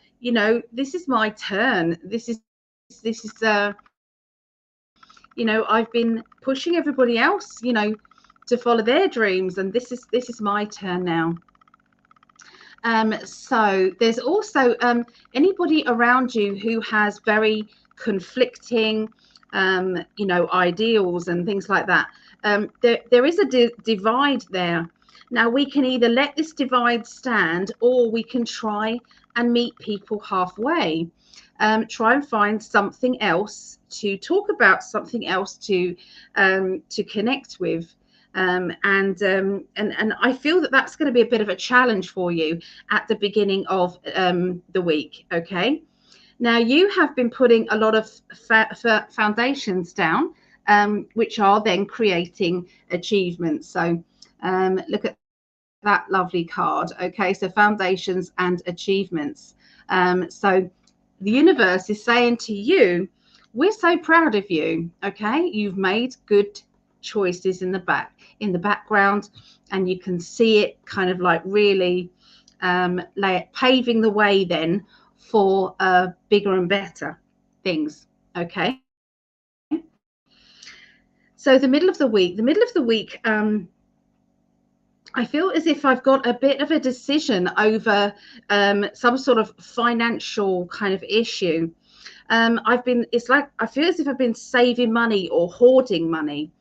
this is my turn. I've been pushing everybody else, to follow their dreams, and this is my turn now. So there's also anybody around you who has very conflicting, ideals and things like that. There is a divide there. Now we can either let this divide stand, or we can try and meet people halfway. Try and find something else to talk about, something else to connect with. And I feel that that's going to be a bit of a challenge for you at the beginning of the week. Okay. Now you have been putting a lot of foundations down, which are then creating achievements. So look at that lovely card. Okay, so foundations and achievements. So the universe is saying to you, we're so proud of you. Okay, you've made good choices in the background, and you can see it kind of like really paving the way then for bigger and better things. Okay, so the middle of the week, I feel as if I've got a bit of a decision over some sort of financial kind of issue. It's like I feel as if I've been saving money or hoarding money.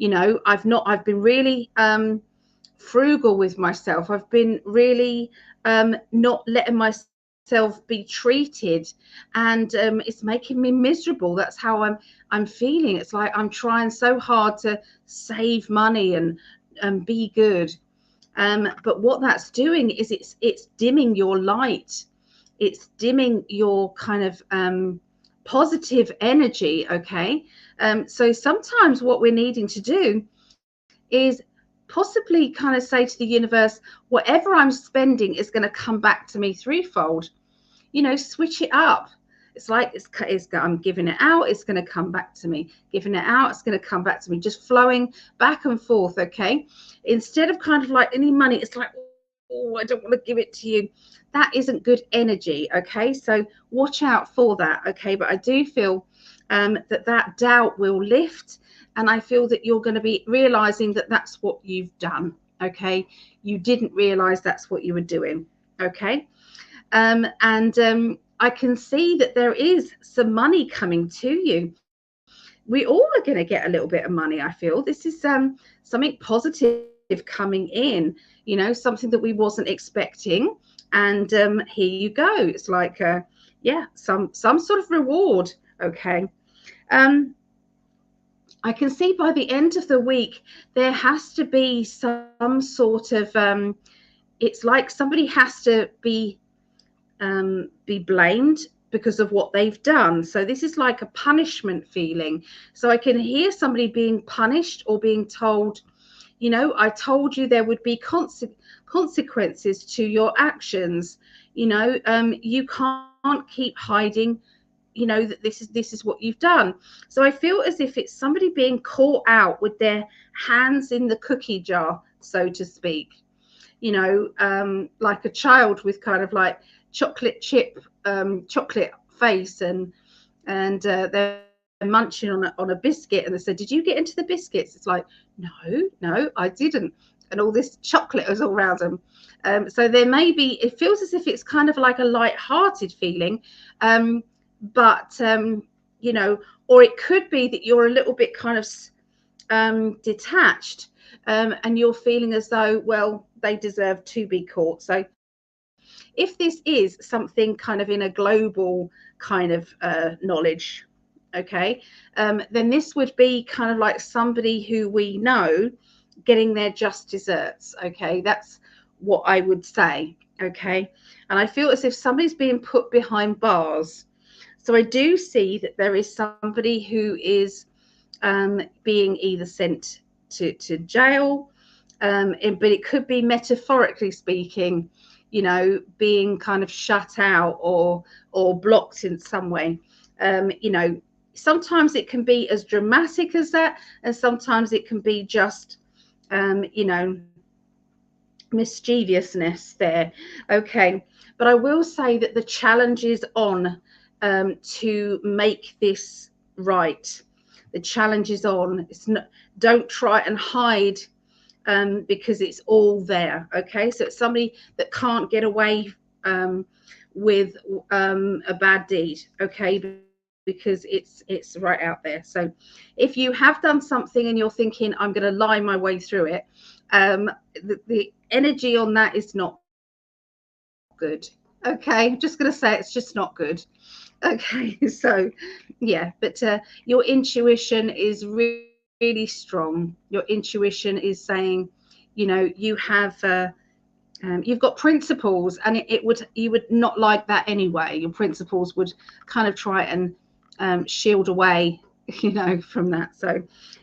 I've been really frugal with myself. I've been really not letting myself be treated, and it's making me miserable. That's how I'm feeling. It's like I'm trying so hard to save money and be good. But what that's doing is it's dimming your light. It's dimming your kind of positive energy. Okay. So sometimes what we're needing to do is possibly kind of say to the universe, whatever I'm spending is going to come back to me threefold. Switch it up. It's like I'm giving it out, it's going to come back to me. Giving it out, it's going to come back to me. Just flowing back and forth. Okay. Instead of kind of like any money, it's like, oh, I don't want to give it to you. That isn't good energy. Okay. So watch out for that. Okay. But I do feel that doubt will lift. And I feel that you're going to be realizing that that's what you've done. Okay. You didn't realize that's what you were doing. Okay. And I can see that there is some money coming to you. We all are going to get a little bit of money. I feel this is something positive coming in. Something that we wasn't expecting. And here you go. It's like some sort of reward. Okay. Um, I can see by the end of the week there has to be some sort of it's like somebody has to be blamed because of what they've done. So this is like a punishment feeling. So I can hear somebody being punished or being told, I told you there would be consequences to your actions. You can't keep hiding, that this is what you've done. So I feel as if it's somebody being caught out with their hands in the cookie jar, so to speak. Like a child with kind of like chocolate chip, chocolate face, and they're munching on a biscuit, and they said, "Did you get into the biscuits?" It's like, no, I didn't. And all this chocolate was all around them. So there may be. It feels as if it's kind of like a light-hearted feeling, but or it could be that you're a little bit kind of detached, and you're feeling as though, well, they deserve to be caught. So if this is something kind of in a global kind of knowledge, okay, then this would be kind of like somebody who we know getting their just desserts. Okay, that's what I would say. Okay, and I feel as if somebody's being put behind bars. So I do see that there is somebody who is being either sent to jail, but it could be metaphorically speaking, being kind of shut out or blocked in some way. Sometimes it can be as dramatic as that, and sometimes it can be just, mischievousness there. Okay, but I will say that the challenge is on to make this right. The challenge is on. It's not. Don't try and hide because it's all there. Okay, so it's somebody that can't get away with a bad deed. Okay, because it's right out there. So if you have done something and you're thinking, I'm going to lie my way through it, the energy on that is not good. Okay, I'm just going to say it's just not good. Okay, so yeah, but your intuition is really strong. Your intuition is saying, you have you've got principles, and you would not like that anyway. Your principles would kind of try and shield away, from that. So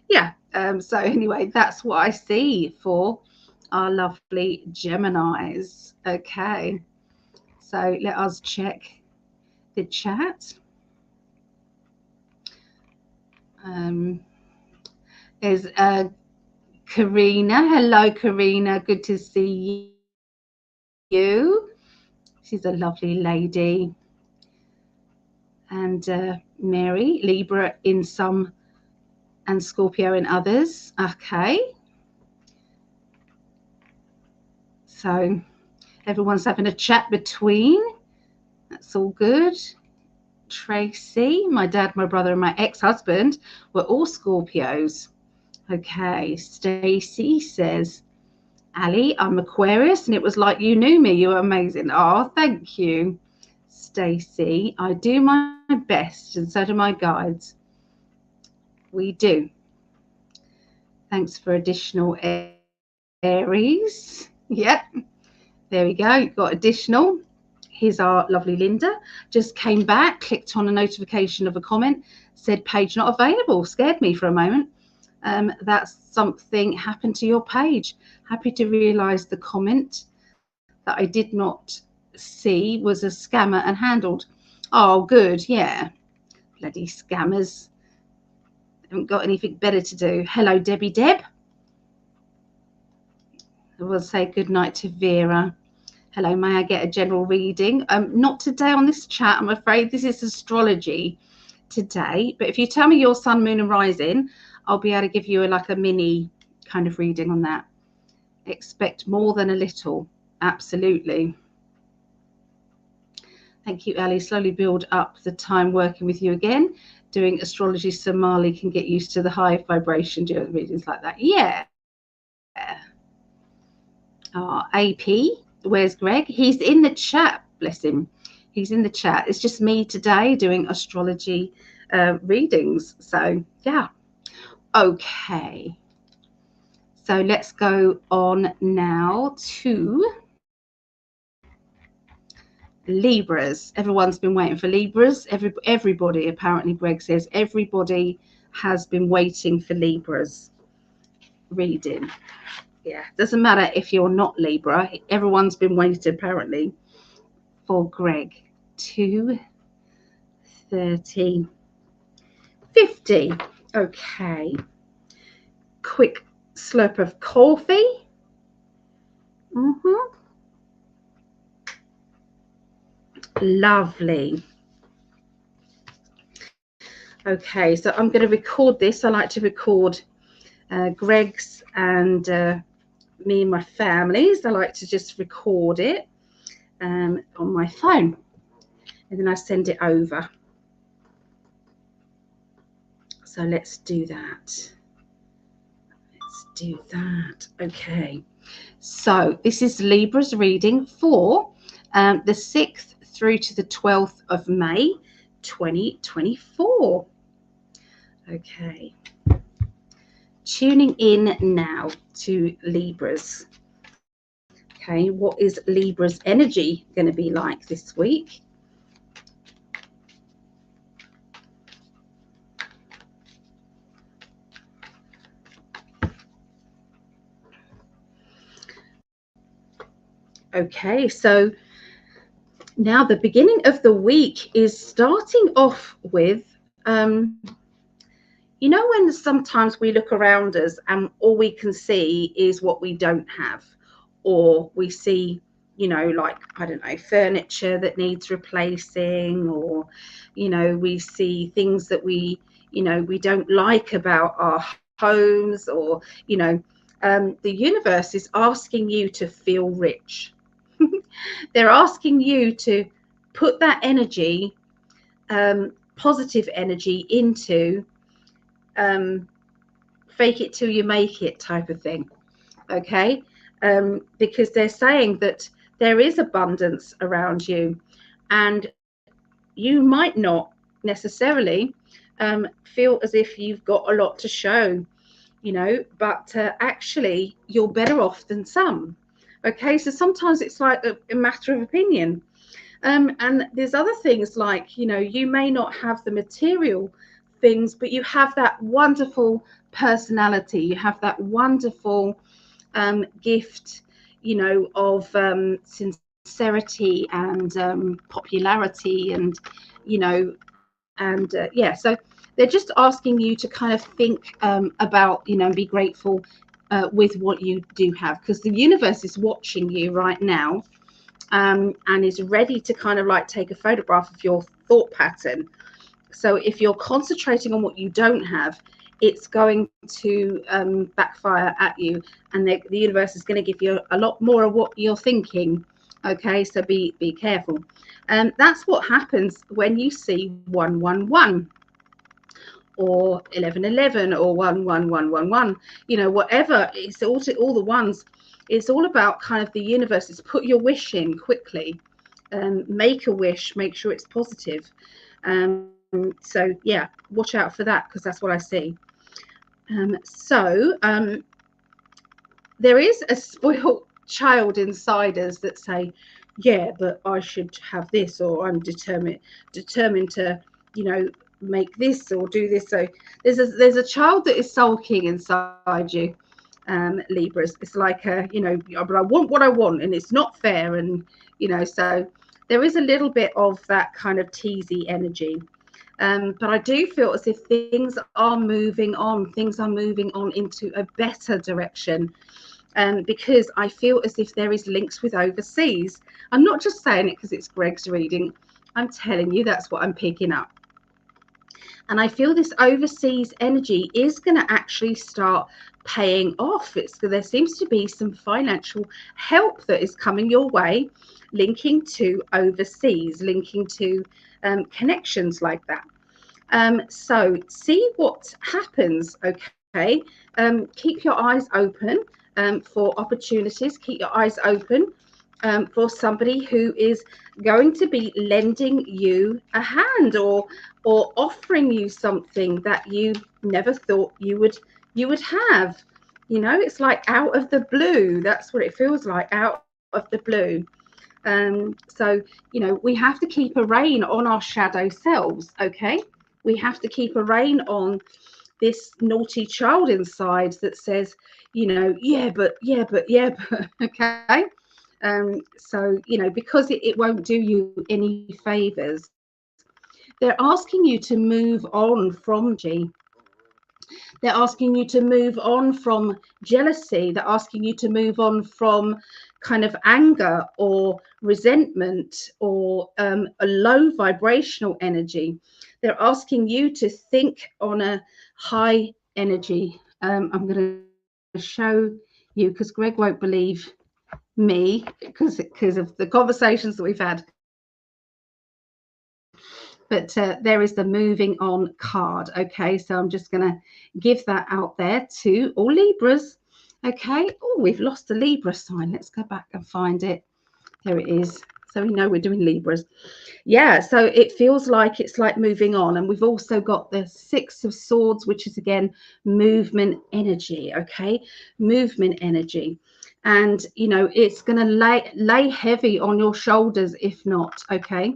yeah. So anyway, that's what I see for our lovely Geminis. Okay. So let us check the chat. There's Karina. Hello, Karina. Good to see you. She's a lovely lady. And Mary, Libra in some and Scorpio in others. Okay. So everyone's having a chat between. That's all good. Tracy, my dad, my brother, and my ex-husband were all Scorpios. Okay. Stacy says, Ali, I'm Aquarius, and it was like you knew me. You were amazing. Oh, thank you, Stacy. I do my best, and so do my guides. We do. Thanks for additional Aries. Yep. There we go. You've got additional Here's our lovely Linda. Just came back, clicked on a notification of a comment, said page not available. Scared me for a moment. That's something happened to your page. Happy to realise the comment that I did not see was a scammer and handled. Oh, good. Yeah. Bloody scammers. Haven't got anything better to do. Hello, Debbie Deb. I will say good night to Vera. Hello, may I get a general reading? Not today on this chat, I'm afraid. This is astrology today. But if you tell me your sun, moon and rising, I'll be able to give you like a mini kind of reading on that. Expect more than a little. Absolutely. Thank you, Ali. Slowly build up the time working with you again. Doing astrology Somali can get used to the high vibration during readings like that. Yeah. AP, where's Gregg? He's in the chat, bless him. He's in the chat. It's just me today doing astrology readings. So, yeah. Okay. So let's go on now to Libras. Everyone's been waiting for Libras. Everybody, apparently, Gregg says, everybody has been waiting for Libras reading. Yeah, doesn't matter if you're not Libra. Everyone's been waiting, apparently, for Gregg. 2, 30, 50. Okay. Quick slurp of coffee. Lovely. Okay, so I'm going to record this. I like to record Gregg's and me and my families. I like to just record it on my phone, and then I send it over. So let's do that. Okay, so this is Libra's reading for the 6th through to the 12th of May 2024. Okay, tuning in now to Libras. Okay, what is Libra's energy going to be like this week? Okay, so now the beginning of the week is starting off with, you know, when sometimes we look around us and all we can see is what we don't have, or we see, you know, like, I don't know, furniture that needs replacing, or, you know, we see things that we, you know, we don't like about our homes, or, you know, the universe is asking you to feel rich. They're asking you to put that energy, positive energy, into fake it till you make it type of thing. Okay, because they're saying that there is abundance around you, and you might not necessarily feel as if you've got a lot to show, you know, but actually you're better off than some. Okay, so sometimes it's like a matter of opinion. And there's other things like, you know, you may not have the material things, but you have that wonderful personality. You have that wonderful gift, you know, of sincerity and popularity, and, you know, and yeah, so they're just asking you to kind of think about, you know, and be grateful with what you do have, because the universe is watching you right now, and is ready to kind of like take a photograph of your thought pattern. So if you're concentrating on what you don't have, it's going to backfire at you, and the universe is going to give you a lot more of what you're thinking. Okay, so be careful. And that's what happens when you see 111 or 1111 or 11111, you know, whatever. It's all the ones. It's all about kind of the universe is put your wish in quickly, make a wish, make sure it's positive. So yeah, watch out for that, because that's what I see. There is a spoiled child inside us that say, yeah, but I should have this, or I'm determined to, you know, make this or do this. So there's a child that is sulking inside you, Libras. It's like but I want what I want, and it's not fair, and so there is a little bit of that kind of teasy energy. But I do feel as if things are moving on. Things are moving on into a better direction, because I feel as if there is links with overseas. I'm not just saying it because it's Gregg's reading. I'm telling you, that's what I'm picking up. And I feel this overseas energy is going to actually start paying off. There seems to be some financial help that is coming your way, linking to overseas, linking to connections like that. So see what happens, okay? Keep your eyes open for opportunities. Keep your eyes open for somebody who is going to be lending you a hand, or offering you something that you never thought you would have. It's like out of the blue. That's what it feels like, out of the blue. So we have to keep a rein on our shadow selves, okay? We have to keep a rein on this naughty child inside that says, yeah, but, yeah, but, yeah, but, okay? So, because it won't do you any favors, they're asking you to move on from energy. They're asking you to move on from jealousy. They're asking you to move on from kind of anger or resentment, or a low vibrational energy. They're asking you to think on a high energy. I'm going to show you, because Gregg won't believe me, because of the conversations that we've had. But there is the moving on card. Okay, so I'm just going to give that out there to all Libras. Okay. Oh, we've lost the Libra sign. Let's go back and find it. There it is. So we know we're doing Libras. Yeah, so it feels like it's like moving on. And we've also got the Six of Swords, which is again movement energy. Okay, movement energy. And it's going to lay heavy on your shoulders if not. Okay,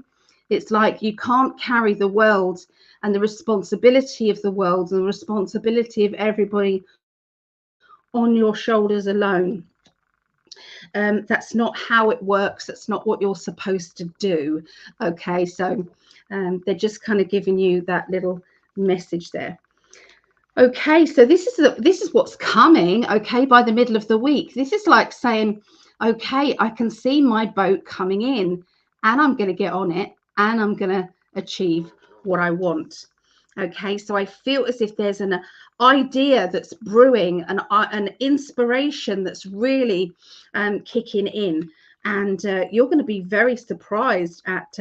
it's like you can't carry the world and the responsibility of the world and the responsibility of everybody on your shoulders alone. That's not how it works. That's not what you're supposed to do. Okay, so they're just kind of giving you that little message there. Okay, so this is what's coming. Okay, by the middle of the week, this is like saying, okay, I can see my boat coming in, and I'm going to get on it, and I'm going to achieve what I want. Okay, so I feel as if there's an idea that's brewing, an inspiration that's really kicking in, and you're going to be very surprised at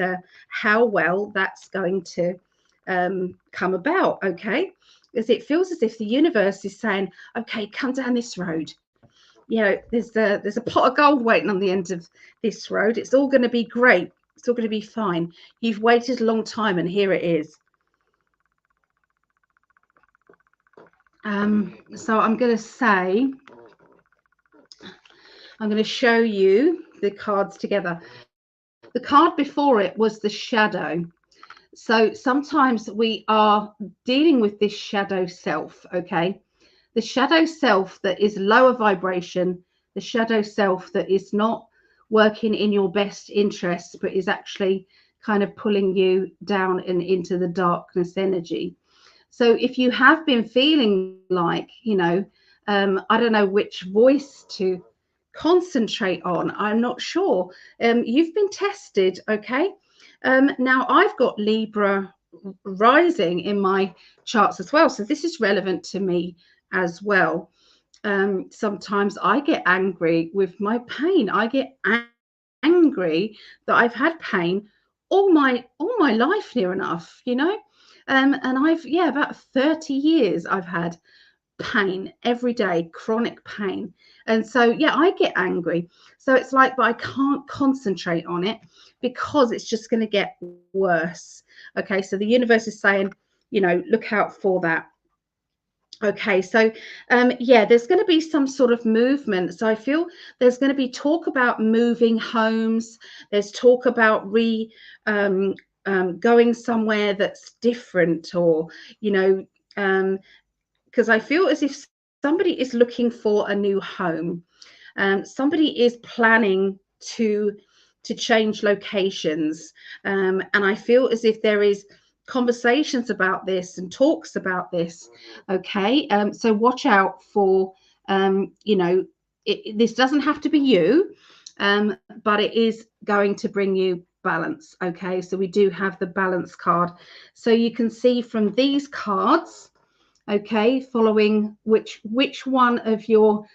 how well that's going to come about. Okay, because it feels as if the universe is saying, okay, come down this road. There's a pot of gold waiting on the end of this road. It's all going to be great. It's all going to be fine. You've waited a long time, and here it is. So I'm going to show you the cards together. The card before it was the shadow. So sometimes we are dealing with this shadow self, okay? The shadow self that is lower vibration, the shadow self that is not working in your best interests, but is actually kind of pulling you down and into the darkness energy. So if you have been feeling like, I don't know which voice to concentrate on, I'm not sure. You've been tested, okay? Now I've got Libra rising in my charts as well. So this is relevant to me as well. Sometimes I get angry with my pain. I get angry that I've had pain all my life near enough. And about 30 years I've had pain every day, chronic pain. And so, I get angry. So it's like, but I can't concentrate on it because it's just going to get worse. Okay, so the universe is saying, look out for that. Okay, so yeah, there's going to be some sort of movement. So I feel there's going to be talk about moving homes. There's talk about going somewhere that's different, or you know, because I feel as if somebody is looking for a new home. Somebody is planning to change locations, and I feel as if there is conversations about this and talks about this. Okay, so watch out for this doesn't have to be you, but it is going to bring you balance. Okay, so we do have the balance card, so you can see from these cards, okay, following which one of your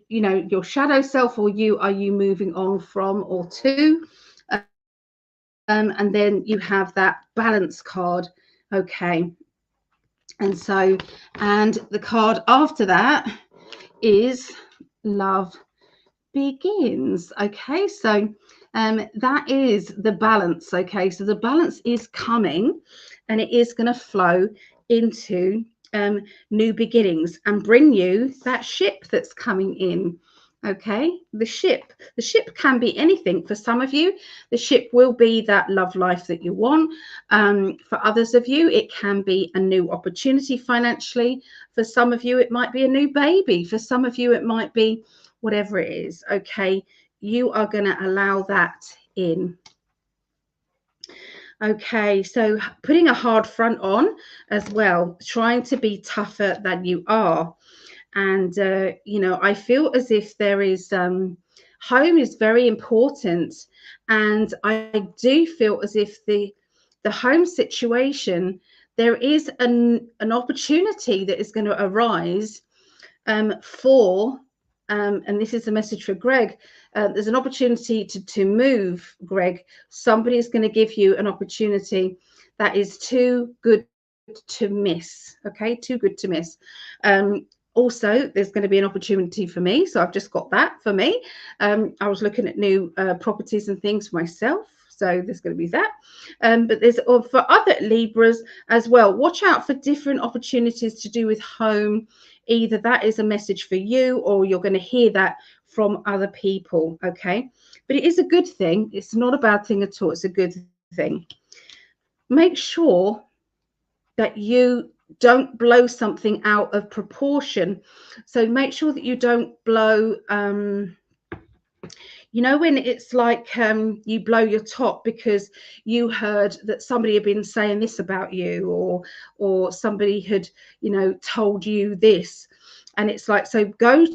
your shadow self or you are you moving on from or to, and then you have that balance card. Okay, and the card after that is love begins. Okay, so that is the balance. Okay, so the balance is coming, and it is going to flow into new beginnings and bring you that ship that's coming in. Okay, the ship can be anything. For some of you, the ship will be that love life that you want. For others of you, it can be a new opportunity financially. For some of you, it might be a new baby. For some of you, it might be whatever it is. Okay, you are going to allow that in. Okay, so putting a hard front on as well, trying to be tougher than you are. And I feel as if there is home is very important, and I do feel as if the home situation, there is an opportunity that is going to arise for and this is a message for Gregg. There's an opportunity to move, Gregg. Somebody is going to give you an opportunity that is too good to miss. Okay, too good to miss. Also, there's going to be an opportunity for me. So I've just got that for me. I was looking at new properties and things for myself. So there's going to be that. But there's for other Libras as well. Watch out for different opportunities to do with home. Either that is a message for you, or you're going to hear that from other people. Okay, but it is a good thing. It's not a bad thing at all. It's a good thing. Make sure that you don't blow something out of proportion. So make sure that you don't blow when it's like you blow your top because you heard that somebody had been saying this about you, or somebody had told you this, and it's like, so go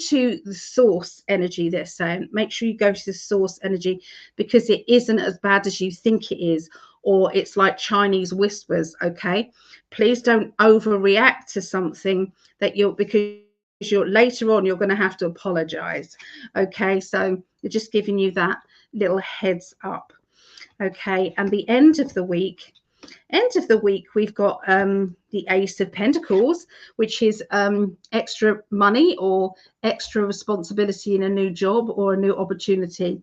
to the source energy. They're saying make sure you go to the source energy, because it isn't as bad as you think it is, or it's like Chinese whispers. Okay, please don't overreact to something that because you're later on you're going to have to apologize. Okay, so they're just giving you that little heads up. Okay, and the end of the week we've got the Ace of Pentacles, which is extra money or extra responsibility in a new job or a new opportunity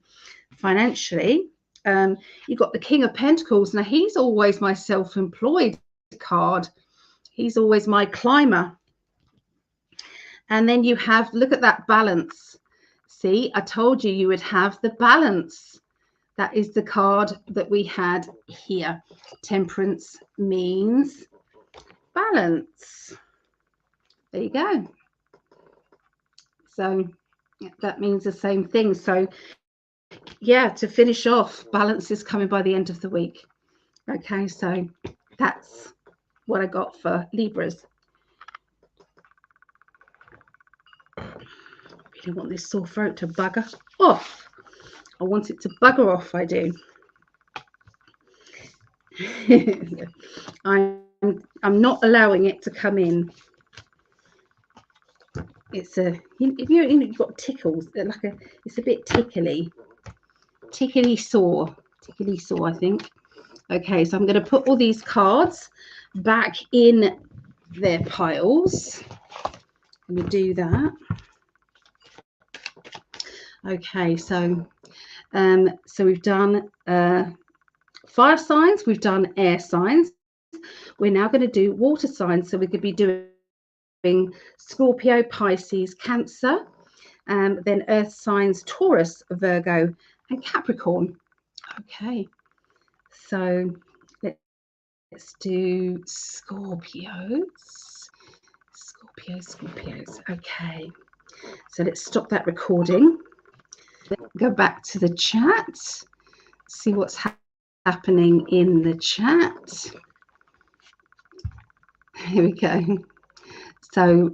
financially. You've got the King of Pentacles. Now he's always my self-employed card. He's always my climber. And then you have, look at that balance. See, I told you would have the balance. That is the card that we had here. Temperance means balance. There you go. So that means the same thing. So yeah, to finish off, balance is coming by the end of the week. Okay, so that's what I got for Libras. I want this sore throat to bugger off. I want it to bugger off, I do. I'm not allowing it to come in. It's you've got tickles. It's a bit tickly sore, I think. Okay, so I'm going to put all these cards back in their piles. I'm going to do that. Okay, so we've done fire signs, we've done air signs. We're now going to do water signs. So we could be doing Scorpio, Pisces, Cancer, then earth signs Taurus, Virgo, and Capricorn. Okay, so let's do Scorpios. Scorpios. Okay, so let's stop that recording. Go back to the chat. See what's happening in the chat. Here we go. So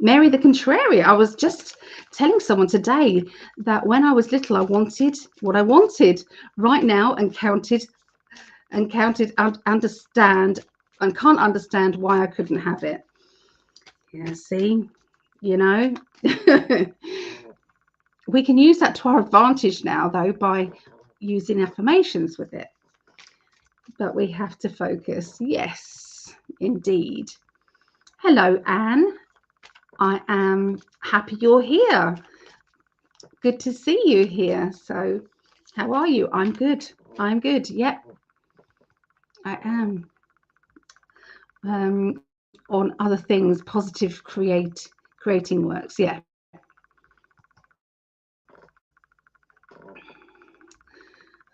Mary the Contrarian, I was just telling someone today that when I was little, I wanted what I wanted right now, and understand, and can't understand why I couldn't have it. Yeah, see, you know, we can use that to our advantage now, though, by using affirmations with it. But we have to focus. Yes, indeed. Hello, Anne. I am happy you're here. Good to see you here. So how are you? I'm good. I'm good. Yep, I am. On other things, positive creating works. Yeah.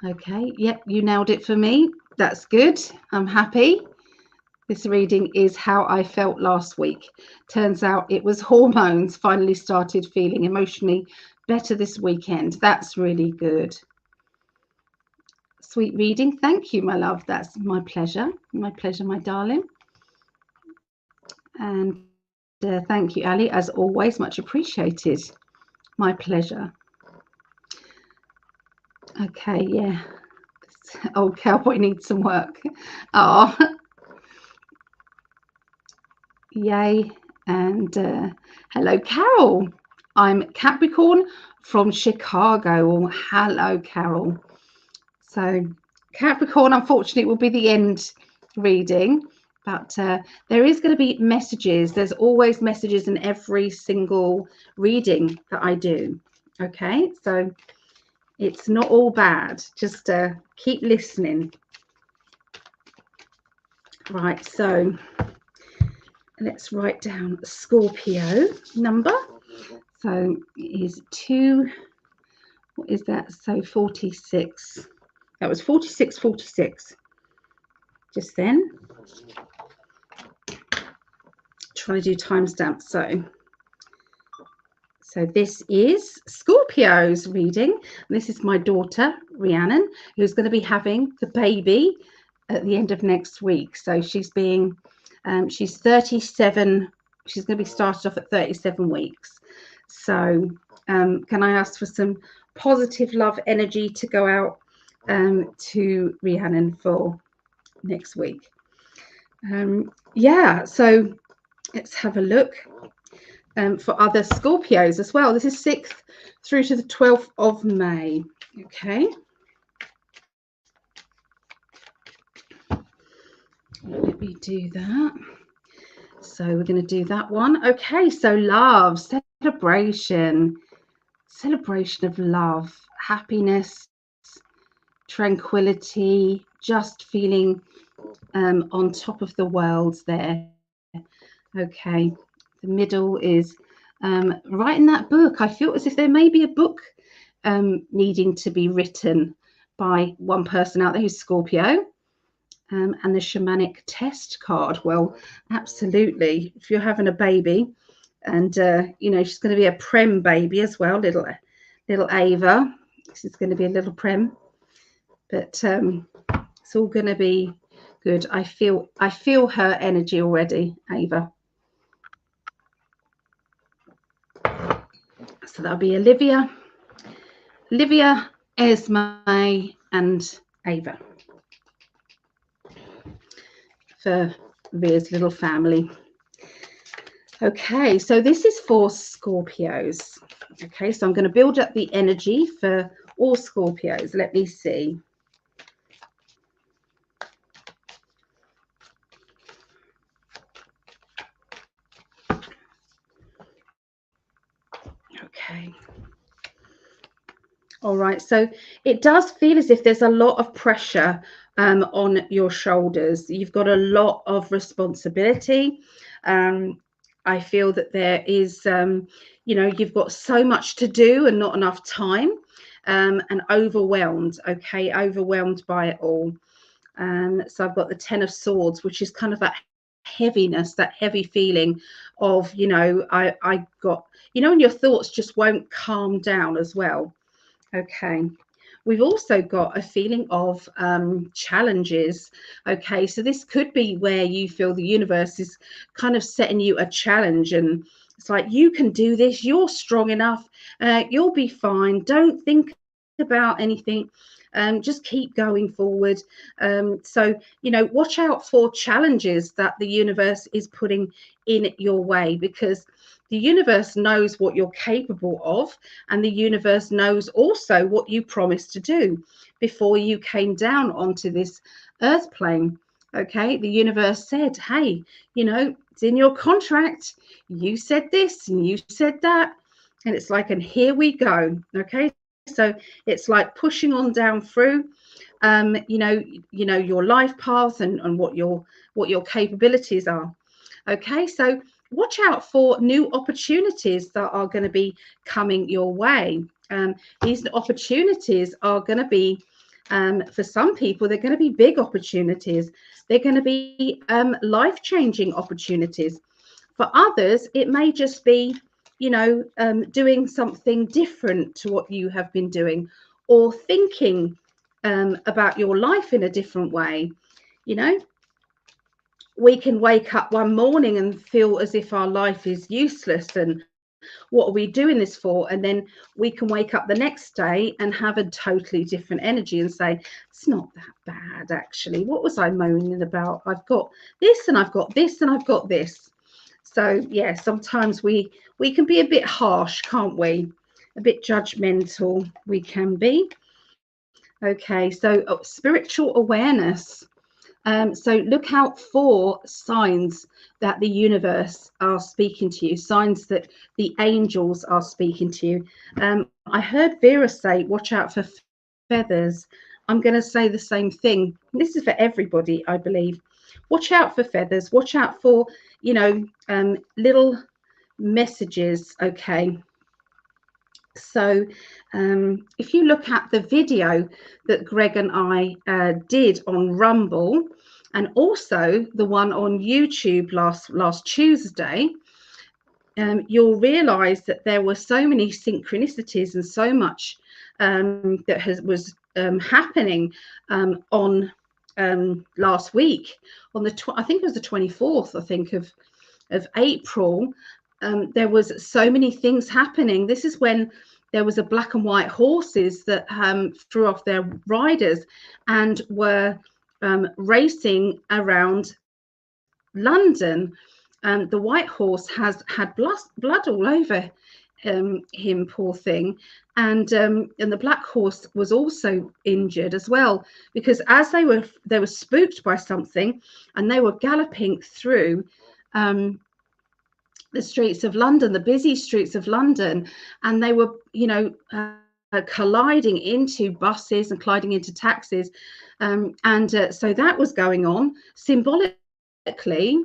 Okay. Yep, you nailed it for me. That's good. I'm happy. This reading is how I felt last week. Turns out it was hormones. Finally started feeling emotionally better this weekend. That's really good. Sweet reading. Thank you, my love. That's my pleasure. My pleasure, my darling. And thank you, Ali, as always. Much appreciated. My pleasure. Okay, yeah. This old cowboy needs some work. Oh, yay. And hello, Carol. I'm Capricorn from Chicago. Oh, hello, Carol. So Capricorn, unfortunately, will be the end reading, but there is going to be messages. There's always messages in every single reading that I do. Okay, so it's not all bad. Just keep listening. Right, so let's write down Scorpio number. So it is 2, what is that? So 46. That was 46. Just then. Trying to do timestamps. So this is Scorpio's reading. This is my daughter, Rhiannon, who's going to be having the baby at the end of next week. So she's 37. She's going to be started off at 37 weeks. So can I ask for some positive love energy to go out to Rhiannon for next week? Yeah, so let's have a look for other Scorpios as well. This is 6th through to the 12th of May. Okay. Let me do that. So we're going to do that one. Okay, so love, celebration of love, happiness, tranquility, just feeling on top of the world there. Okay, the middle is writing that book. I feel as if there may be a book needing to be written by one person out there who's Scorpio. And the shamanic test card. Well, absolutely. If you're having a baby, and you know, she's going to be a prem baby as well, little Ava. She's going to be a little prem, but it's all going to be good. I feel her energy already, Ava. So that'll be Olivia, Esme, and Ava for Ria's little family. Okay, so this is for Scorpios. Okay, so I'm going to build up the energy for all Scorpios. Let me see. Okay. All right, so it does feel as if there's a lot of pressure on your shoulders. You've got a lot of responsibility. I feel that there is, you've got so much to do and not enough time, and overwhelmed, okay, overwhelmed by it all. So I've got the Ten of Swords, which is kind of that heaviness, that heavy feeling of, I got, and your thoughts just won't calm down as well. Okay. We've also got a feeling of challenges. Okay, so this could be where you feel the universe is kind of setting you a challenge, and it's like, you can do this, you're strong enough, you'll be fine, don't think about anything, just keep going forward. So, watch out for challenges that the universe is putting in your way, because the universe knows what you're capable of, and the universe knows also what you promised to do before you came down onto this earth plane. Okay, the universe said, hey, it's in your contract. You said this and you said that. And it's like, and here we go. Okay, so it's like pushing on down through, your life path, and what your capabilities are. Okay, so watch out for new opportunities that are going to be coming your way. These opportunities are going to be, for some people, they're going to be big opportunities. They're going to be life-changing opportunities. For others, it may just be, doing something different to what you have been doing, or thinking about your life in a different way. We can wake up one morning and feel as if our life is useless, and what are we doing this for? And then we can wake up the next day and have a totally different energy and say, it's not that bad, actually. What was I moaning about? I've got this, and I've got this, and I've got this. So yeah, sometimes we can be a bit harsh, can't we? A bit judgmental we can be. Okay, so spiritual awareness. So look out for signs that the universe are speaking to you, signs that the angels are speaking to you. I heard Vera say, watch out for feathers. I'm going to say the same thing. This is for everybody, I believe. Watch out for feathers. Watch out for, little messages, okay? So if you look at the video that Gregg and I did on Rumble, and also the one on YouTube last Tuesday, you'll realize that there were so many synchronicities and so much that was happening on last week, on I think it was the 24th, I think, of April. There was so many things happening. This is when there was a black and white horses that threw off their riders and were racing around London. The white horse had blood all over him, poor thing, and the black horse was also injured as well, because as they were spooked by something, and they were galloping through the streets of London, the busy streets of London, and they were, colliding into buses and colliding into taxis, so that was going on. Symbolically,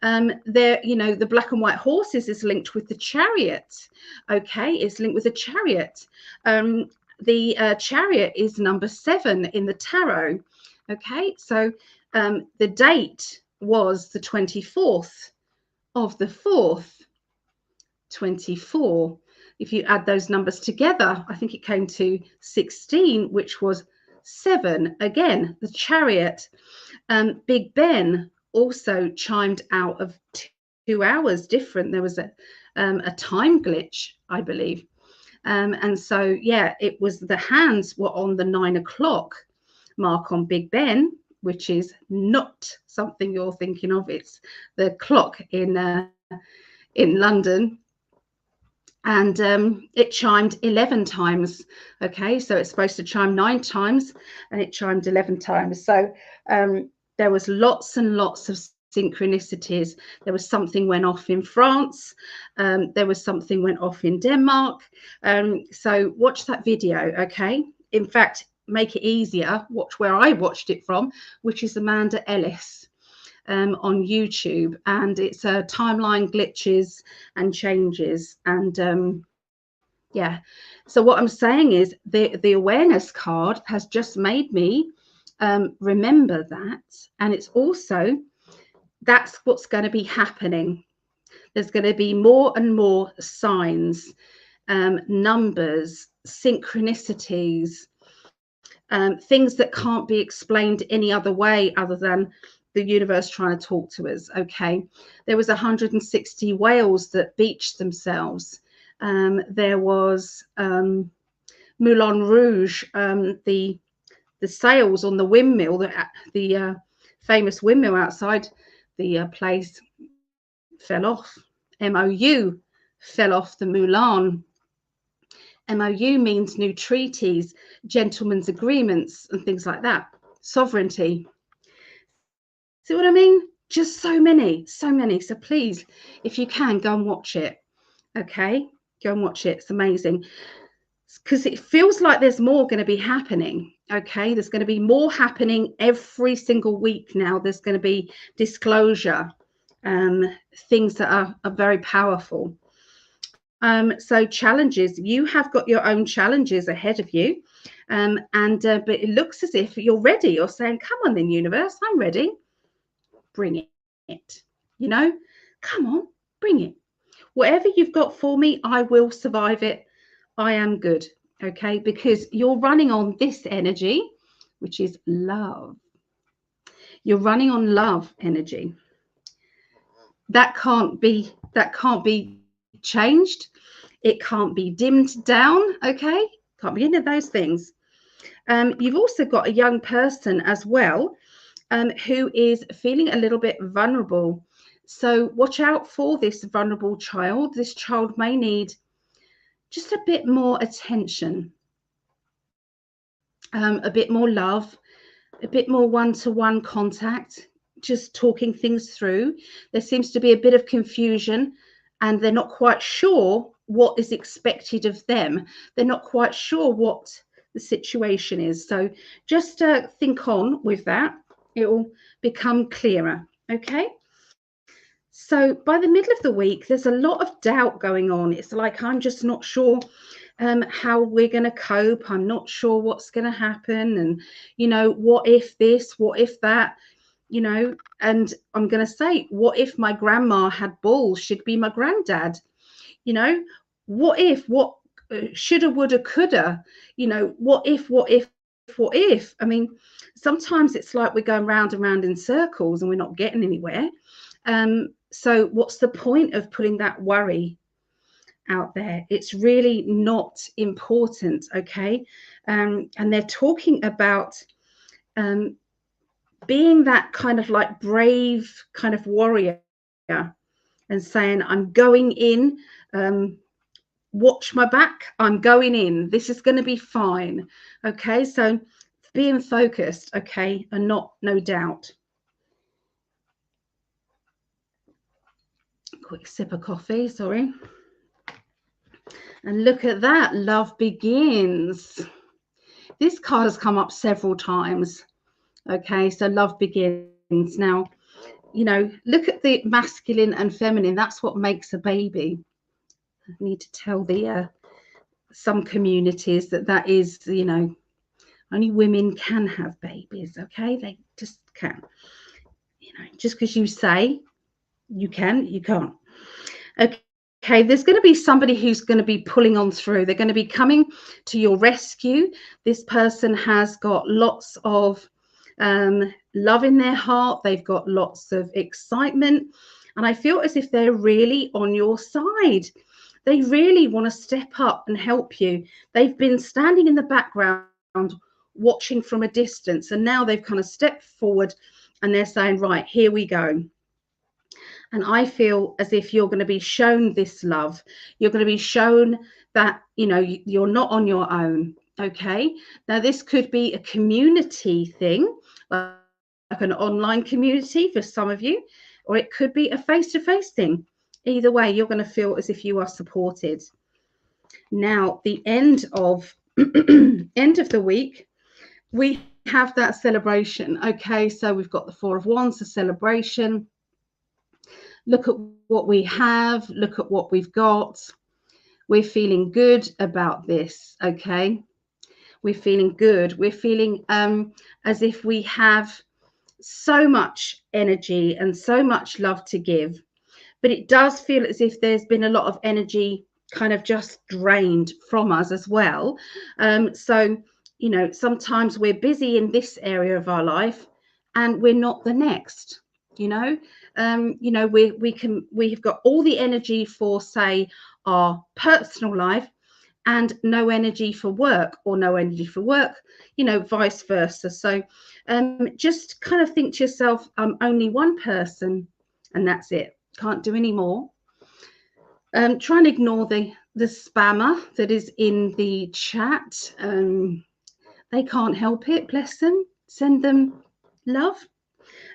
the black and white horses is linked with the chariot. Okay, it's linked with the chariot. The chariot is number 7 in the tarot. Okay, so the date was the 24th of the 4th, 24. If you add those numbers together, I think it came to 16, which was 7. Again, the chariot. Big Ben also chimed out of 2 hours different. There was a time glitch, I believe. And so, yeah, it was, the hands were on the 9 o'clock mark on Big Ben, which is not something you're thinking of. It's the clock in London. And it chimed 11 times. Okay, so it's supposed to chime 9 times, and it chimed 11 times. So there was lots and lots of synchronicities. There was something went off in France. There was something went off in Denmark. So watch that video, okay? In fact, make it easier. Watch where I watched it from, which is Amanda Ellis. on YouTube, and it's timeline glitches and changes. And yeah, so what I'm saying is the awareness card has just made me remember that, and it's also that's what's going to be happening. There's going to be more and more signs, numbers, synchronicities, things that can't be explained any other way other than the universe trying to talk to us. Okay, there was 160 whales that beached themselves. There was Moulin Rouge, the sails on the windmill, the famous windmill outside the place fell off. MOU fell off the Moulin. MOU means new treaties, gentlemen's agreements, and things like that. Sovereignty. See what I mean? Just so many, so many. So please, if you can, go and watch it. Okay? Go and watch it. It's amazing. Because it feels like there's more going to be happening. Okay? There's going to be more happening every single week now. There's going to be disclosure, things that are very powerful. So challenges, you have got your own challenges ahead of you, but it looks as if you're ready. You're saying, come on then, universe, I'm ready. Bring it. You know, come on, bring it. Whatever you've got for me, I will survive it. I am good. Okay, because you're running on this energy, which is love. You're running on love energy. That can't be changed. It can't be dimmed down. Okay, can't be any of those things. You've also got a young person as well, who is feeling a little bit vulnerable. So watch out for this vulnerable child. This child may need just a bit more attention, a bit more love, a bit more one-to-one contact, just talking things through. There seems to be a bit of confusion, and they're not quite sure what is expected of them. They're not quite sure what the situation is. So just think on with that. It will become clearer. Okay. So by the middle of the week, there's a lot of doubt going on. It's like, I'm just not sure how we're going to cope. I'm not sure what's going to happen. And, you know, what if this, what if that, you know, and I'm going to say, what if my grandma had balls? She'd be my granddad. You know, what if, what shoulda, woulda, coulda, you know, what if, what if, what if? I mean, sometimes it's like we're going round and round in circles and we're not getting anywhere. So what's the point of putting that worry out there? It's really not important. Okay. And they're talking about being that kind of like brave kind of warrior and saying, I'm going in, watch my back, I'm going in, this is going to be fine. Okay, so being focused, okay, and not no doubt. Quick sip of coffee, sorry. And look at that, love begins. This card has come up several times. Okay, so love begins. Now, you know, look at the masculine and feminine. That's what makes a baby. I need to tell the some communities that is, you know, only women can have babies. Okay, they just can. You know, just because you say you can, you can't. Okay, there's going to be somebody who's going to be pulling on through. They're going to be coming to your rescue. This person has got lots of love in their heart. They've got lots of excitement. And I feel as if they're really on your side. They really want to step up and help you. They've been standing in the background watching from a distance, and now they've kind of stepped forward and they're saying, right, here we go. And I feel as if you're going to be shown this love. You're going to be shown that, you know, you're not on your own. Okay. Now, this could be a community thing, like an online community for some of you, or it could be a face-to-face thing. Either way, you're going to feel as if you are supported. Now, the end of the week, we have that celebration. Okay, so we've got the Four of Wands, the celebration. Look at what we have. Look at what we've got. We're feeling good about this. Okay, we're feeling good. We're feeling as if we have so much energy and so much love to give. But it does feel as if there's been a lot of energy kind of just drained from us as well. So, you know, sometimes we're busy in this area of our life and we're not the next, you know. We've got all the energy for, say, our personal life and no energy for work, or no energy for work, you know, vice versa. So just kind of think to yourself, I'm only one person and that's it. Can't do any more. Try and ignore the spammer that is in the chat. They can't help it, bless them. Send them love.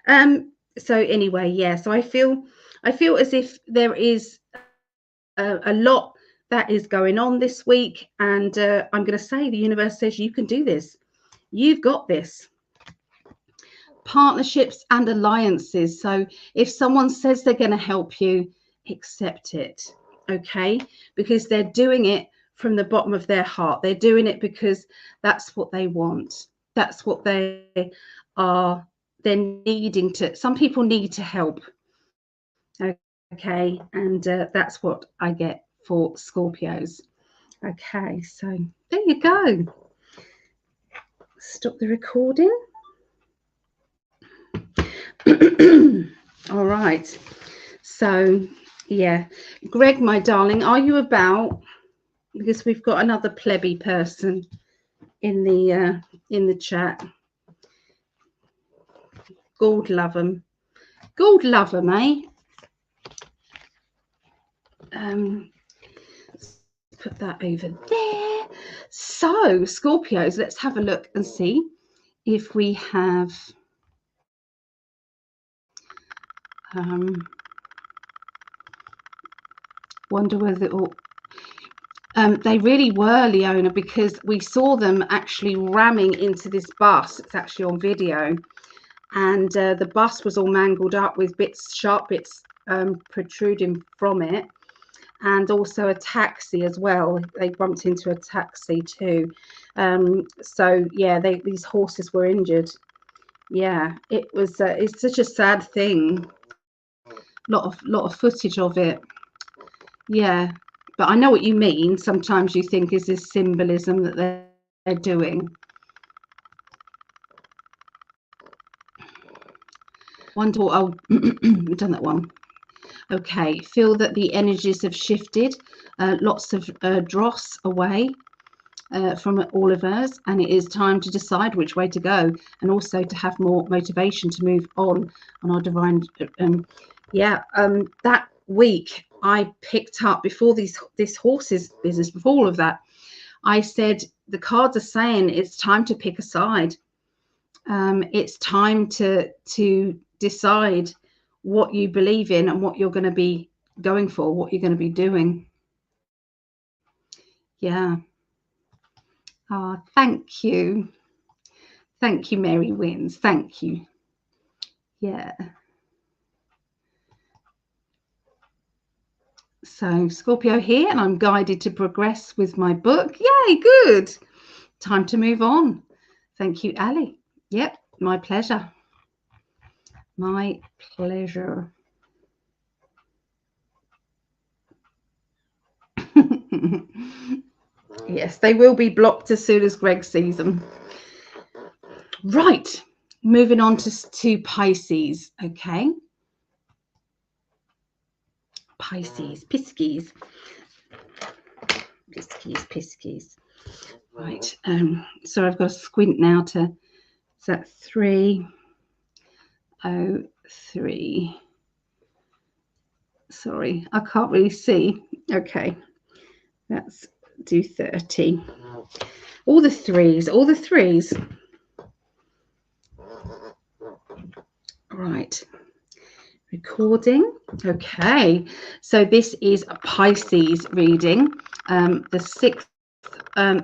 So anyway, yeah. So I feel as if there is a lot that is going on this week, and I'm going to say the universe says you can do this. You've got this. Partnerships and alliances. So if someone says they're going to help you, accept it, okay? Because they're doing it from the bottom of their heart. They're doing it because that's what they want. That's what they're needing to. Some people need to help, okay? And that's what I get for Scorpios. Okay, so there you go. Stop the recording. All right. So, yeah. Greg, my darling, are you about? Because we've got another plebby person in the chat. God love them. God love them, eh? Let's put that over there. So, Scorpios, let's have a look and see if we have wonder whether it will. They really were, Leona, because we saw them actually ramming into this bus. It's actually on video, and the bus was all mangled up with sharp bits protruding from it, and also a taxi as well. They bumped into a taxi too. So yeah, these horses were injured. Yeah, it was. It's such a sad thing. Lot of footage of it. Yeah, but I know what you mean. Sometimes you think, is this symbolism that they're doing? Wonder. Oh, we've done that one. Okay, feel that the energies have shifted. Lots of dross away from all of us, and it is time to decide which way to go, and also to have more motivation to move on our divine. That week I picked up, before this horses business, before all of that, I said the cards are saying it's time to pick a side. It's time to decide what you believe in and what you're going to be going for, what you're going to be doing. Yeah. Oh, thank you. Thank you, Mary Wins. Thank you. Yeah. So Scorpio here, and I'm guided to progress with my book. Yay, good. Time to move on. Thank you, Ali. Yep, my pleasure. My pleasure. Yes, they will be blocked as soon as Gregg sees them. Right, moving on to Pisces. Okay. Pisces, Piskies. Right. So I've got to squint now to. Is that 303? Sorry, I can't really see. Okay, let's do 30. All the threes. Right. Recording. Okay, so this is a Pisces reading, the 6th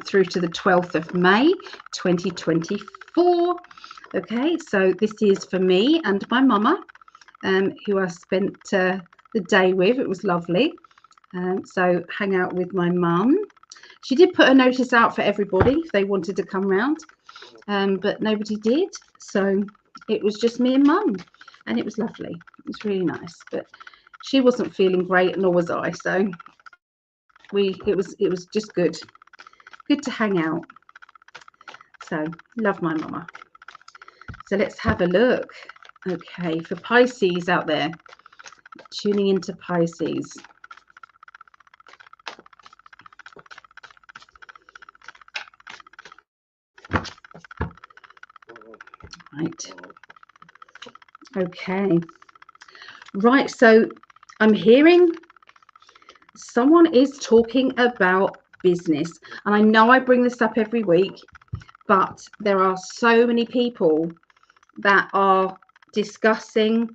through to the 12th of May 2024. Okay, so this is for me and my mama, who I spent the day with. It was lovely. So hang out with my mum. She did put a notice out for everybody if they wanted to come round, but nobody did. So it was just me and mum, and it was lovely. It was really nice. But she wasn't feeling great, nor was I. So it was just good to hang out. So love my mama. So let's have a look. Okay, for Pisces out there, tuning into Pisces. Right. Okay. Right, so I'm hearing someone is talking about business. And I know I bring this up every week, but there are so many people that are discussing,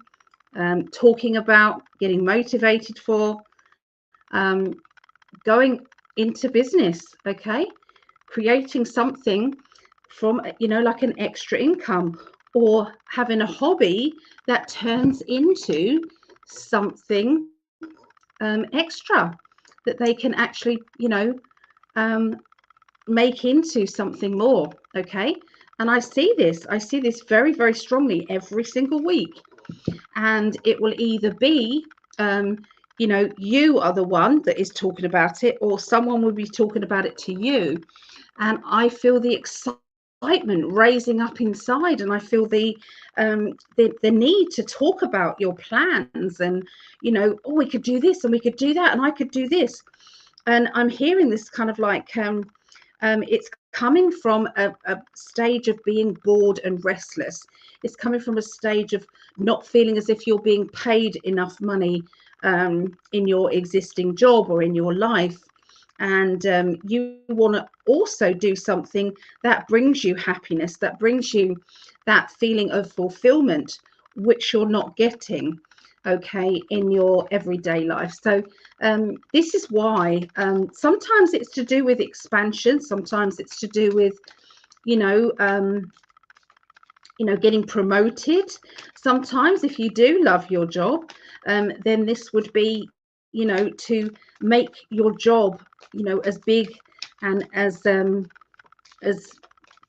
talking about, getting motivated for going into business, okay? Creating something from, like an extra income, or having a hobby that turns into something extra that they can actually, make into something more, okay? And I see this very, very strongly every single week. And it will either be, you are the one that is talking about it, or someone will be talking about it to you. And I feel the excitement raising up inside, and I feel the need to talk about your plans, and oh, we could do this and we could do that and I could do this. And I'm hearing this kind of like it's coming from a stage of being bored and restless. It's coming from a stage of not feeling as if you're being paid enough money in your existing job or in your life. And you want to also do something that brings you happiness, that brings you that feeling of fulfillment, which you're not getting, okay, in your everyday life. So this is why sometimes it's to do with expansion, sometimes it's to do with getting promoted. Sometimes if you do love your job, then this would be to make your job as big and as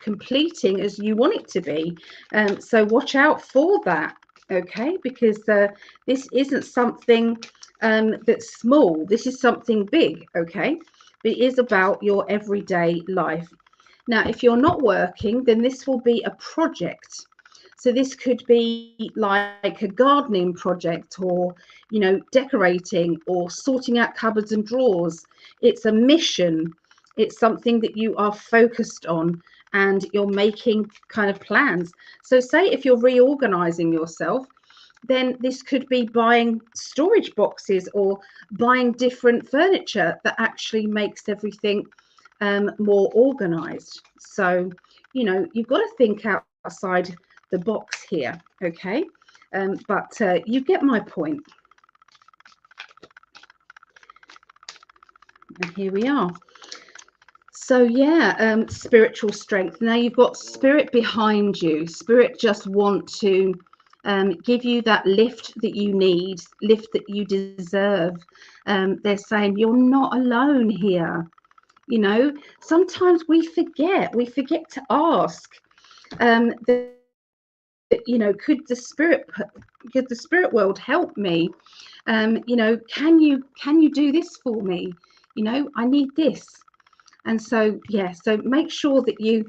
completing as you want it to be. So watch out for that, okay? Because this isn't something that's small. This is something big, okay? It is about your everyday life. Now, if you're not working, then this will be a project. So this could be like a gardening project, or decorating, or sorting out cupboards and drawers. It's a mission. It's something that you are focused on, and you're making kind of plans. So say if you're reorganizing yourself, then this could be buying storage boxes or buying different furniture that actually makes everything more organized. So you've got to think outside the box here, okay? But you get my point. And here we are. So yeah, spiritual strength. Now you've got spirit behind you. Spirit just want to give you that lift that you need, lift that you deserve. They're saying you're not alone here. Sometimes we forget to ask that, could the spirit world help me? Can you do this for me? I need this. And so, yeah, so make sure that you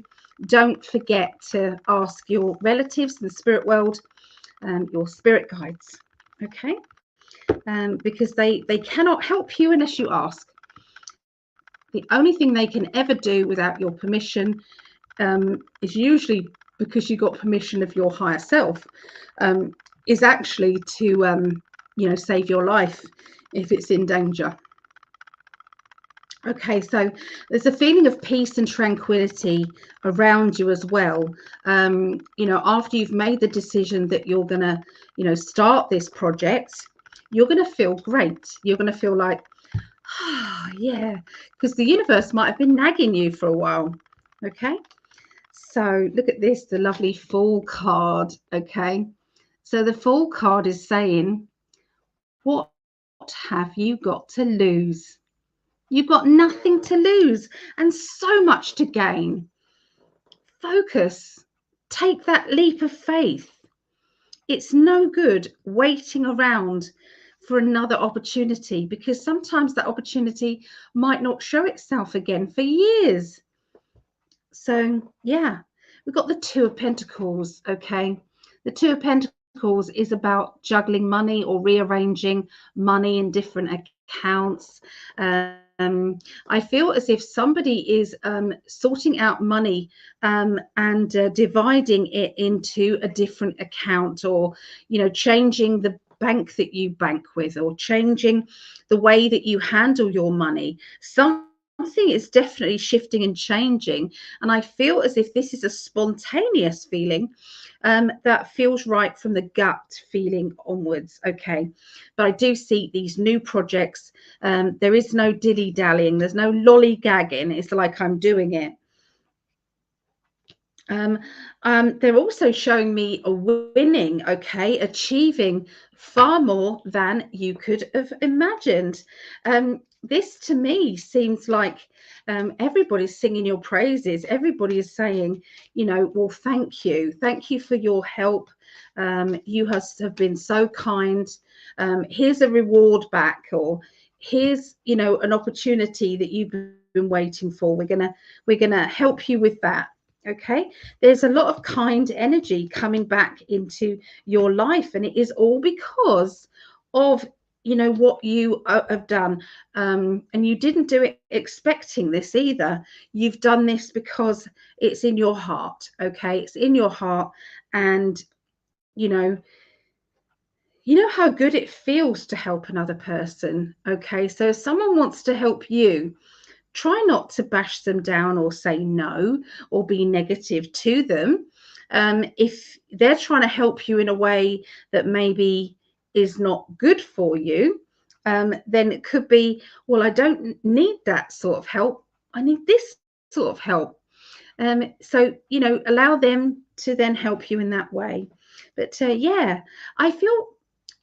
don't forget to ask your relatives in the spirit world, your spirit guides, okay? Because they cannot help you unless you ask. The only thing they can ever do without your permission is usually because you got permission of your higher self, is actually to, save your life if it's in danger. Okay, so there's a feeling of peace and tranquility around you as well. After you've made the decision that you're going to, start this project, you're going to feel great. You're going to feel like, Yeah, because the universe might have been nagging you for a while. Okay, so look at this, the lovely Fool card. Okay, so the Fool card is saying, what have you got to lose? You've got nothing to lose and so much to gain. Focus, take that leap of faith. It's no good waiting around for another opportunity, because sometimes that opportunity might not show itself again for years. So, yeah, we've got the Two of Pentacles. Okay, the Two of Pentacles is about juggling money or rearranging money in different accounts. I feel as if somebody is sorting out money and dividing it into a different account, or changing the bank that you bank with, or changing the way that you handle your money. Something is definitely shifting and changing, and I feel as if this is a spontaneous feeling that feels right from the gut feeling onwards. Okay, but I do see these new projects. There is no dilly dallying, there's no lollygagging. It's like I'm doing it. They're also showing me a winning, okay, achieving far more than you could have imagined. This to me seems like everybody's singing your praises. Everybody is saying, well, thank you for your help. You have been so kind. Here's a reward back, or here's an opportunity that you've been waiting for. We're gonna help you with that. Okay, there's a lot of kind energy coming back into your life, and it is all because of what you have done, and you didn't do it expecting this either. You've done this because it's in your heart. Okay, it's in your heart, and you know how good it feels to help another person. Okay, so if someone wants to help you, try not to bash them down or say no or be negative to them. If they're trying to help you in a way that maybe is not good for you, then it could be, well, I don't need that sort of help. I need this sort of help. So, allow them to then help you in that way. But yeah, I feel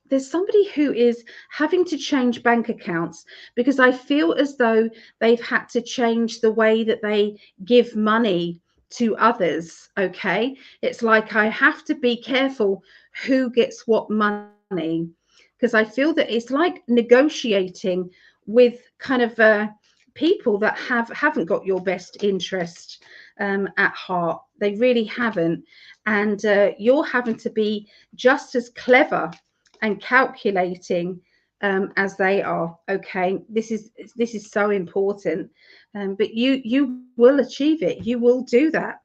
there's somebody who is having to change bank accounts, because I feel as though they've had to change the way that they give money to others. Okay, it's like I have to be careful who gets what money, because I feel that it's like negotiating with kind of people that haven't got your best interest at heart. They really haven't, and you're having to be just as clever and calculating as they are. Okay, this is so important, but you will achieve it. You will do that,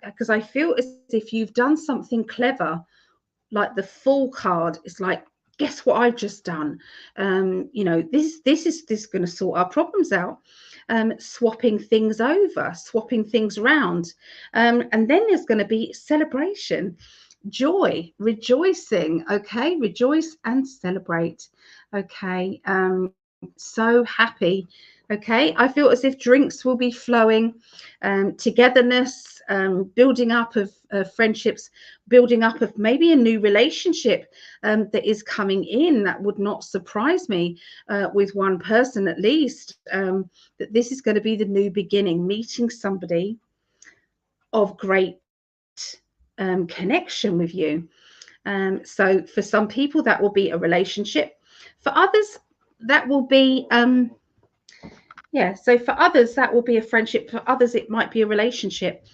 because I feel as if you've done something clever, like the Fool card. It's like, guess what I've just done? This is going to sort our problems out. Swapping things over, swapping things around, and then there's going to be celebration, joy, rejoicing. Okay, rejoice and celebrate. Okay, so happy. Okay, I feel as if drinks will be flowing, togetherness, building up of friendships, building up of maybe a new relationship that is coming in. That would not surprise me, with one person at least, that this is going to be the new beginning, meeting somebody of great connection with you. So for some people, that will be a relationship. For others, that will be yeah. So for others, that will be a friendship. For others, it might be a relationship.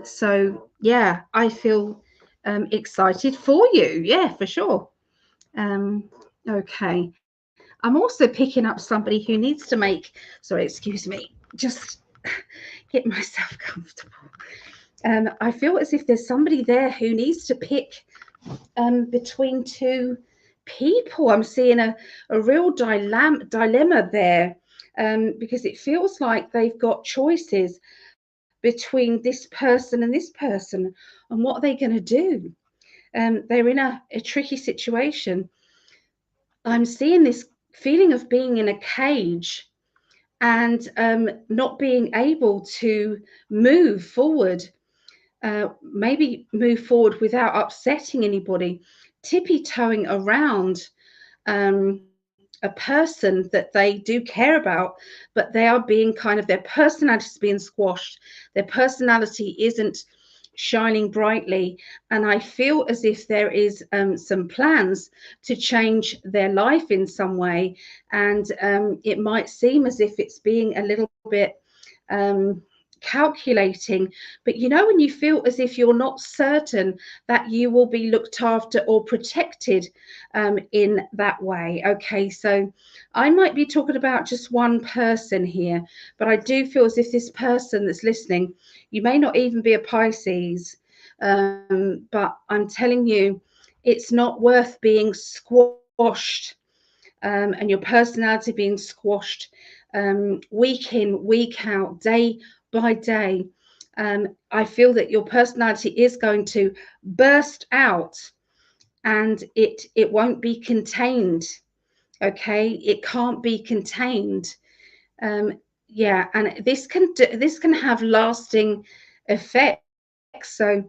So yeah, I feel excited for you. Yeah, for sure. Um, okay. I'm also picking up somebody who needs to make. Sorry, excuse me. Just get myself comfortable. I feel as if there's somebody there who needs to pick between two people. I'm seeing a real dilemma there, because it feels like they've got choices between this person and this person, and what are they going to do? They're in a tricky situation. I'm seeing this feeling of being in a cage and not being able to move forward, maybe move forward without upsetting anybody, tippy-toeing around a person that they do care about, but they are being kind of, their personality is being squashed. Their personality isn't shining brightly. And I feel as if there is some plans to change their life in some way. And it might seem as if it's being a little bit um, calculating, but you know, when you feel as if you're not certain that you will be looked after or protected in that way. Okay, so I might be talking about just one person here, but I do feel as if this person that's listening, you may not even be a Pisces, but I'm telling you, it's not worth being squashed, and your personality being squashed week in, week out, day by day. I feel that your personality is going to burst out, and it won't be contained. Okay, it can't be contained. Yeah, and this can have lasting effects. So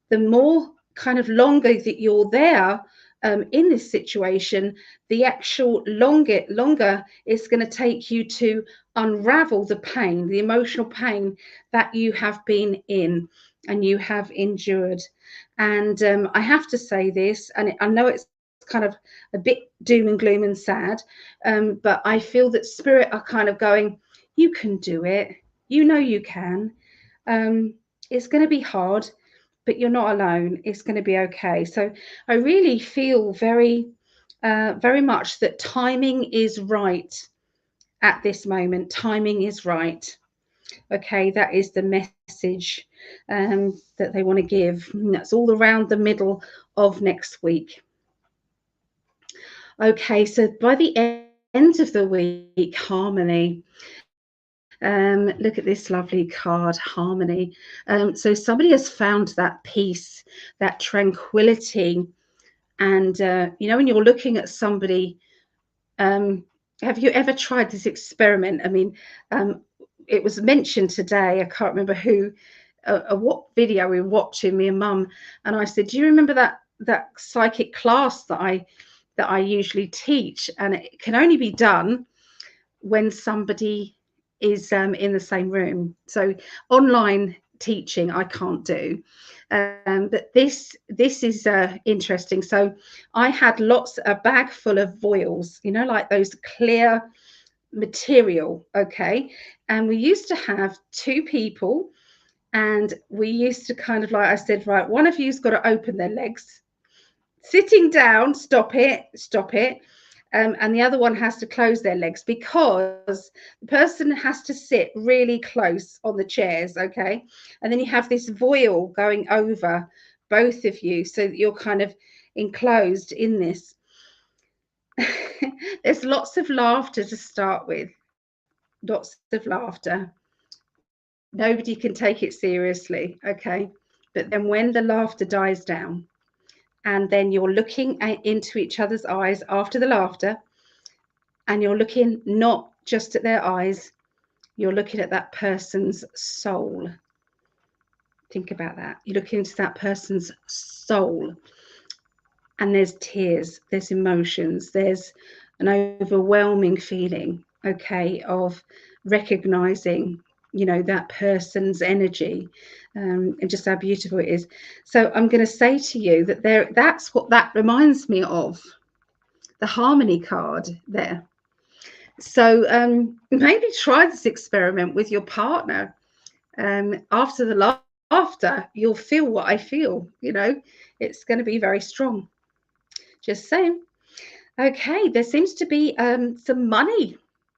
the more kind of longer that you're there in this situation, the actual longer it's going to take you to unravel the pain, the emotional pain that you have been in and you have endured. And I have to say this, and I know it's kind of a bit doom and gloom and sad, but I feel that spirit are kind of going, you can do it, you know you can. It's going to be hard, but you're not alone. It's going to be okay. So I really feel very much that timing is right at this moment. Timing is right. Okay, that is the message that they want to give. And that's all around the middle of next week. Okay, so by the end of the week, harmony. Look at this lovely card, harmony. So somebody has found that peace, that tranquility, and you know, when you're looking at somebody, um, have you ever tried this experiment? I mean, um, it was mentioned today. I can't remember who, what video we were watching, me and Mum, and I said, "Do you remember that psychic class that I usually teach?" And it can only be done when somebody is in the same room. So online teaching I can't do, but this is interesting. So I had a bag full of foils, you know, like those clear material. Okay, and we used to have two people, and we used to kind of, like I said, right, one of you's got to open their legs, sitting down, stop it, and the other one has to close their legs, because the person has to sit really close on the chairs. Okay, and then you have this voil going over both of you, so that you're kind of enclosed in this. There's lots of laughter to start with, lots of laughter. Nobody can take it seriously. Okay, but then when the laughter dies down, and then you're looking into each other's eyes after the laughter, and you're looking not just at their eyes, you're looking at that person's soul. Think about that. You're looking into that person's soul, and there's tears, there's emotions, there's an overwhelming feeling, okay, of recognizing, you know, that person's energy, and just how beautiful it is. So I'm going to say to you that that's what that reminds me of, the harmony card there. So maybe try this experiment with your partner. After the laughter, you'll feel what I feel. You know, it's going to be very strong. Just saying. Okay, there seems to be some money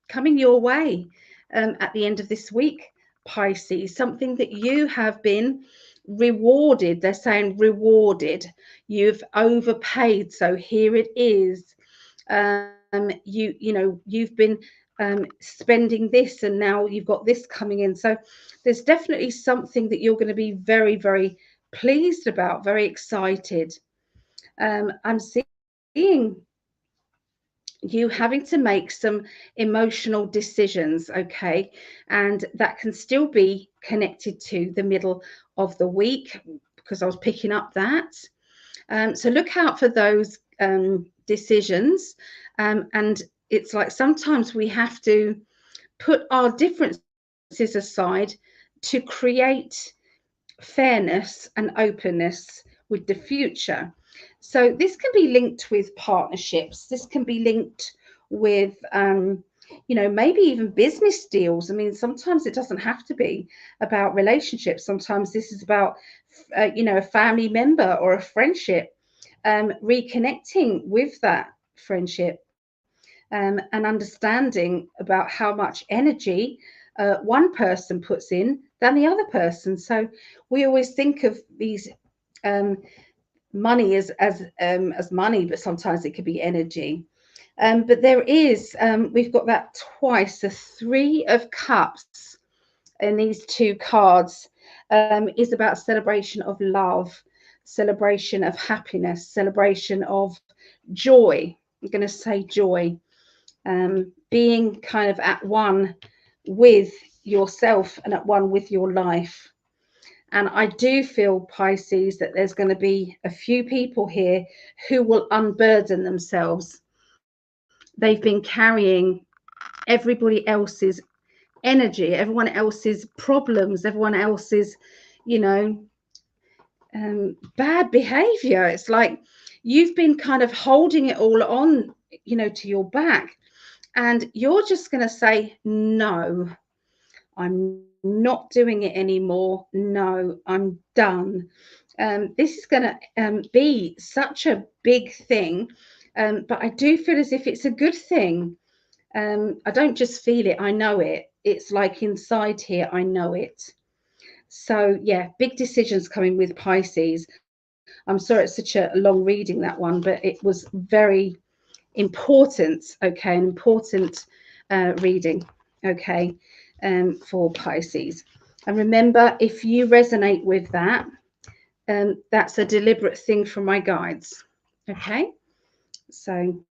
coming your way at the end of this week, Pisces. Something that you have been rewarded. They're saying rewarded. You've overpaid, so here it is. You know, you've been spending this, and now you've got this coming in. So there's definitely something that you're going to be very pleased about, very excited. I'm seeing you having to make some emotional decisions, okay? And that can still be connected to the middle of the week, because I was picking up that. So look out for those decisions. And it's like sometimes we have to put our differences aside to create fairness and openness with the future. So this can be linked with partnerships. This can be linked with, maybe even business deals. I mean, sometimes it doesn't have to be about relationships. Sometimes this is about, a family member or a friendship, reconnecting with that friendship, and understanding about how much energy one person puts in than the other person. So we always think of these um, money as money, but sometimes it could be energy. But there is, we've got that twice, the Three of Cups in these two cards, is about celebration of love, celebration of happiness, celebration of joy. I'm going to say joy, being kind of at one with yourself and at one with your life. And I do feel, Pisces, that there's going to be a few people here who will unburden themselves. They've been carrying everybody else's energy, everyone else's problems, everyone else's, you know, bad behavior. It's like you've been kind of holding it all on, to your back. And you're just going to say, no, I'm not doing it anymore. No, I'm done. This is going to be such a big thing. But I do feel as if it's a good thing. I don't just feel it, I know it. It's like inside here, I know it. So, yeah, big decisions coming with Pisces. I'm sorry it's such a long reading, that one, but it was very important, okay, an important reading, okay, for Pisces. And remember, if you resonate with that, that's a deliberate thing from my guides, okay? So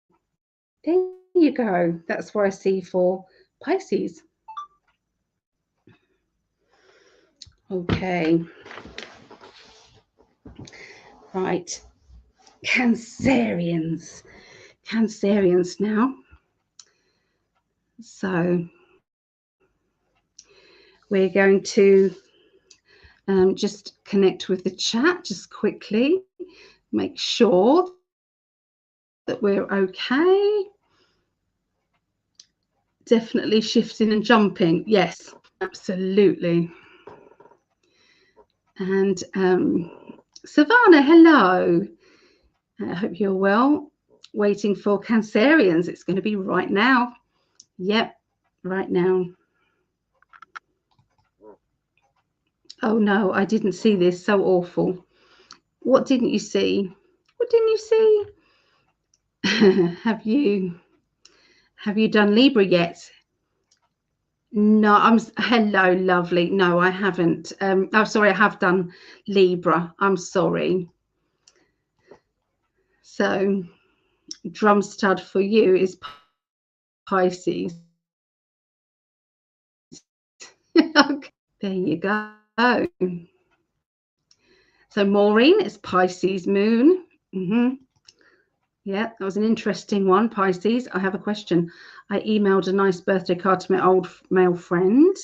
there you go. That's what I see for Pisces. Okay, right. Cancerians. Cancerians now. So we're going to just connect with the chat just quickly, make sure that we're okay. Definitely shifting and jumping. Yes, absolutely. And Savannah, hello. I hope you're well. Waiting for Cancerians. It's going to be right now. Yep, right now. Oh no, I didn't see this. So awful. What didn't you see? What didn't you see? have you done Libra yet? No, hello, lovely. No, I haven't. Oh, sorry, I have done Libra. I'm sorry. So, drum stud for you is Pisces. Okay, there you go. So, Maureen is Pisces moon. Yeah, that was an interesting one, Pisces. I have a question. I emailed a nice birthday card to my old male friend.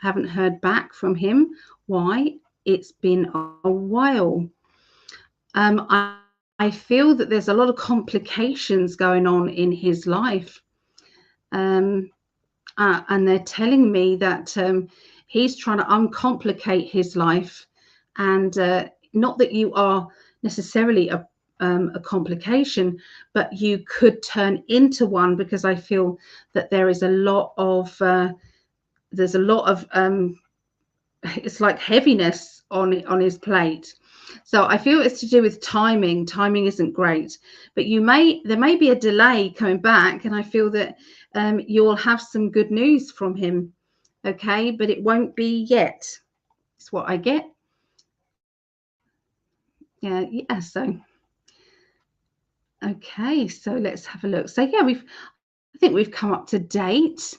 I haven't heard back from him. Why? It's been a while. I feel that there's a lot of complications going on in his life. And they're telling me that he's trying to uncomplicate his life. And not that you are necessarily a complication, but you could turn into one, because I feel that there is a lot of it's like heaviness on his plate. So I feel it's to do with timing. Timing isn't great, but there may be a delay coming back, and I feel that you'll have some good news from him, okay? But it won't be yet. It's what I get. Yeah. So Okay, so let's have a look. So yeah, I think we've come up to date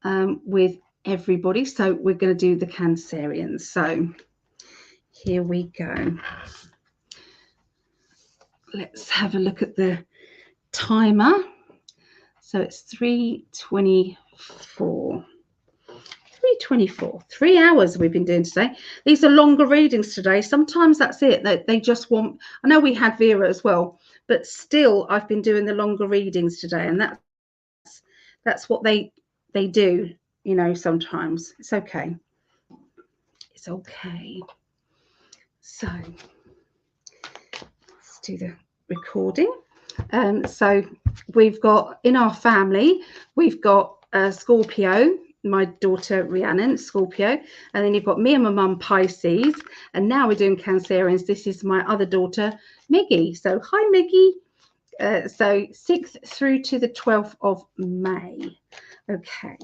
with everybody. So we're going to do the Cancerians. So here we go. Let's have a look at the timer. So it's 3:24. 3:24. 3 hours we've been doing today. These are longer readings today. Sometimes that's it. They just want. I know we had Vera as well, but still, I've been doing the longer readings today, and that's what they do. You know, sometimes it's okay. It's okay. So let's do the recording. So we've got in our family, we've got Scorpio, my daughter Rhiannon, Scorpio, and then you've got me and my mum, Pisces, and now we're doing Cancerians. This is my other daughter, Miggy. So hi, Miggy. So 6th through to the 12th of May. Okay,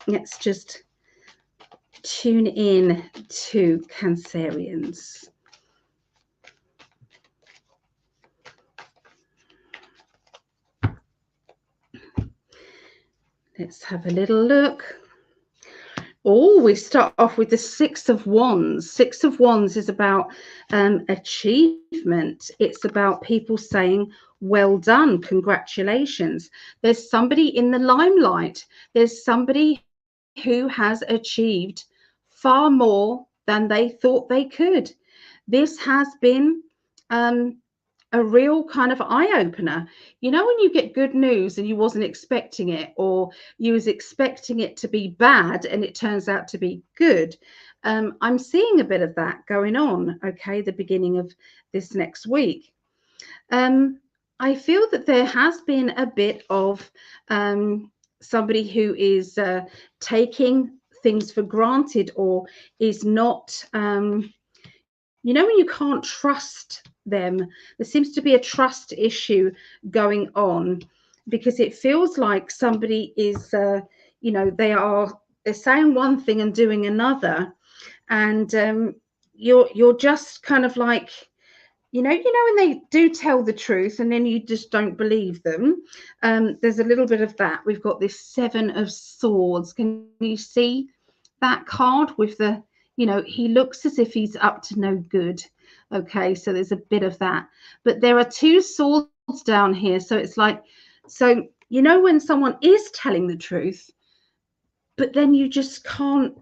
let's just tune in to Cancerians. Let's have a little look. Oh, we start off with the Six of Wands. Six of Wands is about achievement. It's about people saying, well done, congratulations. There's somebody in the limelight. There's somebody who has achieved far more than they thought they could. This has been a real kind of eye-opener. You know, when you get good news and you wasn't expecting it, or you was expecting it to be bad and it turns out to be good. I'm seeing a bit of that going on, okay, the beginning of this next week. I feel that there has been a bit of somebody who is taking things for granted, or is not you know, when you can't trust them, there seems to be a trust issue going on, because it feels like somebody is, you know, they're saying one thing and doing another, and you're just kind of like, you know, when they do tell the truth and then you just don't believe them. There's a little bit of that. We've got this Seven of Swords. Can you see that card with the, you know, he looks as if he's up to no good. Okay, so there's a bit of that. But there are two swords down here. So it's like, so, you know, when someone is telling the truth, but then you just can't,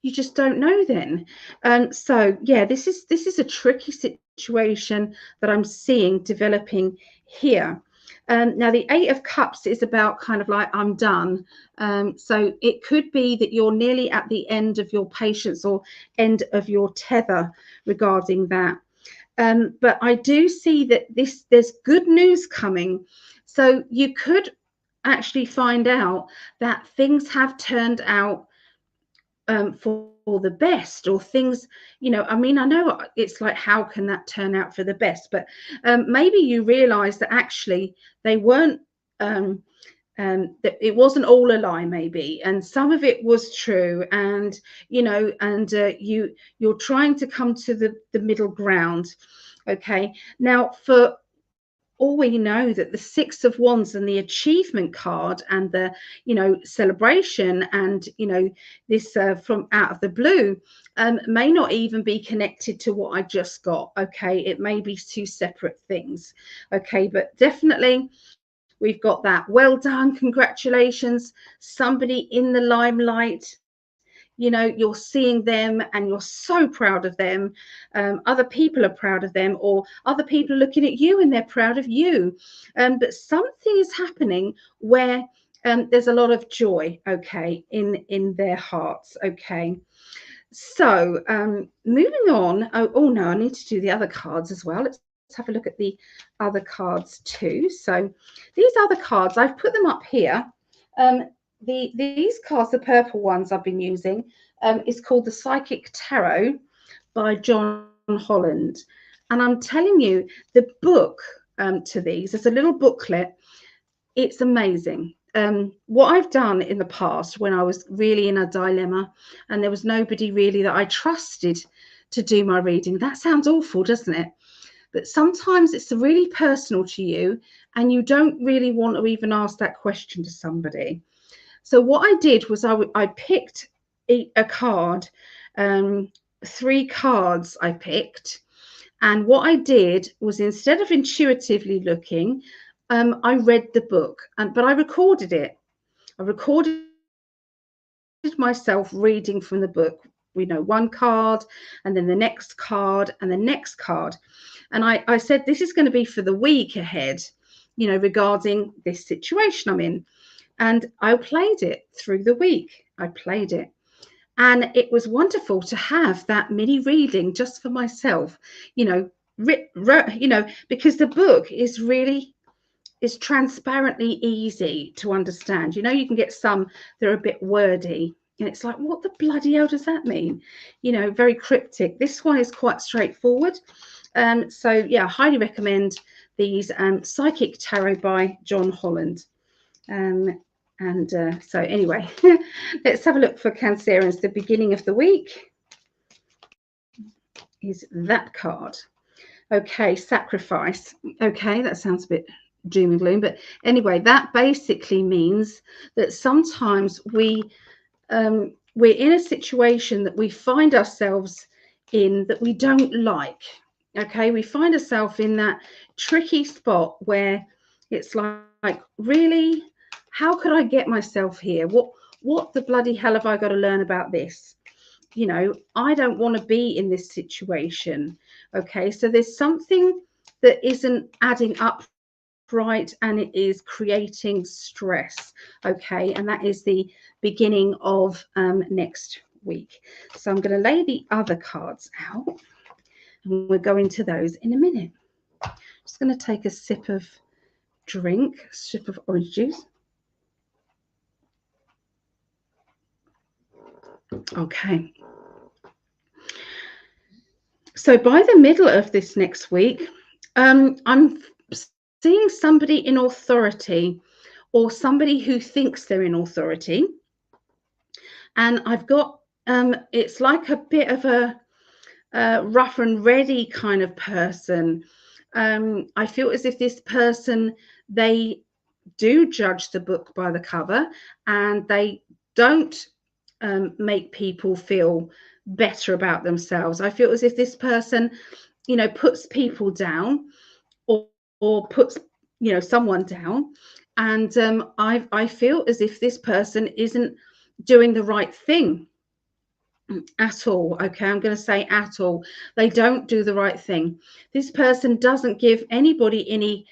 you just don't know then. So yeah, this is a tricky situation that I'm seeing developing here. Now the Eight of Cups is about kind of like, I'm done. So it could be that you're nearly at the end of your patience, or end of your tether regarding that. But I do see that there's good news coming. So you could actually find out that things have turned out for the best, or things, you know, I mean, I know it's like, how can that turn out for the best? But maybe you realize that actually they weren't, that it wasn't all a lie, maybe, and some of it was true, and you know, and you're trying to come to the middle ground. Okay, now for all we know, that the Six of Wands and the achievement card and the, you know, celebration, and you know, this from out of the blue, may not even be connected to what I just got. Okay, it may be two separate things. Okay, but definitely we've got that. Well done, congratulations, somebody in the limelight. You know, you're seeing them and you're so proud of them. Other people are proud of them, or other people are looking at you and they're proud of you. But something is happening where there's a lot of joy, okay, in their hearts. Okay, so moving on. Oh no, I need to do the other cards as well. Let's have a look at the other cards too. So these other cards, I've put them up here. um, these cards, the purple ones I've been using, is called the Psychic Tarot by John Holland. And I'm telling you, the book to these, there's a little booklet. It's amazing. What I've done in the past, when I was really in a dilemma and there was nobody really that I trusted to do my reading. That sounds awful, doesn't it? but sometimes it's really personal to you and you don't really want to even ask that question to somebody. So what I did was I picked a card, 3 cards I picked. And what I did was, instead of intuitively looking, I read the book, but I recorded it. I recorded myself reading from the book. We know 1 card, and then the next card, and the next card. And I said, this is going to be for the week ahead, regarding this situation I'm in. And I played it through the week. I played it. And it was wonderful to have that mini reading just for myself, because the book is transparently easy to understand. You can get some that are a bit wordy, and it's like, what the bloody hell does that mean? Very cryptic. This one is quite straightforward. So yeah, I highly recommend these Psychic Tarot by John Holland. So anyway, let's have a look for Cancerians. The beginning of the week is that card. Okay, sacrifice. Okay, that sounds a bit doom and gloom, but anyway, that basically means that sometimes we're in a situation that we find ourselves in that we don't like. Okay, we find ourselves in that tricky spot where it's like, really, how could I get myself here? What the bloody hell have I got to learn about this? I don't want to be in this situation. Okay, so there's something that isn't adding up right, and it is creating stress. Okay, and that is the beginning of next week. So I'm going to lay the other cards out, and we'll go into those in a minute. Just going to take a sip of drink, a sip of orange juice. Okay. So by the middle of this next week, I'm seeing somebody in authority, or somebody who thinks they're in authority. And I've got, it's like a bit of a rough and ready kind of person. I feel as if this person, they do judge the book by the cover, and they don't make people feel better about themselves. I feel as if this person, puts people down, or puts, someone down. And I feel as if this person isn't doing the right thing at all. Okay, I'm going to say at all. They don't do the right thing. This person doesn't give anybody any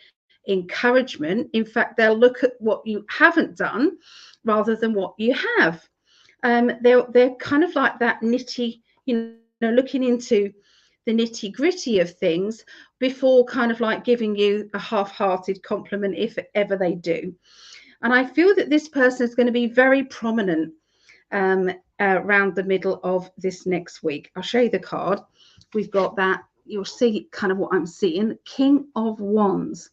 encouragement. In fact, they'll look at what you haven't done rather than what you have. They're kind of like that nitty, looking into the nitty gritty of things before kind of like giving you a half-hearted compliment, if ever they do. And I feel that this person is going to be very prominent around the middle of this next week. I'll show you the card. We've got that. You'll see kind of what I'm seeing. King of Wands.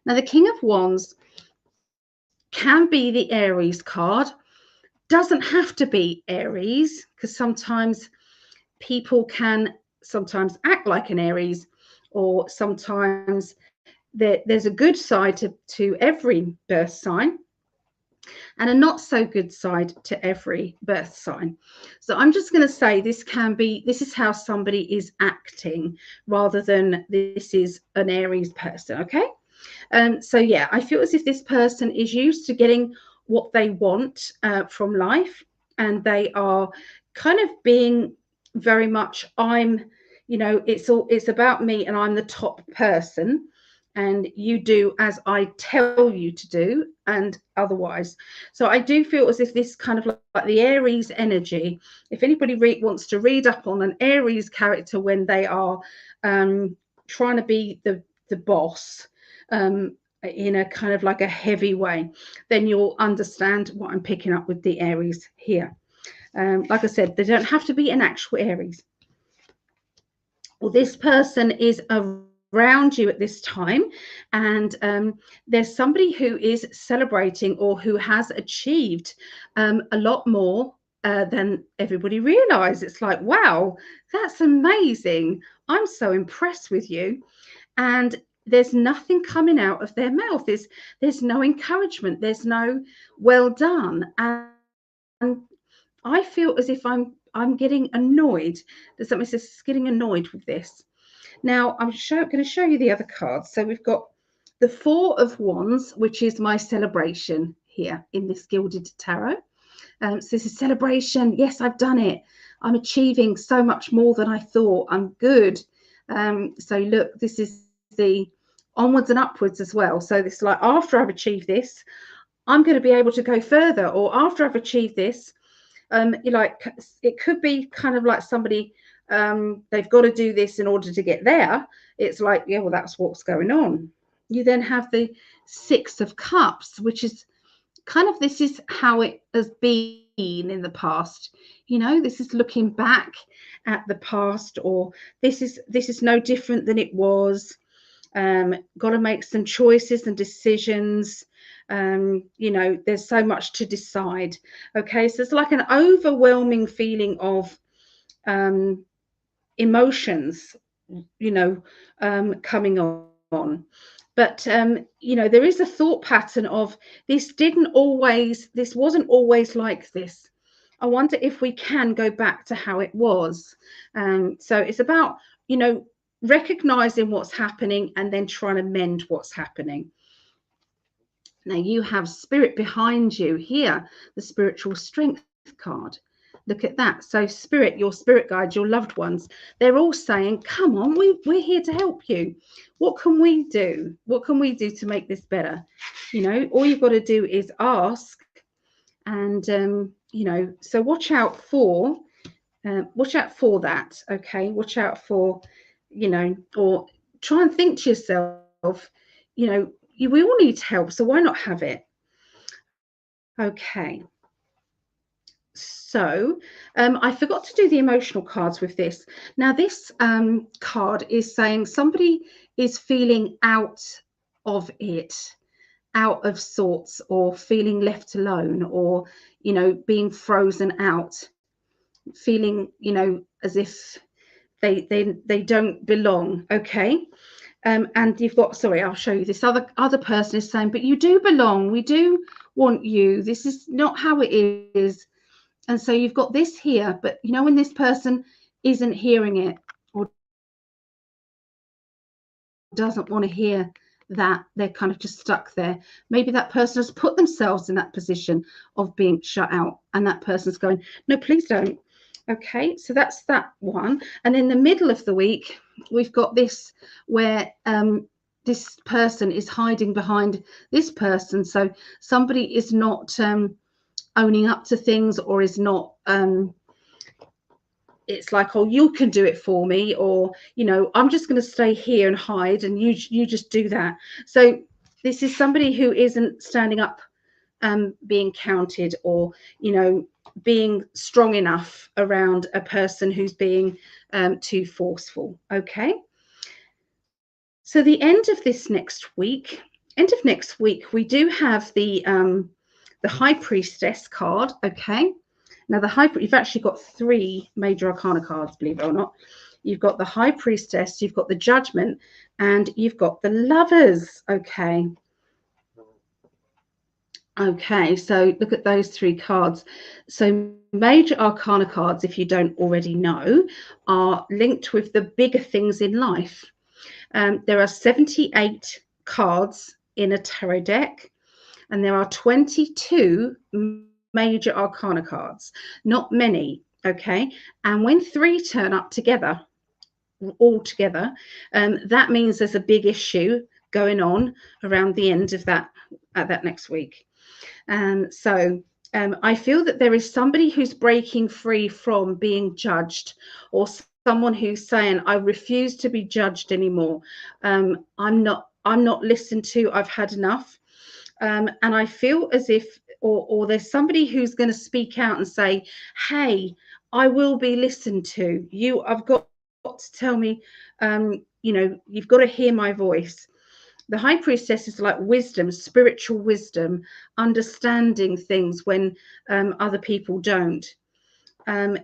Now, the King of Wands can be the Aries card. Doesn't have to be Aries, because sometimes people can sometimes act like an Aries, or sometimes there's a good side to every birth sign, and a not so good side to every birth sign. So I'm just going to say this is how somebody is acting, rather than this is an Aries person. Okay. So yeah, I feel as if this person is used to getting what they want from life, and they are kind of being very much, it's about me, and I'm the top person, and you do as I tell you to do, and otherwise. So I do feel as if this kind of like the Aries energy, if anybody wants to read up on an Aries character when they are trying to be the boss, in a kind of like a heavy way, then you'll understand what I'm picking up with the Aries here. Like I said, they don't have to be an actual Aries. Well, this person is around you at this time, and there's somebody who is celebrating, or who has achieved a lot more than everybody realized. It's like, wow, that's amazing. I'm so impressed with you. and there's nothing coming out of their mouth. There's no encouragement. There's no well done. And I feel as if I'm getting annoyed. Does that make sense? Getting annoyed with this. Now I'm going to show you the other cards. So we've got the Four of Wands, which is my celebration here in this Gilded Tarot. So this is celebration. Yes, I've done it. I'm achieving so much more than I thought. I'm good. So look, this is the onwards and upwards as well. So this is like, after I've achieved this, I'm going to be able to go further. Or after I've achieved this, like it could be kind of like somebody, they've got to do this in order to get there. It's like, yeah, well, that's what's going on. You then have the Six of Cups, which is kind of, this is how it has been in the past. You know, this is looking back at the past, or this is no different than it was. Got to make some choices and decisions. You know, there's so much to decide. Okay, so it's like an overwhelming feeling of emotions, you know, coming on. But you know, there is a thought pattern of this wasn't always like this. I wonder if we can go back to how it was. So it's about, you know, recognizing what's happening and then trying to mend what's happening. Now you have Spirit behind you here, the Spiritual Strength card. Look at that. So Spirit, your spirit guides, your loved ones, they're all saying, come on, we're here to help you. What can we do? What can we do to make this better? You know, all you've got to do is ask. And, you know, so watch out for that. Okay. Watch out for, you know, or try and think to yourself, you know, we all need help. So why not have it? Okay. So I forgot to do the emotional cards with this. Now this card is saying somebody is feeling out of it, out of sorts, or feeling left alone, or, you know, being frozen out, feeling, you know, as if they don't belong. Okay. And you've got, sorry, I'll show you, this other person is saying, but you do belong, we do want you, this is not how it is. And so you've got this here, but you know, when this person isn't hearing it or doesn't want to hear that, they're kind of just stuck there. Maybe that person has put themselves in that position of being shut out, and that person's going, no, please don't. Okay, so that's that one. And in the middle of the week, we've got this where this person is hiding behind this person. So somebody is not owning up to things, or is not it's like, oh, you can do it for me, or, you know, I'm just going to stay here and hide, and you just do that. So this is somebody who isn't standing up, being counted, or, you know, being strong enough around a person who's being too forceful. Okay, so the end of next week, we do have the High Priestess card. Okay, now you've actually got 3 major arcana cards, believe it or not. You've got the High Priestess, you've got the Judgment, and you've got the Lovers. Okay. Okay, so look at those 3 cards. So major arcana cards, if you don't already know, are linked with the bigger things in life. There are 78 cards in a tarot deck, and there are 22 major arcana cards, not many. Okay, and when 3 turn up together, all together, that means there's a big issue going on around the end of that next week. So I feel that there is somebody who's breaking free from being judged, or someone who's saying, I refuse to be judged anymore. I'm not listened to. I've had enough. And I feel as if, or there's somebody who's going to speak out and say, hey, I will be listened to. I've got to tell me, you know, you've got to hear my voice. The High Priestess is like wisdom, spiritual wisdom, understanding things when other people don't.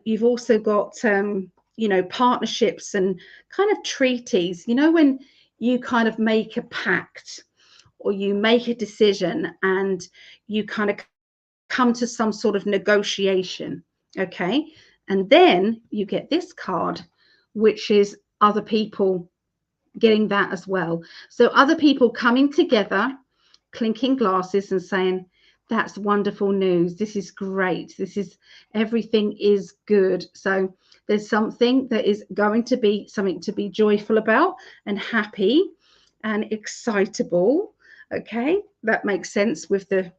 You've also got, you know, partnerships and kind of treaties. You know, when you kind of make a pact or you make a decision and you kind of come to some sort of negotiation. Okay. And then you get this card, which is other people getting that as well. So other people coming together, clinking glasses and saying, that's wonderful news. This is great. Everything is good. So there's something that is going to be something to be joyful about and happy and excitable. Okay, that makes sense with the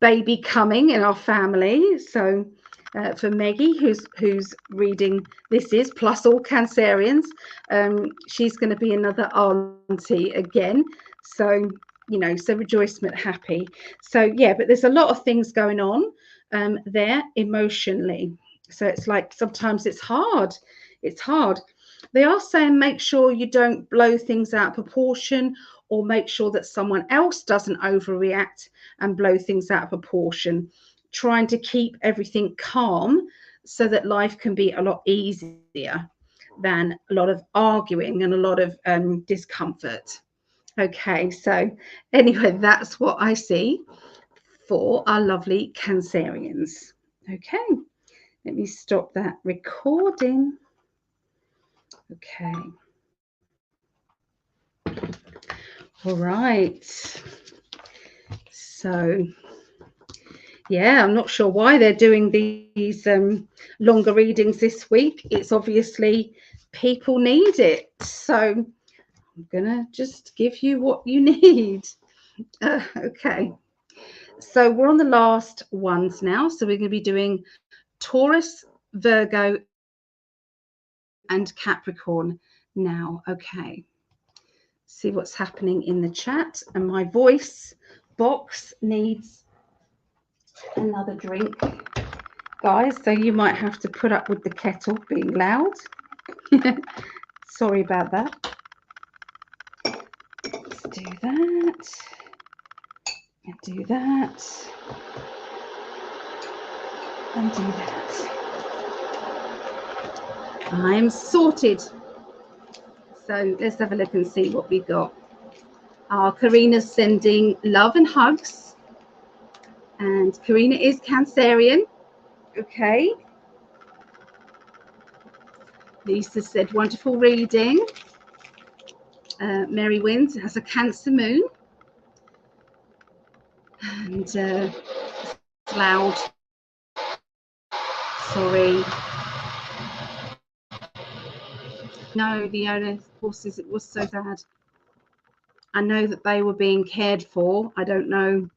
baby coming in our family. So for Maggie, who's reading this is plus all Cancerians, she's going to be another auntie again. So so rejoicement, happy. So yeah, but there's a lot of things going on there emotionally. So it's like sometimes it's hard. It's hard. They are saying make sure you don't blow things out of proportion or make sure that someone else doesn't overreact and blow things out of proportion, trying to keep everything calm so that life can be a lot easier than a lot of arguing and a lot of discomfort. Okay, so anyway, that's what I see for our lovely Cancerians. Okay, let me stop that recording. Okay. All right. So yeah, I'm not sure why they're doing these longer readings this week. It's obviously people need it. So I'm going to just give you what you need. Okay. So we're on the last ones now. So we're going to be doing Taurus, Virgo, and Capricorn now. Okay. See what's happening in the chat. And my voice box needs another drink, guys, so you might have to put up with the kettle being loud. Sorry about that. Let's do that and do that and do that. I'm sorted. So let's have a look and see what we got. Karina's sending love and hugs, and Karina is Cancerian. Okay. Lisa said wonderful reading. Mary Wins has a Cancer moon, and it's loud. Sorry. No, the owner horses, it was so sad. I know that they were being cared for. I don't know.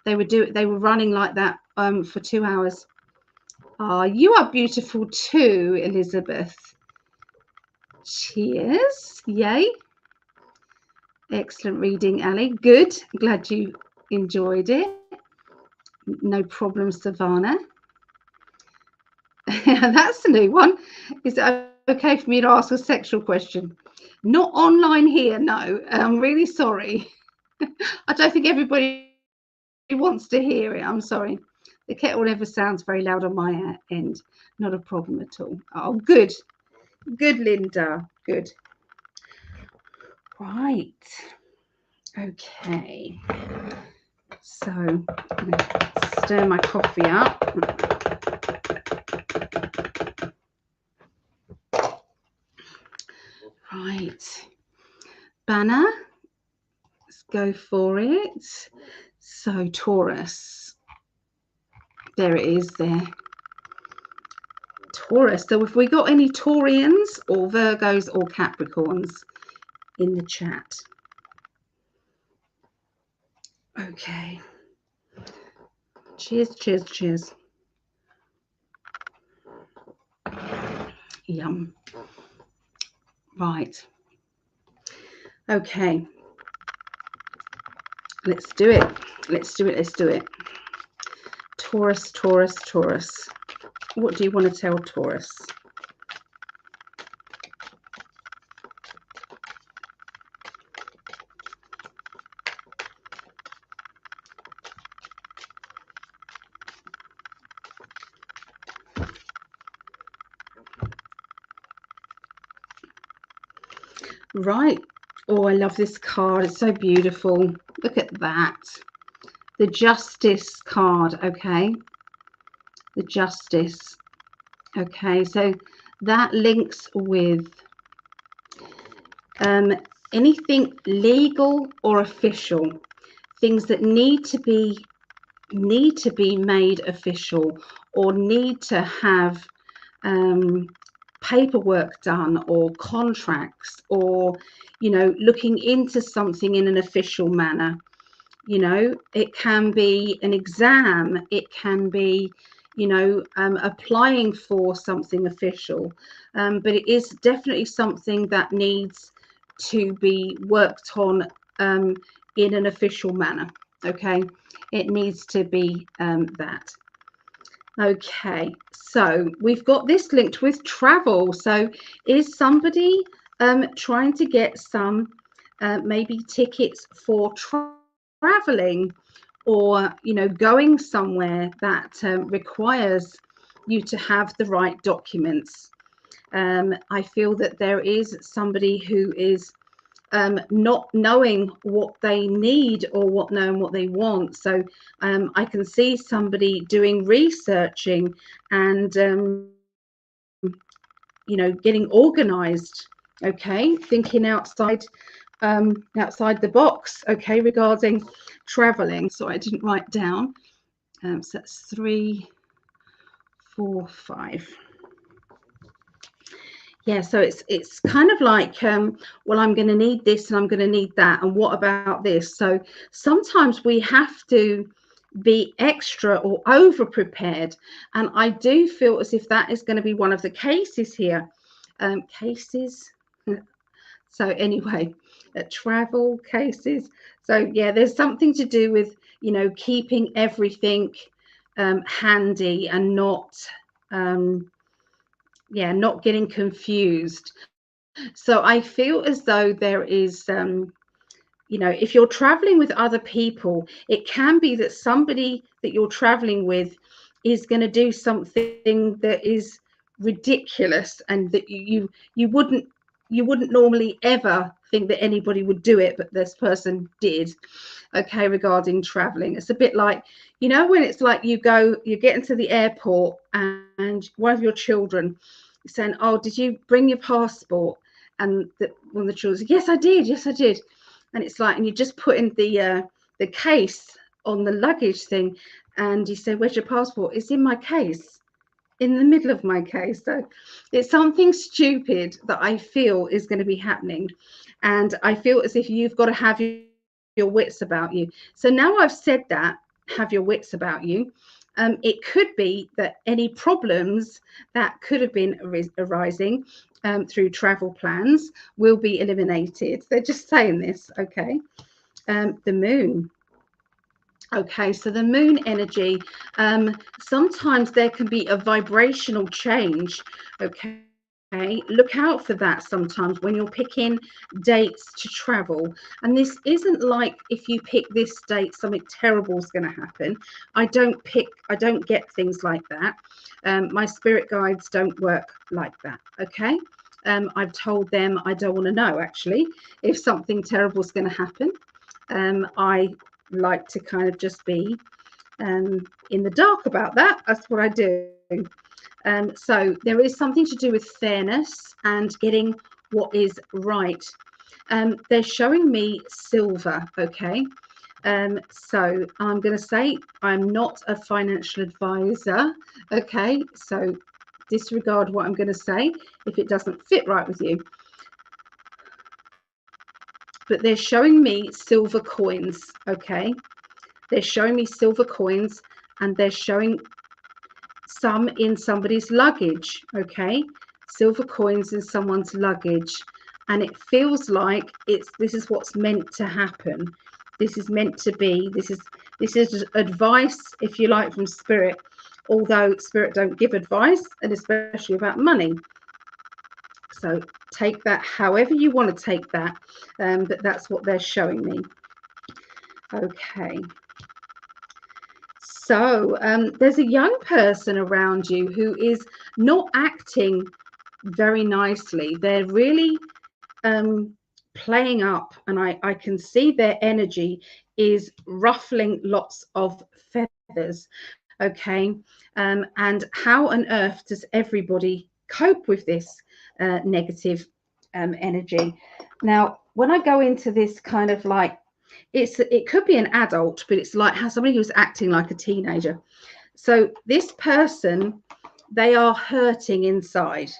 They were running like that for 2 hours. You are beautiful too, Elizabeth. Cheers. Yay. Excellent reading, Ali. Good. Glad you enjoyed it. No problem, Savannah. That's a new one. Is it okay for me to ask a sexual question? Not online here, no. I'm really sorry. I don't think everybody wants to hear it. I'm sorry. The kettle never sounds very loud on my end. Not a problem at all. Oh, good. Good, Linda. Good. Right. Okay. So I'm going to stir my coffee up. Right. Banner. Let's go for it. So Taurus. There it is there. Taurus. So if we got any Taurians or Virgos or Capricorns in the chat. Okay. Cheers, cheers, cheers. Yum. Right. Okay. Let's do it. Let's do it. Let's do it. Taurus, Taurus, Taurus. What do you want to tell Taurus? Right. Oh, I love this card. It's so beautiful. Look at that. The Justice card, okay? The Justice. Okay, so that links with anything legal or official, things that need to be made official or need to have paperwork done or contracts, or looking into something in an official manner. It can be an exam, it can be applying for something official, but it is definitely something that needs to be worked on in an official manner. Okay, it needs to be that. Okay, so we've got this linked with travel. So is somebody trying to get some maybe tickets for traveling, or going somewhere that requires you to have the right documents? I feel that there is somebody who is not knowing what they need or knowing what they want. So I can see somebody doing researching and getting organized. Okay, thinking outside the box. Okay, regarding traveling. So I didn't write down. So that's 3, 4, 5. Yeah, so it's kind of like, well, I'm going to need this and I'm going to need that, and what about this? So sometimes we have to be extra or over prepared, and I do feel as if that is going to be one of the cases here. Cases. So anyway, travel cases. So yeah, there's something to do with keeping everything handy and not not getting confused. So I feel as though there is, if you're traveling with other people, it can be that somebody that you're traveling with is going to do something that is ridiculous, and that you wouldn't normally ever think that anybody would do it, but this person did. Okay, regarding traveling, it's a bit like, when it's like you get into the airport and one of your children is saying, oh, did you bring your passport? And one of the children said, yes I did. And it's like, and you just put in the case on the luggage thing, and you say, where's your passport? It's in my case, in the middle of my case. So it's something stupid that I feel is going to be happening, and I feel as if you've got to have your wits about you. So now I've said that, have your wits about you. It could be that any problems that could have been arising through travel plans will be eliminated. They're just saying this. Okay. The moon. Okay, so the moon energy, sometimes there can be a vibrational change. Okay, look out for that sometimes when you're picking dates to travel. And this isn't like, if you pick this date, something terrible is going to happen. I don't get things like that. My spirit guides don't work like that. Okay. I've told them I don't want to know, actually, if something terrible is going to happen. I like to kind of just be in the dark about that. That's what I do. So there is something to do with fairness and getting what is right. They're showing me silver. Okay. So I'm going to say I'm not a financial advisor. Okay. So disregard what I'm going to say if it doesn't fit right with you. But they're showing me silver coins. Okay. They're showing me silver coins, and they're showing some in somebody's luggage. Okay, silver coins in someone's luggage, and it feels like this is what's meant to happen. This is meant to be. This is advice, if you like, from spirit. Although spirit don't give advice, and especially about money. So take that however you want to take that, but that's what they're showing me. Okay. So there's a young person around you who is not acting very nicely. They're really playing up, and I can see their energy is ruffling lots of feathers. Okay. And how on earth does everybody cope with this negative energy? Now, when I go into this kind of like, it could be an adult, but it's like how somebody who's acting like a teenager. So this person, they are hurting inside.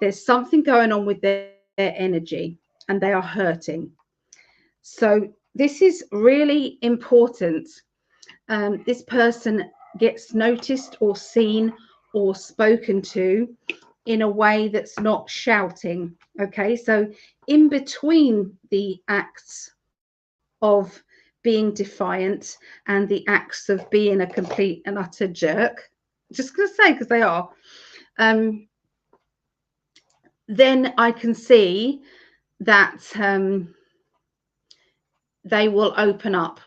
There's something going on with their energy, and they are hurting. So this is really important. This person gets noticed or seen or spoken to in a way that's not shouting. Okay, so in between the acts of being defiant and the acts of being a complete and utter jerk, just going to say, because they are, then I can see that they will open up,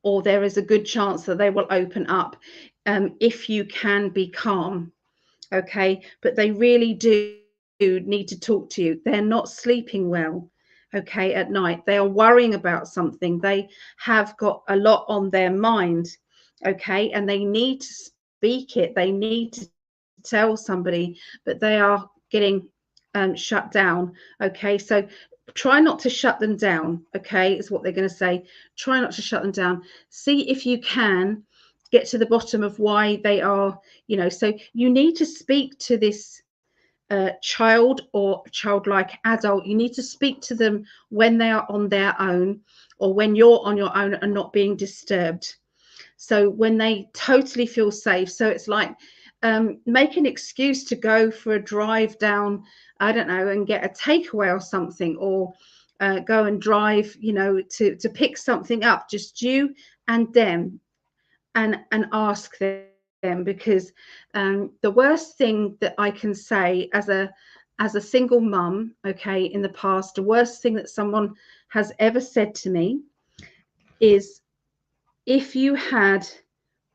or there is a good chance that they will open up if you can be calm. Okay, but they really do need to talk to you. They're not sleeping well, okay, at night. They are worrying about something. They have got a lot on their mind, okay, and they need to speak it. They need to tell somebody, but they are getting shut down. Okay, so try not to shut them down. Okay, is what they're going to say. Try not to shut them down. See if you can get to the bottom of why they are, so you need to speak to this child or childlike adult. You need to speak to them when they are on their own, or when you're on your own and not being disturbed. So when they totally feel safe. So it's like make an excuse to go for a drive down, I don't know, and get a takeaway or something, or go and drive, to pick something up, just you and them, and ask them. Because the worst thing that I can say as a single mum, okay, in the past, the worst thing that someone has ever said to me is, if you had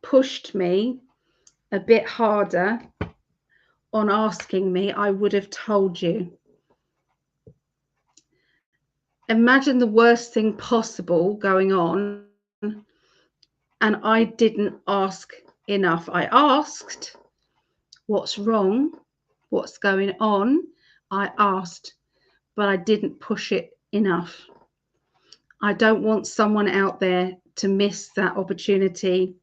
pushed me a bit harder on asking me, I would have told you. Imagine the worst thing possible going on, and I didn't ask enough. I asked, what's wrong? What's going on? I asked, but I didn't push it enough. I don't want someone out there to miss that opportunity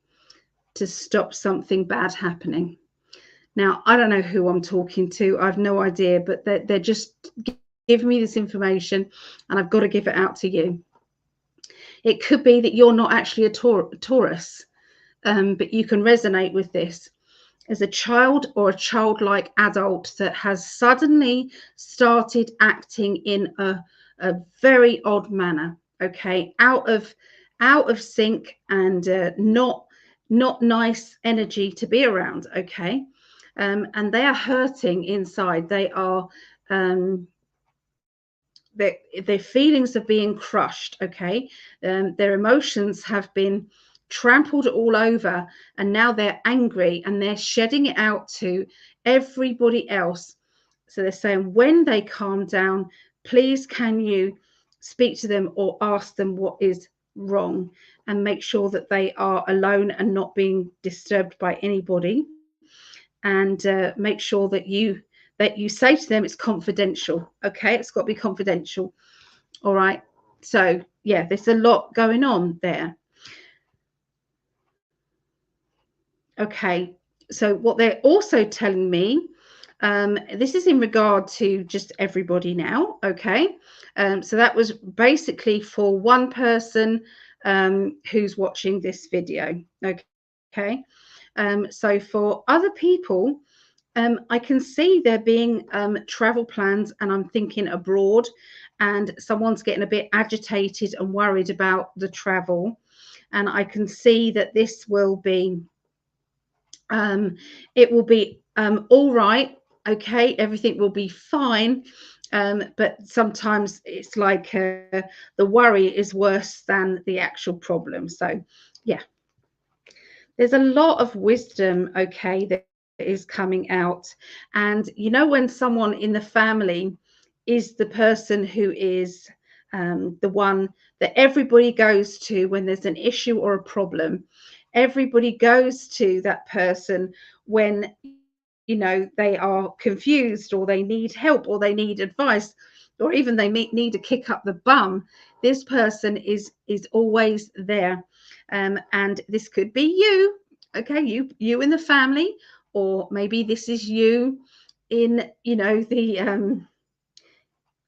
to stop something bad happening. Now, I don't know who I'm talking to. I've no idea, but they're just giving me this information, and I've got to give it out to you. It could be that you're not actually a Taurus, but you can resonate with this as a child or a childlike adult that has suddenly started acting in a very odd manner. Okay, out of sync, and not nice energy to be around. Okay, and they are hurting inside. They are their feelings of being crushed. Okay, their emotions have been trampled all over, and now they're angry and they're shedding it out to everybody else. So they're saying, when they calm down, please can you speak to them or ask them what is wrong, and make sure that they are alone and not being disturbed by anybody, and make sure that you say to them it's confidential. Okay, it's got to be confidential. All right, so yeah, there's a lot going on there. Okay, so what they're also telling me, this is in regard to just everybody now. Okay, so that was basically for one person who's watching this video. Okay, so for other people, I can see there being travel plans, and I'm thinking abroad, and someone's getting a bit agitated and worried about the travel, and I can see that this will be it will be all right. Okay, everything will be fine, but sometimes it's like the worry is worse than the actual problem. So yeah, there's a lot of wisdom, okay, that is coming out. And when someone in the family is the person who is the one that everybody goes to when there's an issue or a problem. Everybody goes to that person when, they are confused, or they need help, or they need advice, or even they need a kick up the bum. This person is always there. And this could be you, okay, you in the family, or maybe this is you in, the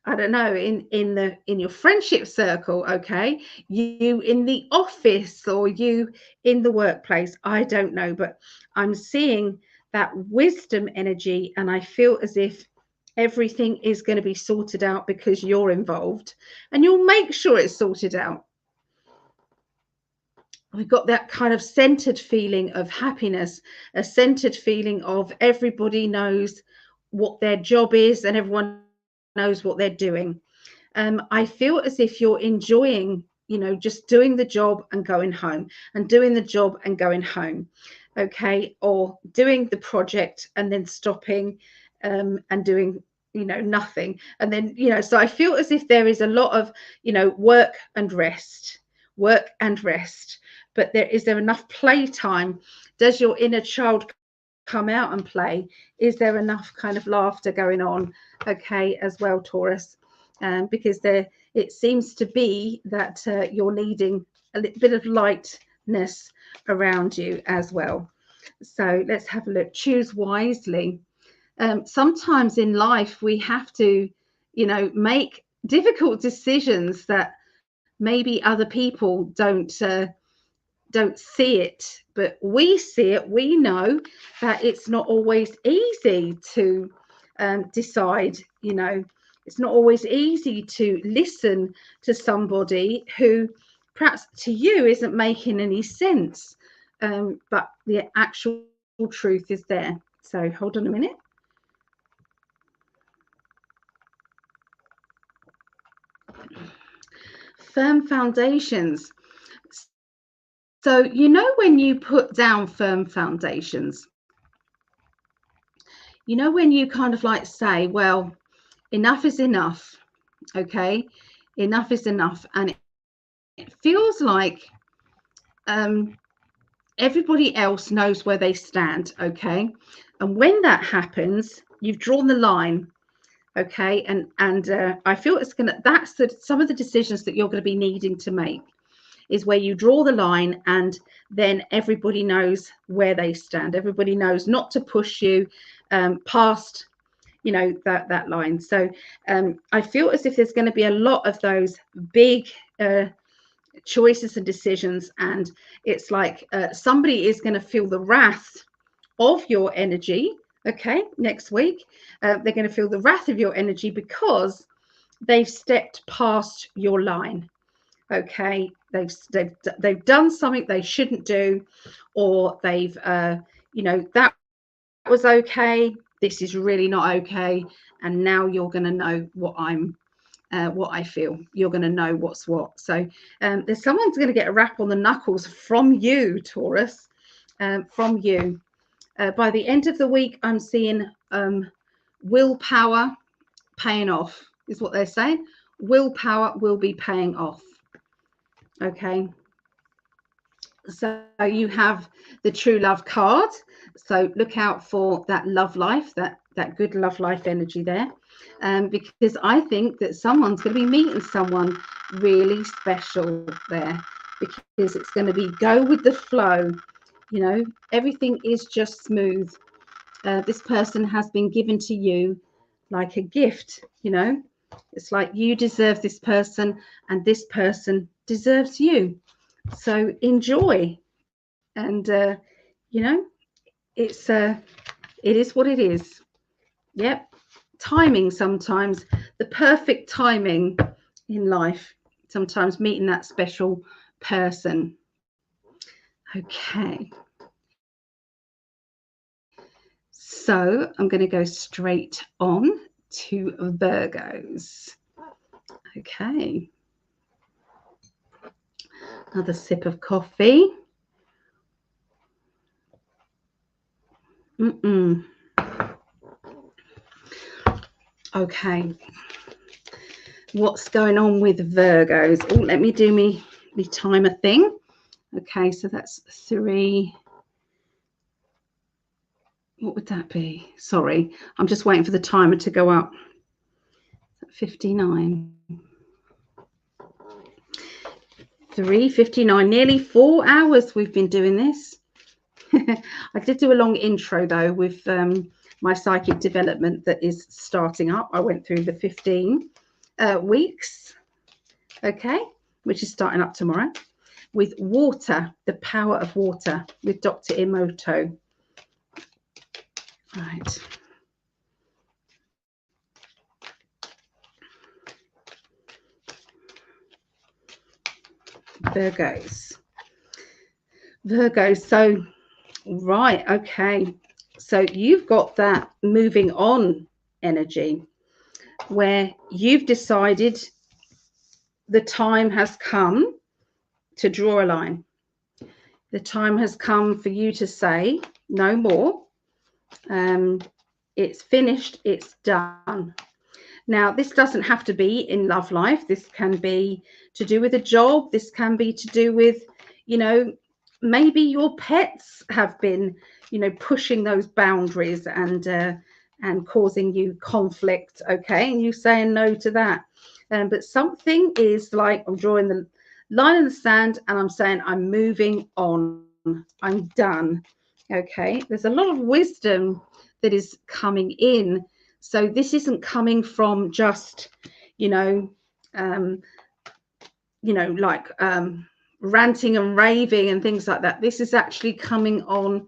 I don't know, in your friendship circle, okay, you in the office, or you in the workplace. I don't know, but I'm seeing that wisdom energy, and I feel as if everything is going to be sorted out because you're involved, and you'll make sure it's sorted out. We've got that kind of centered feeling of happiness, a centered feeling of everybody knows what their job is and everyone knows what they're doing. I feel as if you're enjoying, just doing the job and going home, and doing the job and going home, okay, or doing the project and then stopping, and doing, nothing, and then, so I feel as if there is a lot of, work and rest, but there enough playtime? Does your inner child come out and play? Is there enough kind of laughter going on, okay, as well, Taurus? Because it seems to be that you're needing a little bit of lightness around you as well. So let's have a look. Choose wisely. Sometimes in life we have to, make difficult decisions that maybe other people don't see it, but we see it. We know that it's not always easy to decide. It's not always easy to listen to somebody who perhaps to you isn't making any sense, but the actual truth is there. So hold on a minute. Firm foundations. So, when you put down firm foundations, when you kind of like say, well, enough is enough, okay? Enough is enough. And it feels like um, everybody else knows where they stand, okay? And when that happens, you've drawn the line, okay? And I feel that's some of the decisions that you're going to be needing to make, is where you draw the line, and then everybody knows where they stand. Everybody knows not to push you past, that line. So I feel as if there's going to be a lot of those big choices and decisions, and it's like somebody is going to feel the wrath of your energy, okay, next week. They're going to feel the wrath of your energy because they've stepped past your line. Okay, they've done something they shouldn't do, or they've that was okay, this is really not okay, and now you're going to know what I feel. You're going to know what's what. So there's someone's going to get a rap on the knuckles from you, Taurus, from you. By the end of the week, I'm seeing willpower paying off, is what they're saying. Willpower will be paying off. Okay, so you have the true love card, so look out for that love life, that good love life energy there, because I think that someone's going to be meeting someone really special there, because it's going to be go with the flow, everything is just smooth. This person has been given to you like a gift, it's like you deserve this person and this person deserves you. So enjoy, and it's it is what it is. Yep, timing sometimes, the perfect timing in life, sometimes meeting that special person. Okay, so I'm going to go straight on to Virgos. Okay, another sip of coffee. Okay, what's going on with Virgos. Oh, let me do me timer thing. Okay, so that's 3. What would that be? Sorry, I'm just waiting for the timer to go up. 59. 3:59, nearly 4 hours we've been doing this. I did do a long intro though with my psychic development that is starting up. I went through the 15 weeks, okay, which is starting up tomorrow, with water, the power of water, with Dr. Emoto. Right. Virgos. So, right, okay. So you've got that moving on energy where you've decided the time has come to draw a line. The time has come for you to say no more. It's finished. It's done. Now, this doesn't have to be in love life. This can be to do with a job. This can be to do with, maybe your pets have been, pushing those boundaries and causing you conflict. Okay, and you saying no to that. But something is like, I'm drawing the line in the sand and I'm saying I'm moving on. I'm done. Okay, there's a lot of wisdom that is coming in. So this isn't coming from just, ranting and raving and things like that. This is actually coming on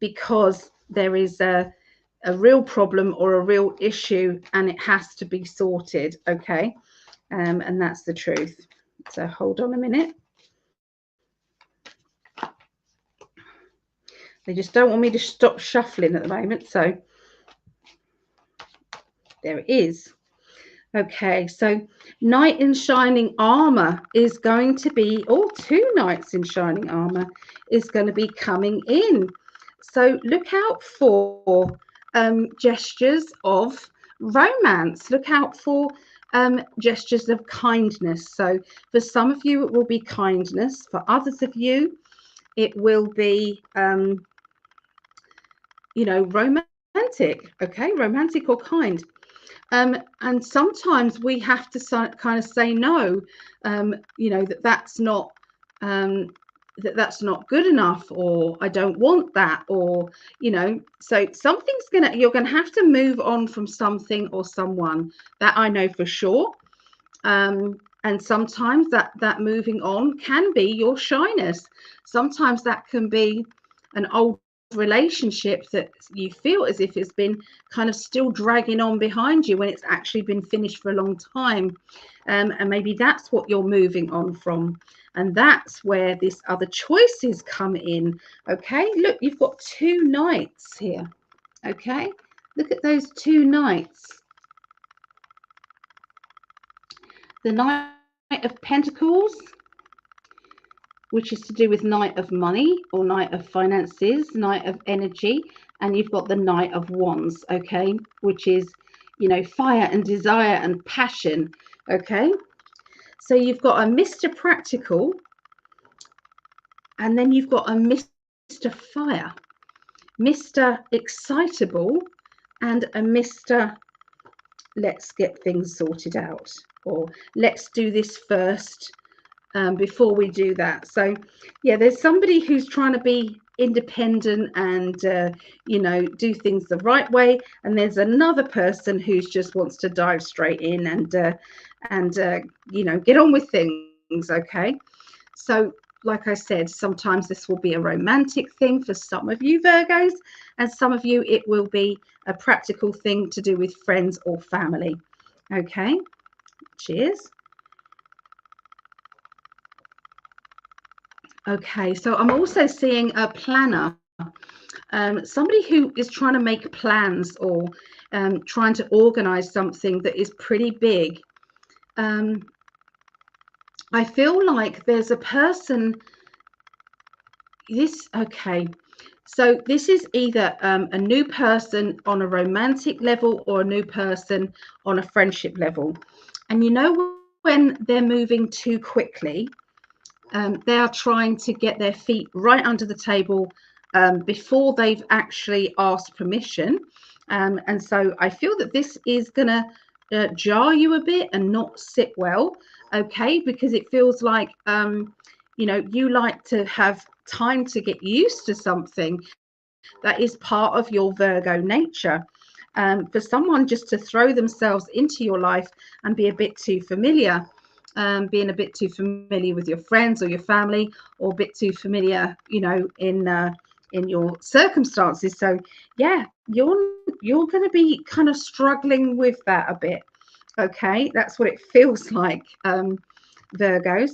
because there is a real problem or a real issue and it has to be sorted. Okay, and that's the truth. So hold on a minute. They just don't want me to stop shuffling at the moment. So there it is. Okay, so Knight in Shining Armor is going to be, 2 Knights in Shining Armor is going to be coming in. So look out for gestures of romance. Look out for gestures of kindness. So for some of you, it will be kindness. For others of you, it will be, romantic. Okay, romantic or kind. And sometimes we have to kind of say no, that's not that's not good enough, or I don't want that, or so you're gonna have to move on from something or someone. That I know for sure. And sometimes that moving on can be your shyness. Sometimes that can be an old relationship that you feel as if it's been kind of still dragging on behind you when it's actually been finished for a long time. And maybe that's what you're moving on from. And that's where this other choices come in. Okay, look, you've got 2 Knights here. Okay, look at those 2 Knights. The Knight of Pentacles, which is to do with Knight of Money or Knight of Finances, Knight of Energy, and you've got the Knight of Wands, okay, which is, fire and desire and passion, okay. So you've got a Mr. Practical, and then you've got a Mr. Fire, Mr. Excitable, and a Mr. Let's get things sorted out, or let's do this first before we do that. So yeah, there's somebody who's trying to be independent and do things the right way, and there's another person who just wants to dive straight in and get on with things. Okay, so like I said, sometimes this will be a romantic thing for some of you Virgos, and some of you it will be a practical thing to do with friends or family. Okay, cheers. Okay, so I'm also seeing a planner, somebody who is trying to make plans or trying to organize something that is pretty big. I feel like there's a person, okay, So this is either a new person on a romantic level or a new person on a friendship level. And you know, when they're moving too quickly, they are trying to get their feet right under the table before they've actually asked permission. And so I feel that this is going to jar you a bit and not sit well, okay? Because it feels like, you like to have time to get used to something that is part of your Virgo nature. For someone just to throw themselves into your life and be a bit too familiar, being a bit too familiar with your friends or your family, or a bit too familiar, in your circumstances. So yeah, you're going to be kind of struggling with that a bit. Okay, that's what it feels like, Virgos.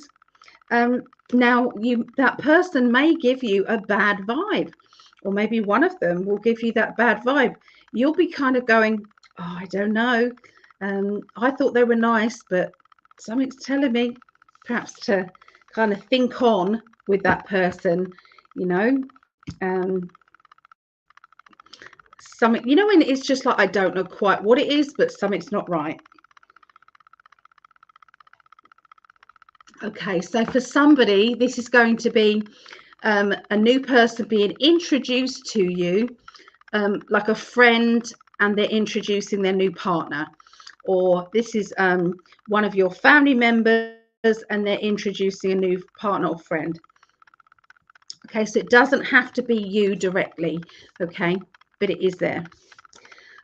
Now, that person may give you a bad vibe, or maybe one of them will give you that bad vibe. You'll be kind of going, oh, I don't know. I thought they were nice, but something's telling me perhaps to kind of think on with that person, you know. Something, when it's just like, I don't know quite what it is, but something's not right. Okay, so for somebody, this is going to be a new person being introduced to you, like a friend, and they're introducing their new partner. Or this is one of your family members and they're introducing a new partner or friend. Okay, so it doesn't have to be you directly, okay, but it is there.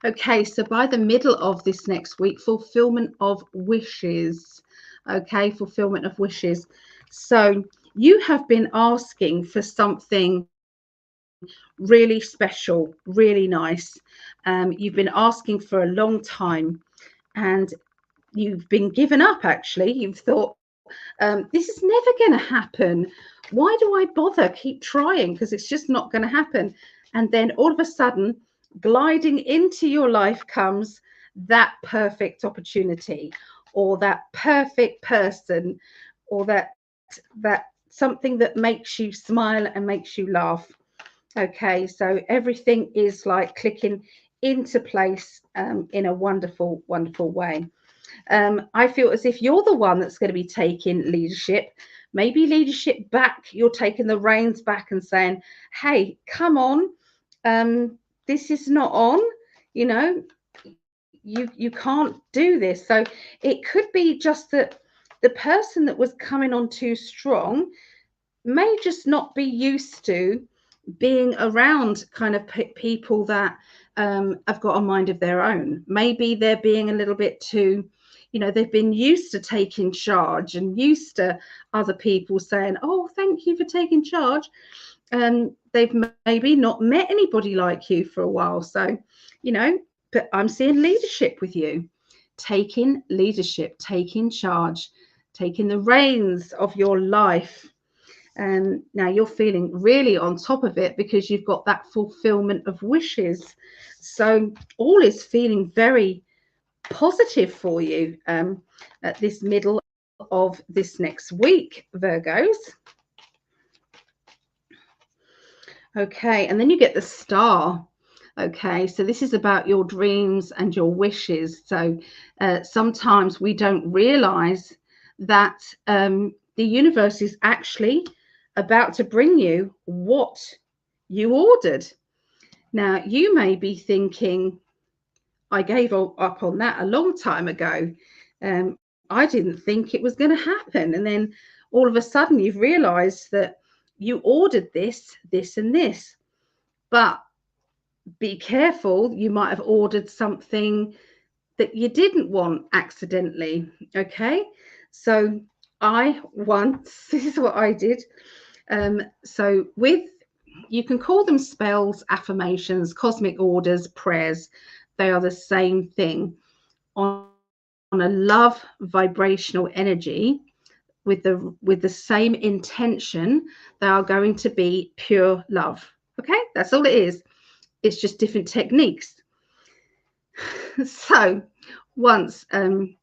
Okay, so by the middle of this next week, fulfillment of wishes. Okay, fulfillment of wishes. So you have been asking for something really special, really nice. You've been asking for a long time, and you've been given up, actually. You've thought, this is never going to happen. Why do I bother? Keep trying, because it's just not going to happen. And then all of a sudden, gliding into your life comes that perfect opportunity, or that perfect person, or that something that makes you smile and makes you laugh. Okay, so everything is like clicking into place in a wonderful, wonderful way. I feel as if you're the one that's going to be taking leadership, maybe leadership back. You're taking the reins back and saying, hey, come on, this is not on, you know, you can't do this. So it could be just that the person that was coming on too strong may just not be used to being around kind of people that have got a mind of their own. Maybe they're being a little bit too, they've been used to taking charge and used to other people saying, oh, thank you for taking charge. And they've maybe not met anybody like you for a while. So, but I'm seeing leadership with you, taking leadership, taking charge, taking the reins of your life. And now you're feeling really on top of it because you've got that fulfillment of wishes. So all is feeling very positive for you at this middle of this next week, Virgos. Okay, and then you get the star. Okay, so this is about your dreams and your wishes. So sometimes we don't realize that the universe is actually about to bring you what you ordered. Now, you may be thinking, I gave up on that a long time ago. I didn't think it was going to happen. And then all of a sudden, you've realized that you ordered this, this, and this. But be careful, you might have ordered something that you didn't want accidentally. Okay, so this is what I did. So you can call them spells, affirmations, cosmic orders, prayers. They are the same thing. On a love vibrational energy, with the same intention, they are going to be pure love. Okay, that's all it is. It's just different techniques. So once,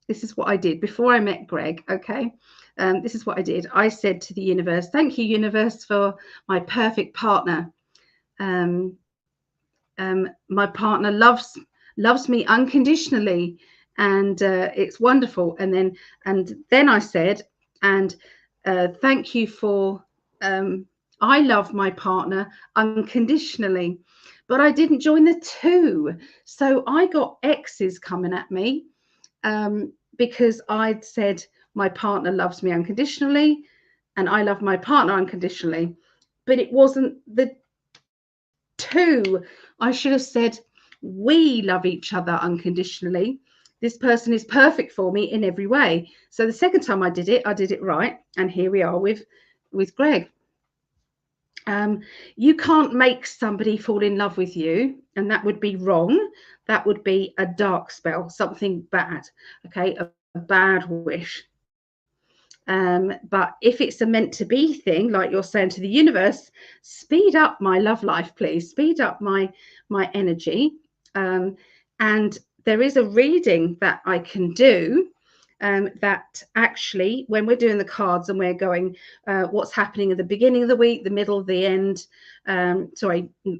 this is what I did before I met Gregg. Okay, this is what I did. I said to the universe, thank you, universe, for my perfect partner. my partner loves me unconditionally, and it's wonderful. And then I said, and thank you for I love my partner unconditionally, but I didn't join the two, so I got X's coming at me because I'd said my partner loves me unconditionally and I love my partner unconditionally, but it wasn't the two. I should have said, we love each other unconditionally. This person is perfect for me in every way. So the second time I did it right. And here we are with Gregg. You can't make somebody fall in love with you, and that would be wrong. That would be a dark spell, something bad. Okay, a bad wish. But if it's a meant to be thing, like you're saying to the universe, speed up my love life, please. Speed up my energy. And there is a reading that I can do that actually, when we're doing the cards and we're going, what's happening at the beginning of the week, the middle, the end,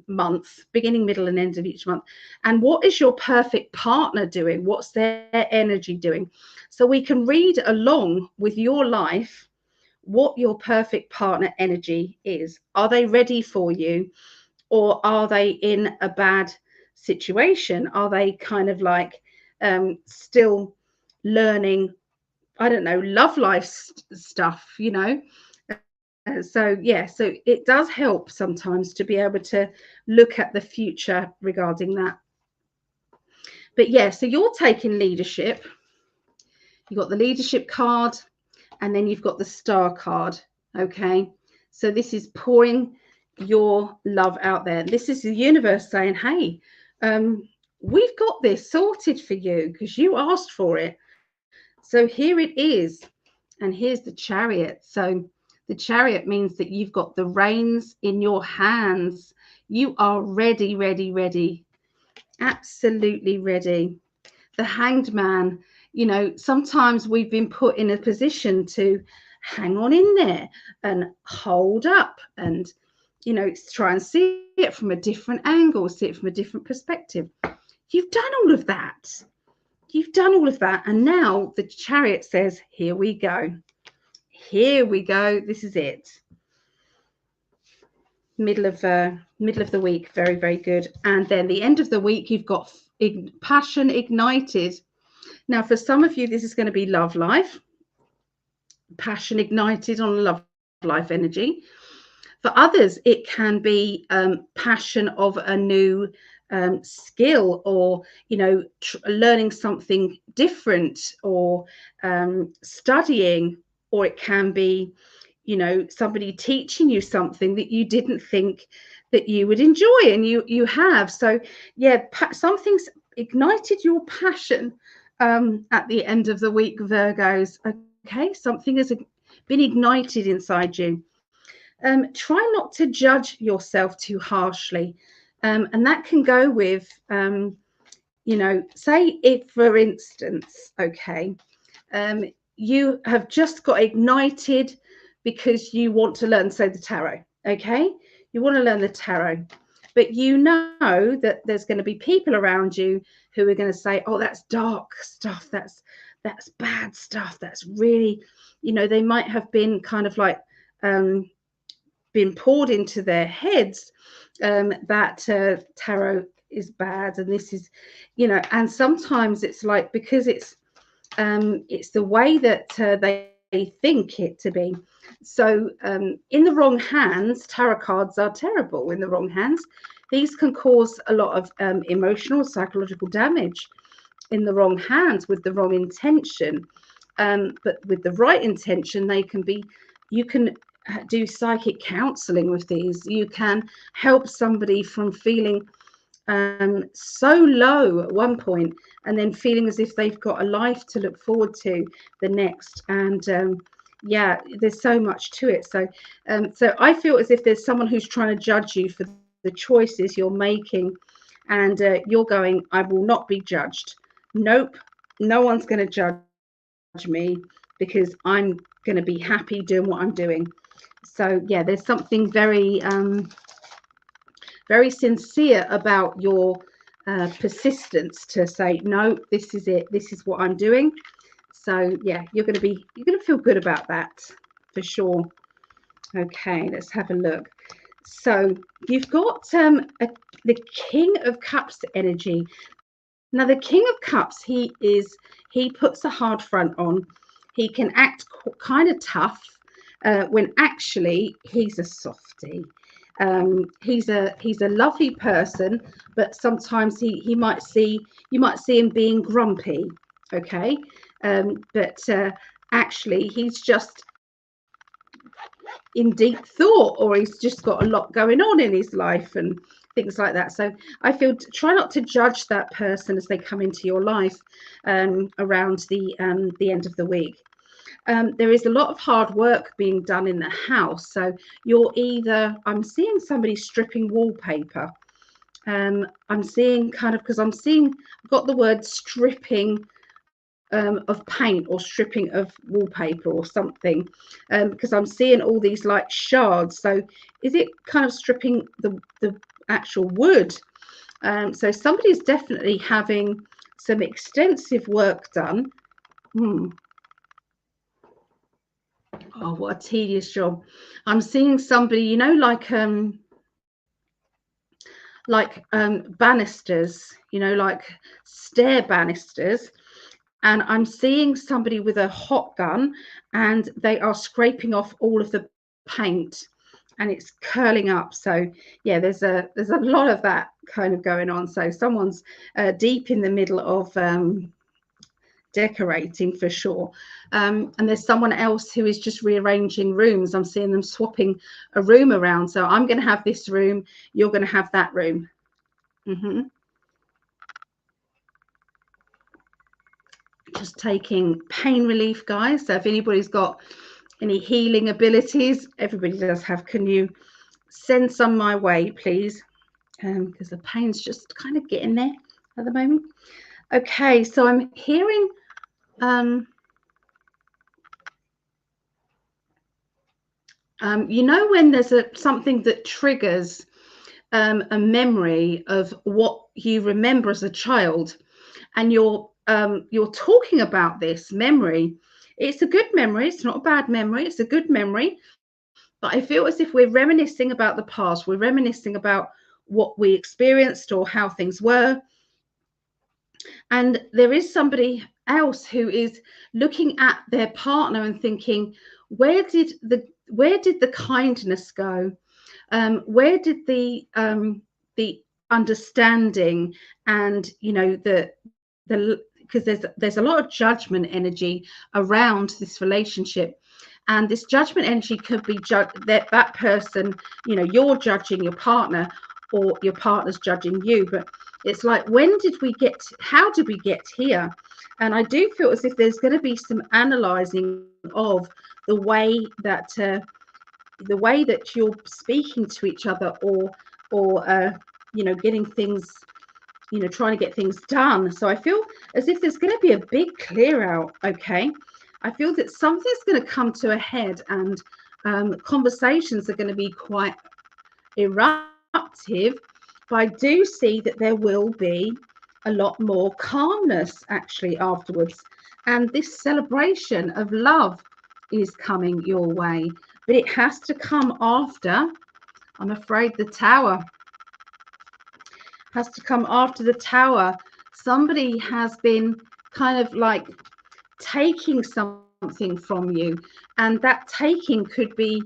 month, beginning, middle, and end of each month, and what is your perfect partner doing? What's their energy doing? So we can read along with your life what your perfect partner energy is. Are they ready for you, or are they in a bad situation? Are they kind of like still learning, I don't know, love life stuff, you know? So yeah, so it does help sometimes to be able to look at the future regarding that. But yeah, so you're taking leadership. You've got the leadership card, and then you've got the star card. Okay, so this is pouring your love out there. This is the universe saying, hey, we've got this sorted for you because you asked for it. So here it is. And here's the chariot. So the chariot means that you've got the reins in your hands. You are ready, ready, ready. Absolutely ready. The hanged man, you know, sometimes we've been put in a position to hang on in there and hold up and, you know, try and see it from a different angle, see it from a different perspective. You've done all of that. You've done all of that. And now the chariot says, here we go. Here we go. This is it. Middle of the week. Very, very good. And then the end of the week, you've got passion ignited. Now, for some of you, this is going to be love life. Passion ignited on love life energy. For others, it can be passion of a new skill, or, you know, learning something different, or studying, or it can be, you know, somebody teaching you something that you didn't think that you would enjoy, and you have. So yeah, something's ignited your passion at the end of the week, Virgos. Okay, something has been ignited inside you. Try not to judge yourself too harshly. And that can go with, you know, say if, for instance, okay, you have just got ignited because you want to learn, say, the tarot, okay? You want to learn the tarot, but you know that there's going to be people around you who are going to say, oh, that's dark stuff, that's bad stuff, that's really, you know, they might have been kind of like been poured into their heads that tarot is bad, and this is, you know, and sometimes it's like, because it's the way that they think it to be. So in the wrong hands, tarot cards are terrible. In the wrong hands, these can cause a lot of emotional, psychological damage. In the wrong hands, with the wrong intention, but with the right intention, they can be, you can do psychic counseling with these. You can help somebody from feeling so low at one point, and then feeling as if they've got a life to look forward to the next. And yeah, there's so much to it. So so I feel as if there's someone who's trying to judge you for the choices you're making, and you're going, I will not be judged. Nope, no one's going to judge me, because I'm going to be happy doing what I'm doing. So yeah, there's something very very sincere about your persistence to say, no, this is it. This is what I'm doing. So yeah, you're going to feel good about that for sure. Okay, let's have a look. So you've got the King of Cups energy. Now the King of Cups, he puts a hard front on. He can act kind of tough when actually he's a softie. He's a lovely person, but sometimes you might see him being grumpy. Okay, but actually he's just in deep thought, or he's just got a lot going on in his life and things like that. So I feel, try not to judge that person as they come into your life around the end of the week. There is a lot of hard work being done in the house. So I'm seeing somebody stripping wallpaper. I'm seeing I've got the word stripping of paint or stripping of wallpaper or something, because I'm seeing all these like shards. So is it kind of stripping the actual wood? So somebody's definitely having some extensive work done. Oh, what a tedious job. I'm seeing somebody, banisters, like stair banisters. And I'm seeing somebody with a hot gun, and they are scraping off all of the paint, and it's curling up. So yeah, there's a lot of that kind of going on. So someone's deep in the middle of decorating for sure. And there's someone else who is just rearranging rooms. I'm seeing them swapping a room around. So I'm going to have this room, you're going to have that room. Just taking pain relief, guys. So if anybody's got any healing abilities, everybody does have, can you send some my way, please? Because the pain's just kind of getting there at the moment. Okay, so I'm hearing when there's something that triggers a memory of what you remember as a child, and you're talking about this memory. It's a good memory. It's not a bad memory. It's a good memory. But I feel as if we're reminiscing about the past. We're reminiscing about what we experienced or how things were. And there is somebody else who is looking at their partner and thinking, where did the kindness go? Where did the understanding and because there's a lot of judgment energy around this relationship, and this judgment energy could be that person, you're judging your partner or your partner's judging you, but it's like, how did we get here? And I do feel as if there's going to be some analyzing of the way that you're speaking to each other, or getting things, trying to get things done. So I feel as if there's going to be a big clear out. Okay, I feel that something's going to come to a head, and conversations are going to be quite eruptive. But I do see that there will be a lot more calmness actually afterwards, and this celebration of love is coming your way. But it has to come after, I'm afraid, the Tower. Has to come after the Tower. Somebody has been kind of like taking something from you, and that taking could be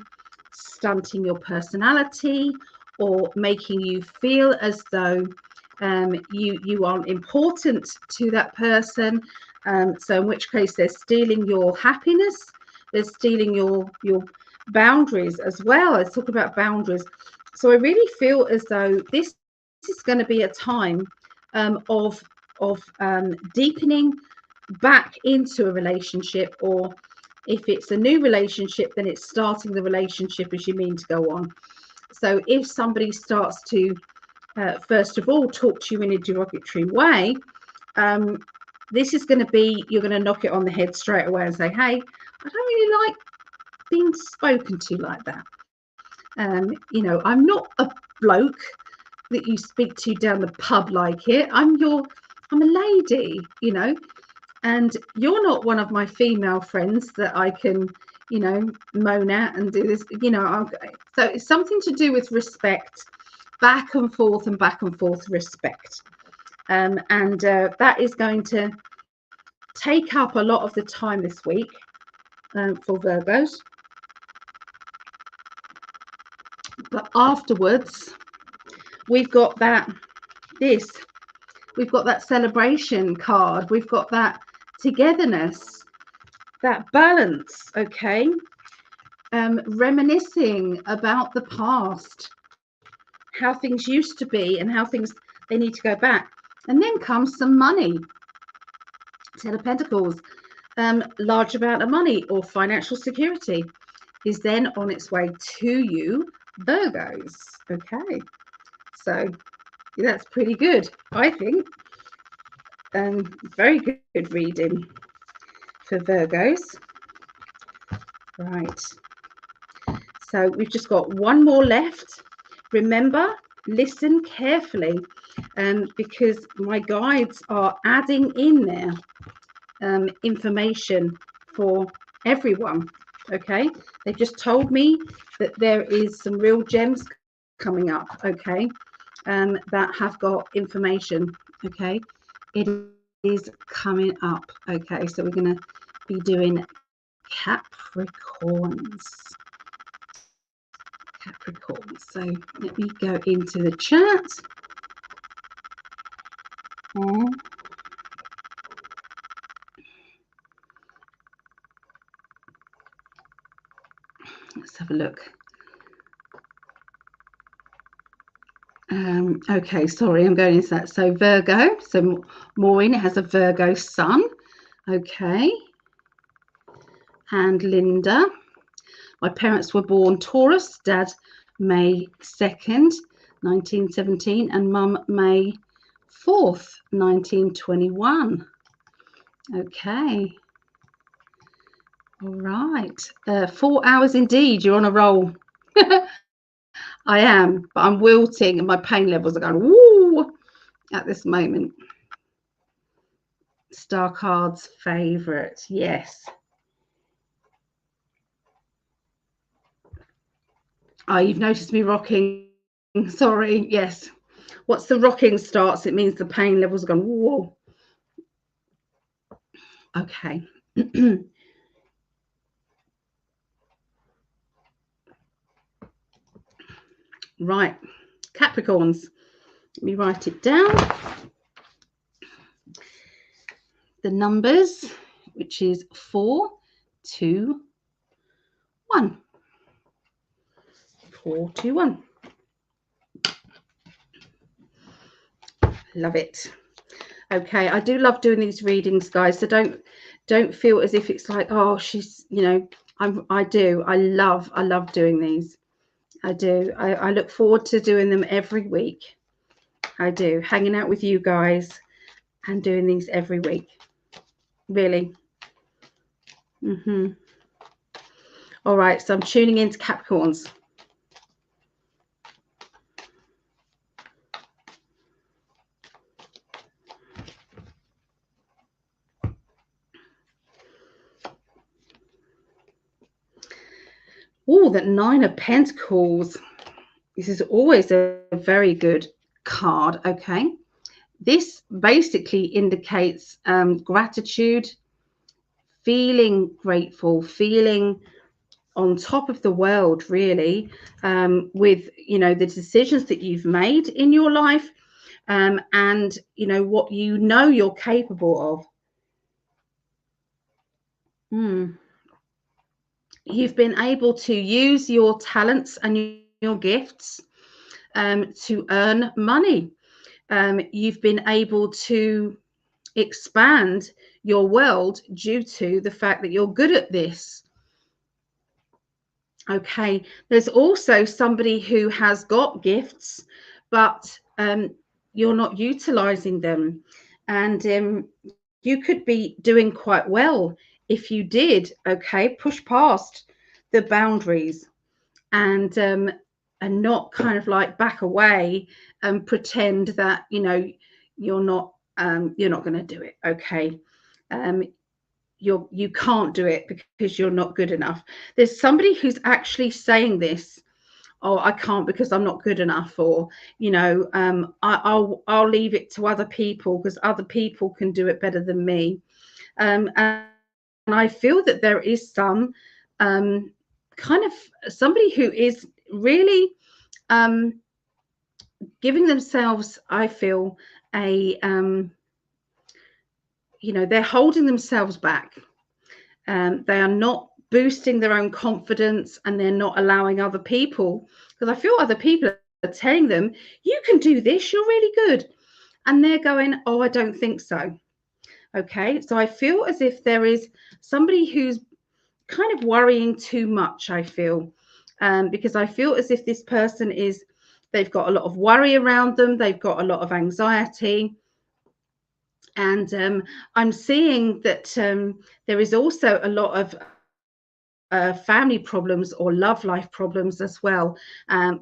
stunting your personality or making you feel as though you aren't important to that person. So in which case they're stealing your happiness, they're stealing your boundaries as well. Let's talk about boundaries. So I really feel as though this is going to be a time of deepening back into a relationship, or if it's a new relationship, then it's starting the relationship as you mean to go on. So if somebody starts to first of all talk to you in a derogatory way, this is going to be, you're going to knock it on the head straight away and say, hey, I don't really like being spoken to like that. I'm not a bloke that you speak to down the pub like it. I'm a lady, you know, and you're not one of my female friends that I can, you know, moan at and do this, you know. So it's something to do with respect, back and forth respect. And that is going to take up a lot of the time this week for Virgos. But afterwards, we've got we've got that celebration card, we've got that togetherness, that balance, okay? Reminiscing about the past, how things used to be and how things, they need to go back. And then comes some money. Ten of Pentacles, large amount of money or financial security is then on its way to you, Virgos. Okay, so that's pretty good, I think. Very good reading for Virgos. Right, so we've just got one more left. Remember, listen carefully, because my guides are adding in there information for everyone. Okay, they've just told me that there is some real gems coming up, okay, that have got information. Okay, it is coming up. Okay, so we're going to be doing Capricorns. So let me go into the chat. Let's have a look. Okay, sorry, I'm going into that. So Virgo, so Maureen has a Virgo sun. Okay. And Linda, my parents were born Taurus, Dad May 2nd, 1917, and Mum May 4th, 1921. Okay. All right. 4 hours indeed. You're on a roll. I am, but I'm wilting and my pain levels are going woo at this moment. Star cards favorite. Yes. Oh, you've noticed me rocking. Sorry. Yes. Once the rocking starts, it means the pain levels are going whoa. Okay. Right. Capricorns. Let me write it down. The numbers, which is 4, 2, 1. 4, 2, 1. Love it. Okay, I do love doing these readings, guys. So don't feel as if it's like, oh, she's, you know, I do. I love doing these. I do. I look forward to doing them every week. I do. Hanging out with you guys and doing these every week. Really. All right, so I'm tuning into Capricorns. Oh, that 9 of Pentacles. This is always a very good card. Okay. This basically indicates gratitude, feeling grateful, feeling on top of the world, really, with, you know, the decisions that you've made in your life, and, you know, what you know you're capable of. You've been able to use your talents and your gifts to earn money. You've been able to expand your world due to the fact that you're good at this. Okay, there's also somebody who has got gifts, but you're not utilizing them, and you could be doing quite well if you did. Okay, push past the boundaries and and not kind of like back away and pretend that, you know, you're not going to do it. Okay. You can't do it because you're not good enough. There's somebody who's actually saying this. Oh, I can't because I'm not good enough, or, you know, I'll leave it to other people because other people can do it better than me. And I feel that there is some kind of somebody who is really um, giving themselves, I feel, a you know, they're holding themselves back. They are not boosting their own confidence, and they're not allowing other people, because I feel other people are telling them, you can do this, you're really good. And they're going, oh, I don't think so. Okay. So I feel as if there is somebody who's kind of worrying too much, I feel. Because I feel as if this person is, they've got a lot of worry around them, they've got a lot of anxiety. And I'm seeing that there is also a lot of family problems or love life problems as well,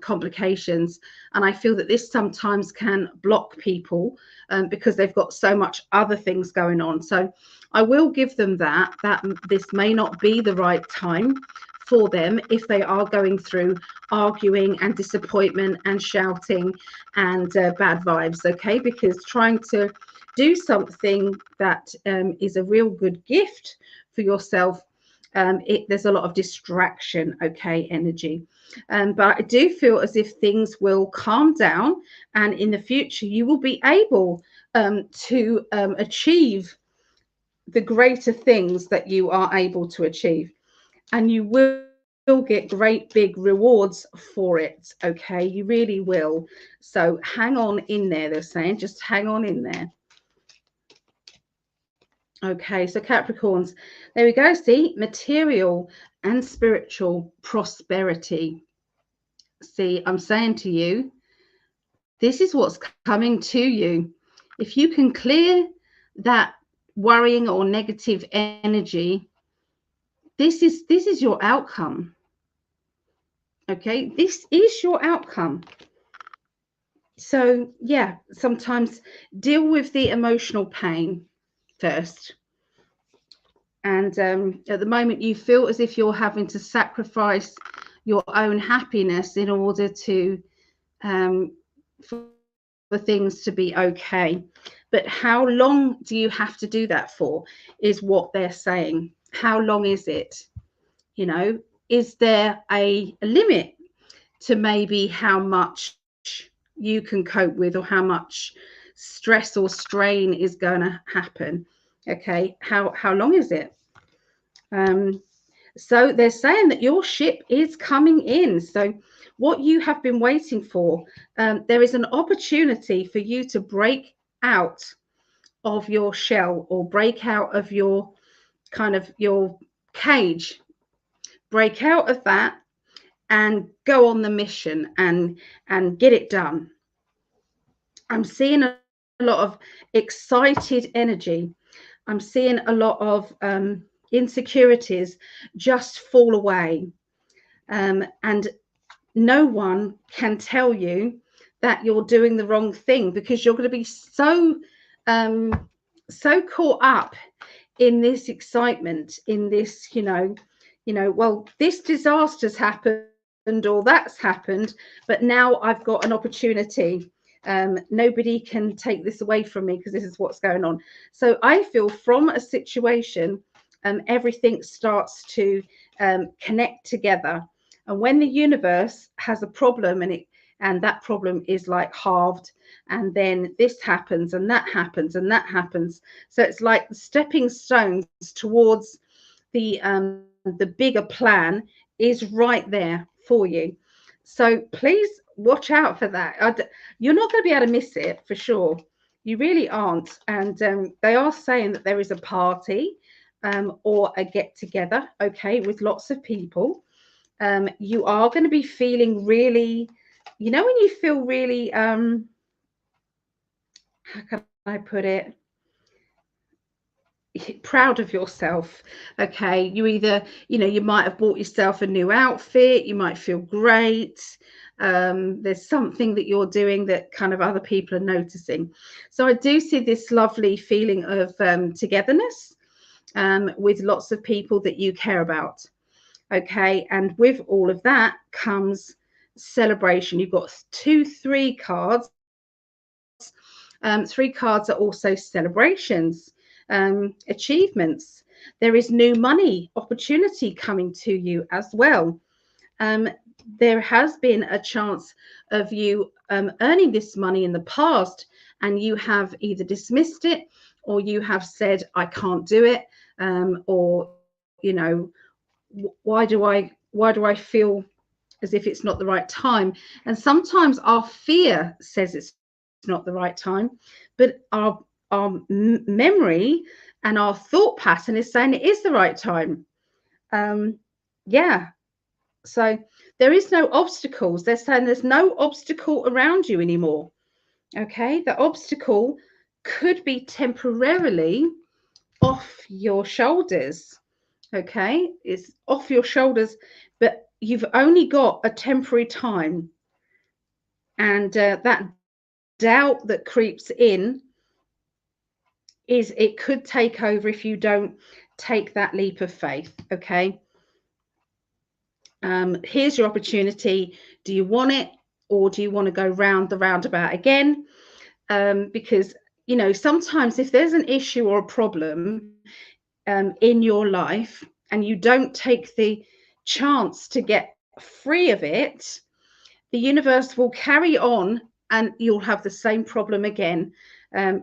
complications. And I feel that this sometimes can block people because they've got so much other things going on. So I will give them that this may not be the right time for them if they are going through arguing and disappointment and shouting and bad vibes. Okay, because trying to do something that is a real good gift for yourself, there's a lot of distraction, okay, energy. But I do feel as if things will calm down, and in the future you will be able to achieve the greater things that you are able to achieve, and you will get great big rewards for it. Okay, you really will. So hang on in there, they're saying, just hang on in there. Okay, so Capricorns, there we go. See, material and spiritual prosperity. See, I'm saying to you, this is what's coming to you. If you can clear that worrying or negative energy, this is your outcome. Okay, this is your outcome. So yeah, sometimes deal with the emotional pain first. And at the moment you feel as if you're having to sacrifice your own happiness in order to for things to be okay. But how long do you have to do that for is what they're saying. How long is it? You know, is there a limit to maybe how much you can cope with, or how much stress or strain is going to happen? Okay, how long is it? um So they're saying that your ship is coming in. So what you have been waiting for, there is an opportunity for you to break out of your shell, or break out of your kind of your cage, break out of that and go on the mission and get it done. I'm seeing a lot of excited energy. I'm seeing a lot of insecurities just fall away. And no one can tell you that you're doing the wrong thing, because you're going to be um, so caught up in this excitement, in this, well, this disaster's happened or that's happened, but now I've got an opportunity. Nobody can take this away from me because this is what's going on. So I feel from a situation, everything starts to connect together. And when the universe has a problem, and that problem is like halved, and then this happens and that happens and that happens, so it's like stepping stones towards the bigger plan is right there for you. So please watch out for that. You're not going to be able to miss it for sure. You really aren't. And they are saying that there is a party or a get together, okay, with lots of people. You are going to be feeling really, you know, when you feel really, how can I put it? proud of yourself. Okay, you either, you might have bought yourself a new outfit, you might feel great. There's something that you're doing that kind of other people are noticing. So I do see this lovely feeling of togetherness with lots of people that you care about. Okay, and with all of that comes celebration. You've got 3 cards. 3 cards are also celebrations, achievements. There is new money opportunity coming to you as well. There has been a chance of you earning this money in the past, and you have either dismissed it, or you have said, I can't do it, or why do I feel as if it's not the right time? And sometimes our fear says it's not the right time, but our memory and our thought pattern is saying it is the right time. Yeah. So there is no obstacles. They're saying there's no obstacle around you anymore. Okay. The obstacle could be temporarily off your shoulders. Okay. It's off your shoulders, but you've only got a temporary time. And that doubt that creeps in is it could take over if you don't take that leap of faith. Okay. Here's your opportunity. Do you want it, or do you want to go round the roundabout again? Because, sometimes if there's an issue or a problem in your life, and you don't take the chance to get free of it, the universe will carry on and you'll have the same problem again.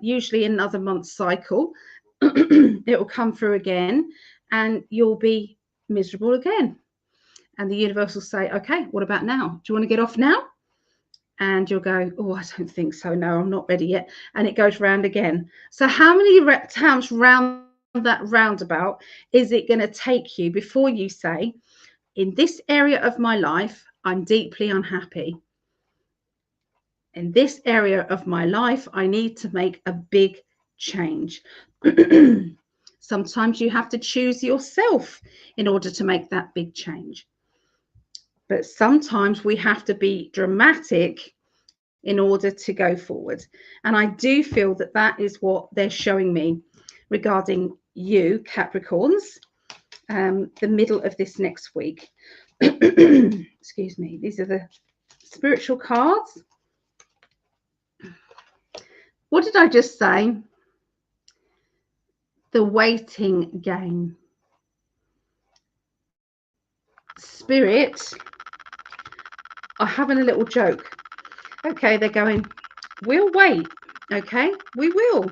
Usually another month cycle, it will come through again, and you'll be miserable again. And the universe will say, okay, what about now? Do you want to get off now? And you'll go, oh, I don't think so. No, I'm not ready yet. And it goes round again. So how many times round that roundabout is it going to take you before you say, in this area of my life, I'm deeply unhappy. In this area of my life, I need to make a big change. Sometimes you have to choose yourself in order to make that big change. But sometimes we have to be dramatic in order to go forward. And I do feel that that is what they're showing me regarding you, Capricorns, the middle of this next week. Excuse me. These are the spiritual cards. What did I just say? The waiting game. Spirit are having a little joke. Okay, they're going, we'll wait. Okay, we will.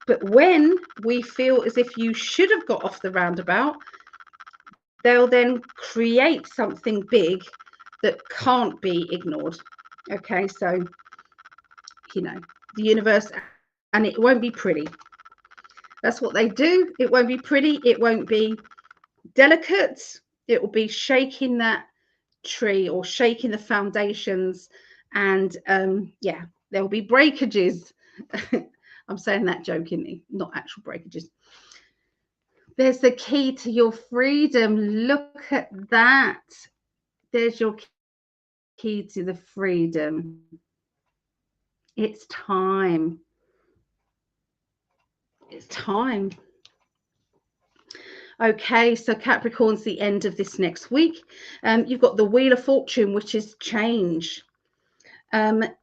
But when we feel as if you should have got off the roundabout, they'll then create something big that can't be ignored. Okay, so, the universe, and it won't be pretty. That's what they do. It won't be pretty. It won't be delicate. It will be shaking that tree or shaking the foundations. And yeah, there will be breakages. I'm saying that jokingly, not actual breakages. There's the key to your freedom. Look at that. There's your key to the freedom. It's time. It's time. Okay, so Capricorn's the end of this next week. You've got the Wheel of Fortune, which is change.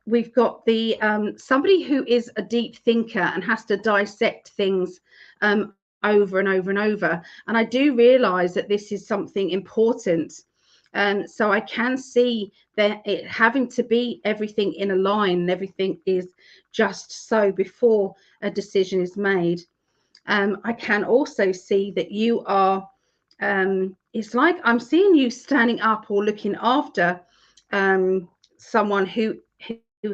We've got the somebody who is a deep thinker and has to dissect things over and over and over. And I do realize that this is something important. So I can see that it having to be everything in a line, and everything is just so before a decision is made. I can also see that you are, it's like I'm seeing you standing up or looking after someone who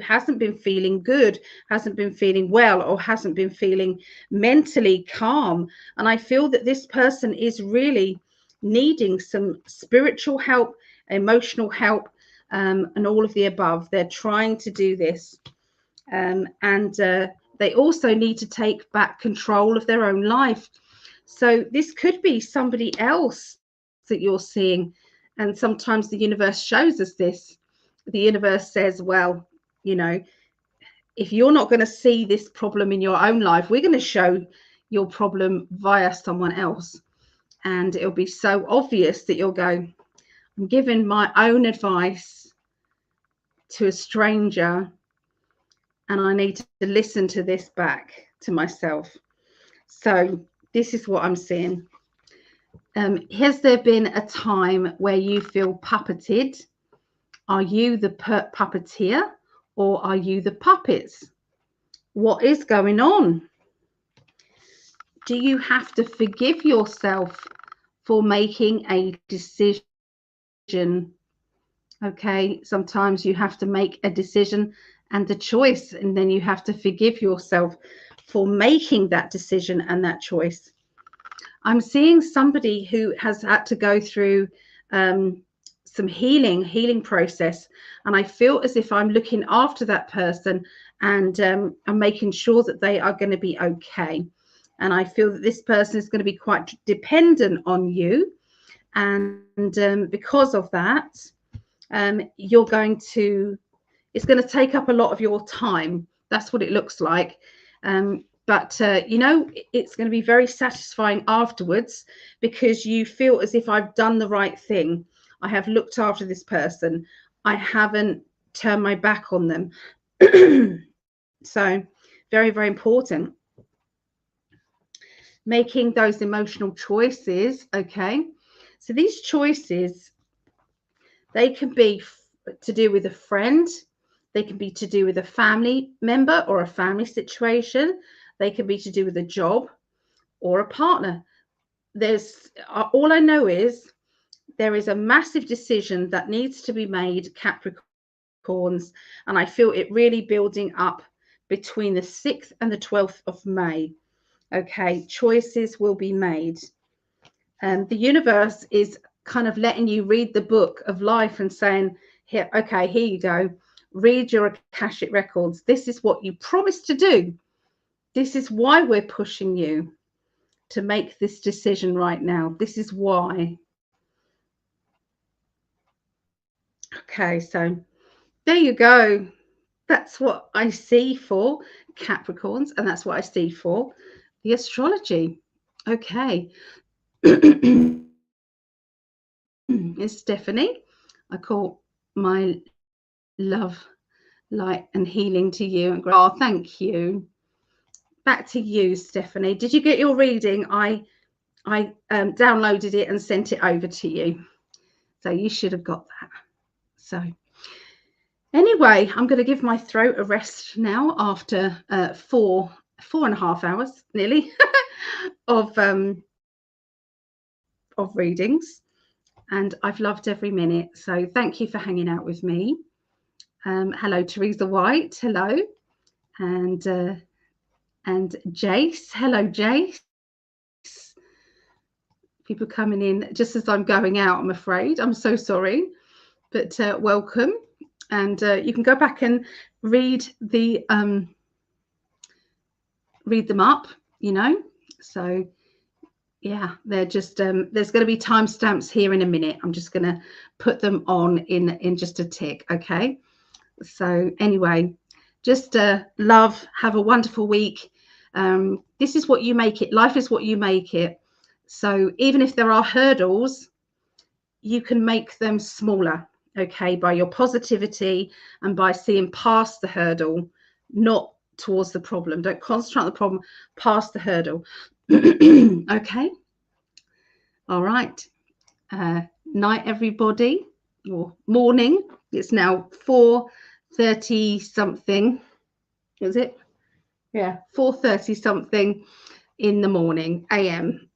hasn't been feeling good, hasn't been feeling well, or hasn't been feeling mentally calm. And I feel that this person is really needing some spiritual help, emotional help, and all of the above. They're trying to do this. And They also need to take back control of their own life. So this could be somebody else that you're seeing. And sometimes the universe shows us this. The universe says, well, you know, if you're not going to see this problem in your own life, we're going to show your problem via someone else. And it'll be so obvious that you'll go, I'm giving my own advice to a stranger, and I need to listen to this back to myself. So this is what I'm seeing. Has there been a time where you feel puppeted? Are you the puppeteer, or are you the puppets? What is going on? Do you have to forgive yourself for making a decision? Okay, sometimes you have to make a decision and a choice, and then you have to forgive yourself for making that decision and that choice. I'm seeing somebody who has had to go through some healing process, and I feel as if I'm looking after that person, and I'm making sure that they are going to be okay. And I feel that this person is going to be quite dependent on you, and because of that, you're going to, it's going to take up a lot of your time. That's what it looks like. But you know, it's going to be very satisfying afterwards, because you feel as if I've done the right thing. I have looked after this person. I haven't turned my back on them. So very, very important. Making those emotional choices. Okay. So these choices, they can be to do with a friend. They can be to do with a family member or a family situation. They can be to do with a job or a partner. There's all I know is there is a massive decision that needs to be made, Capricorns, and I feel it really building up between the 6th and the 12th of May. Okay, choices will be made. The universe is kind of letting you read the book of life and saying, here, okay, here you go. Read your Akashic records. This is what you promised to do. This is why we're pushing you to make this decision right now. This is why. Okay, so there you go. That's what I see for Capricorns, and that's what I see for the astrology. Okay. It's Stephanie. I call my love, light, and healing to you. Oh, thank you. Back to you, Stephanie. Did you get your reading? I downloaded it and sent it over to you. So you should have got that. So anyway, I'm going to give my throat a rest now after 4.5 hours nearly of readings. And I've loved every minute. So thank you for hanging out with me. Hello, Teresa White. Hello. And Jace. Hello, Jace. People coming in just as I'm going out, I'm afraid. I'm so sorry. But welcome. And you can go back and read them up, you know. So yeah, they're just there's going to be timestamps here in a minute. I'm just going to put them on in just a tick. Okay. So anyway, just love, have a wonderful week. This is what you make it. Life is what you make it. So even if there are hurdles, you can make them smaller, okay, by your positivity and by seeing past the hurdle, not towards the problem. Don't concentrate on the problem, past the hurdle. Okay. All right. Night, everybody, or morning. It's now 4:30 something. Is it? Yeah, 4:30 something in the morning, AM.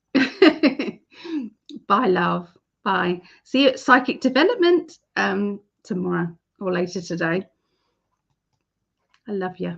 Bye, love. Bye. See you at Psychic Development tomorrow or later today. I love you.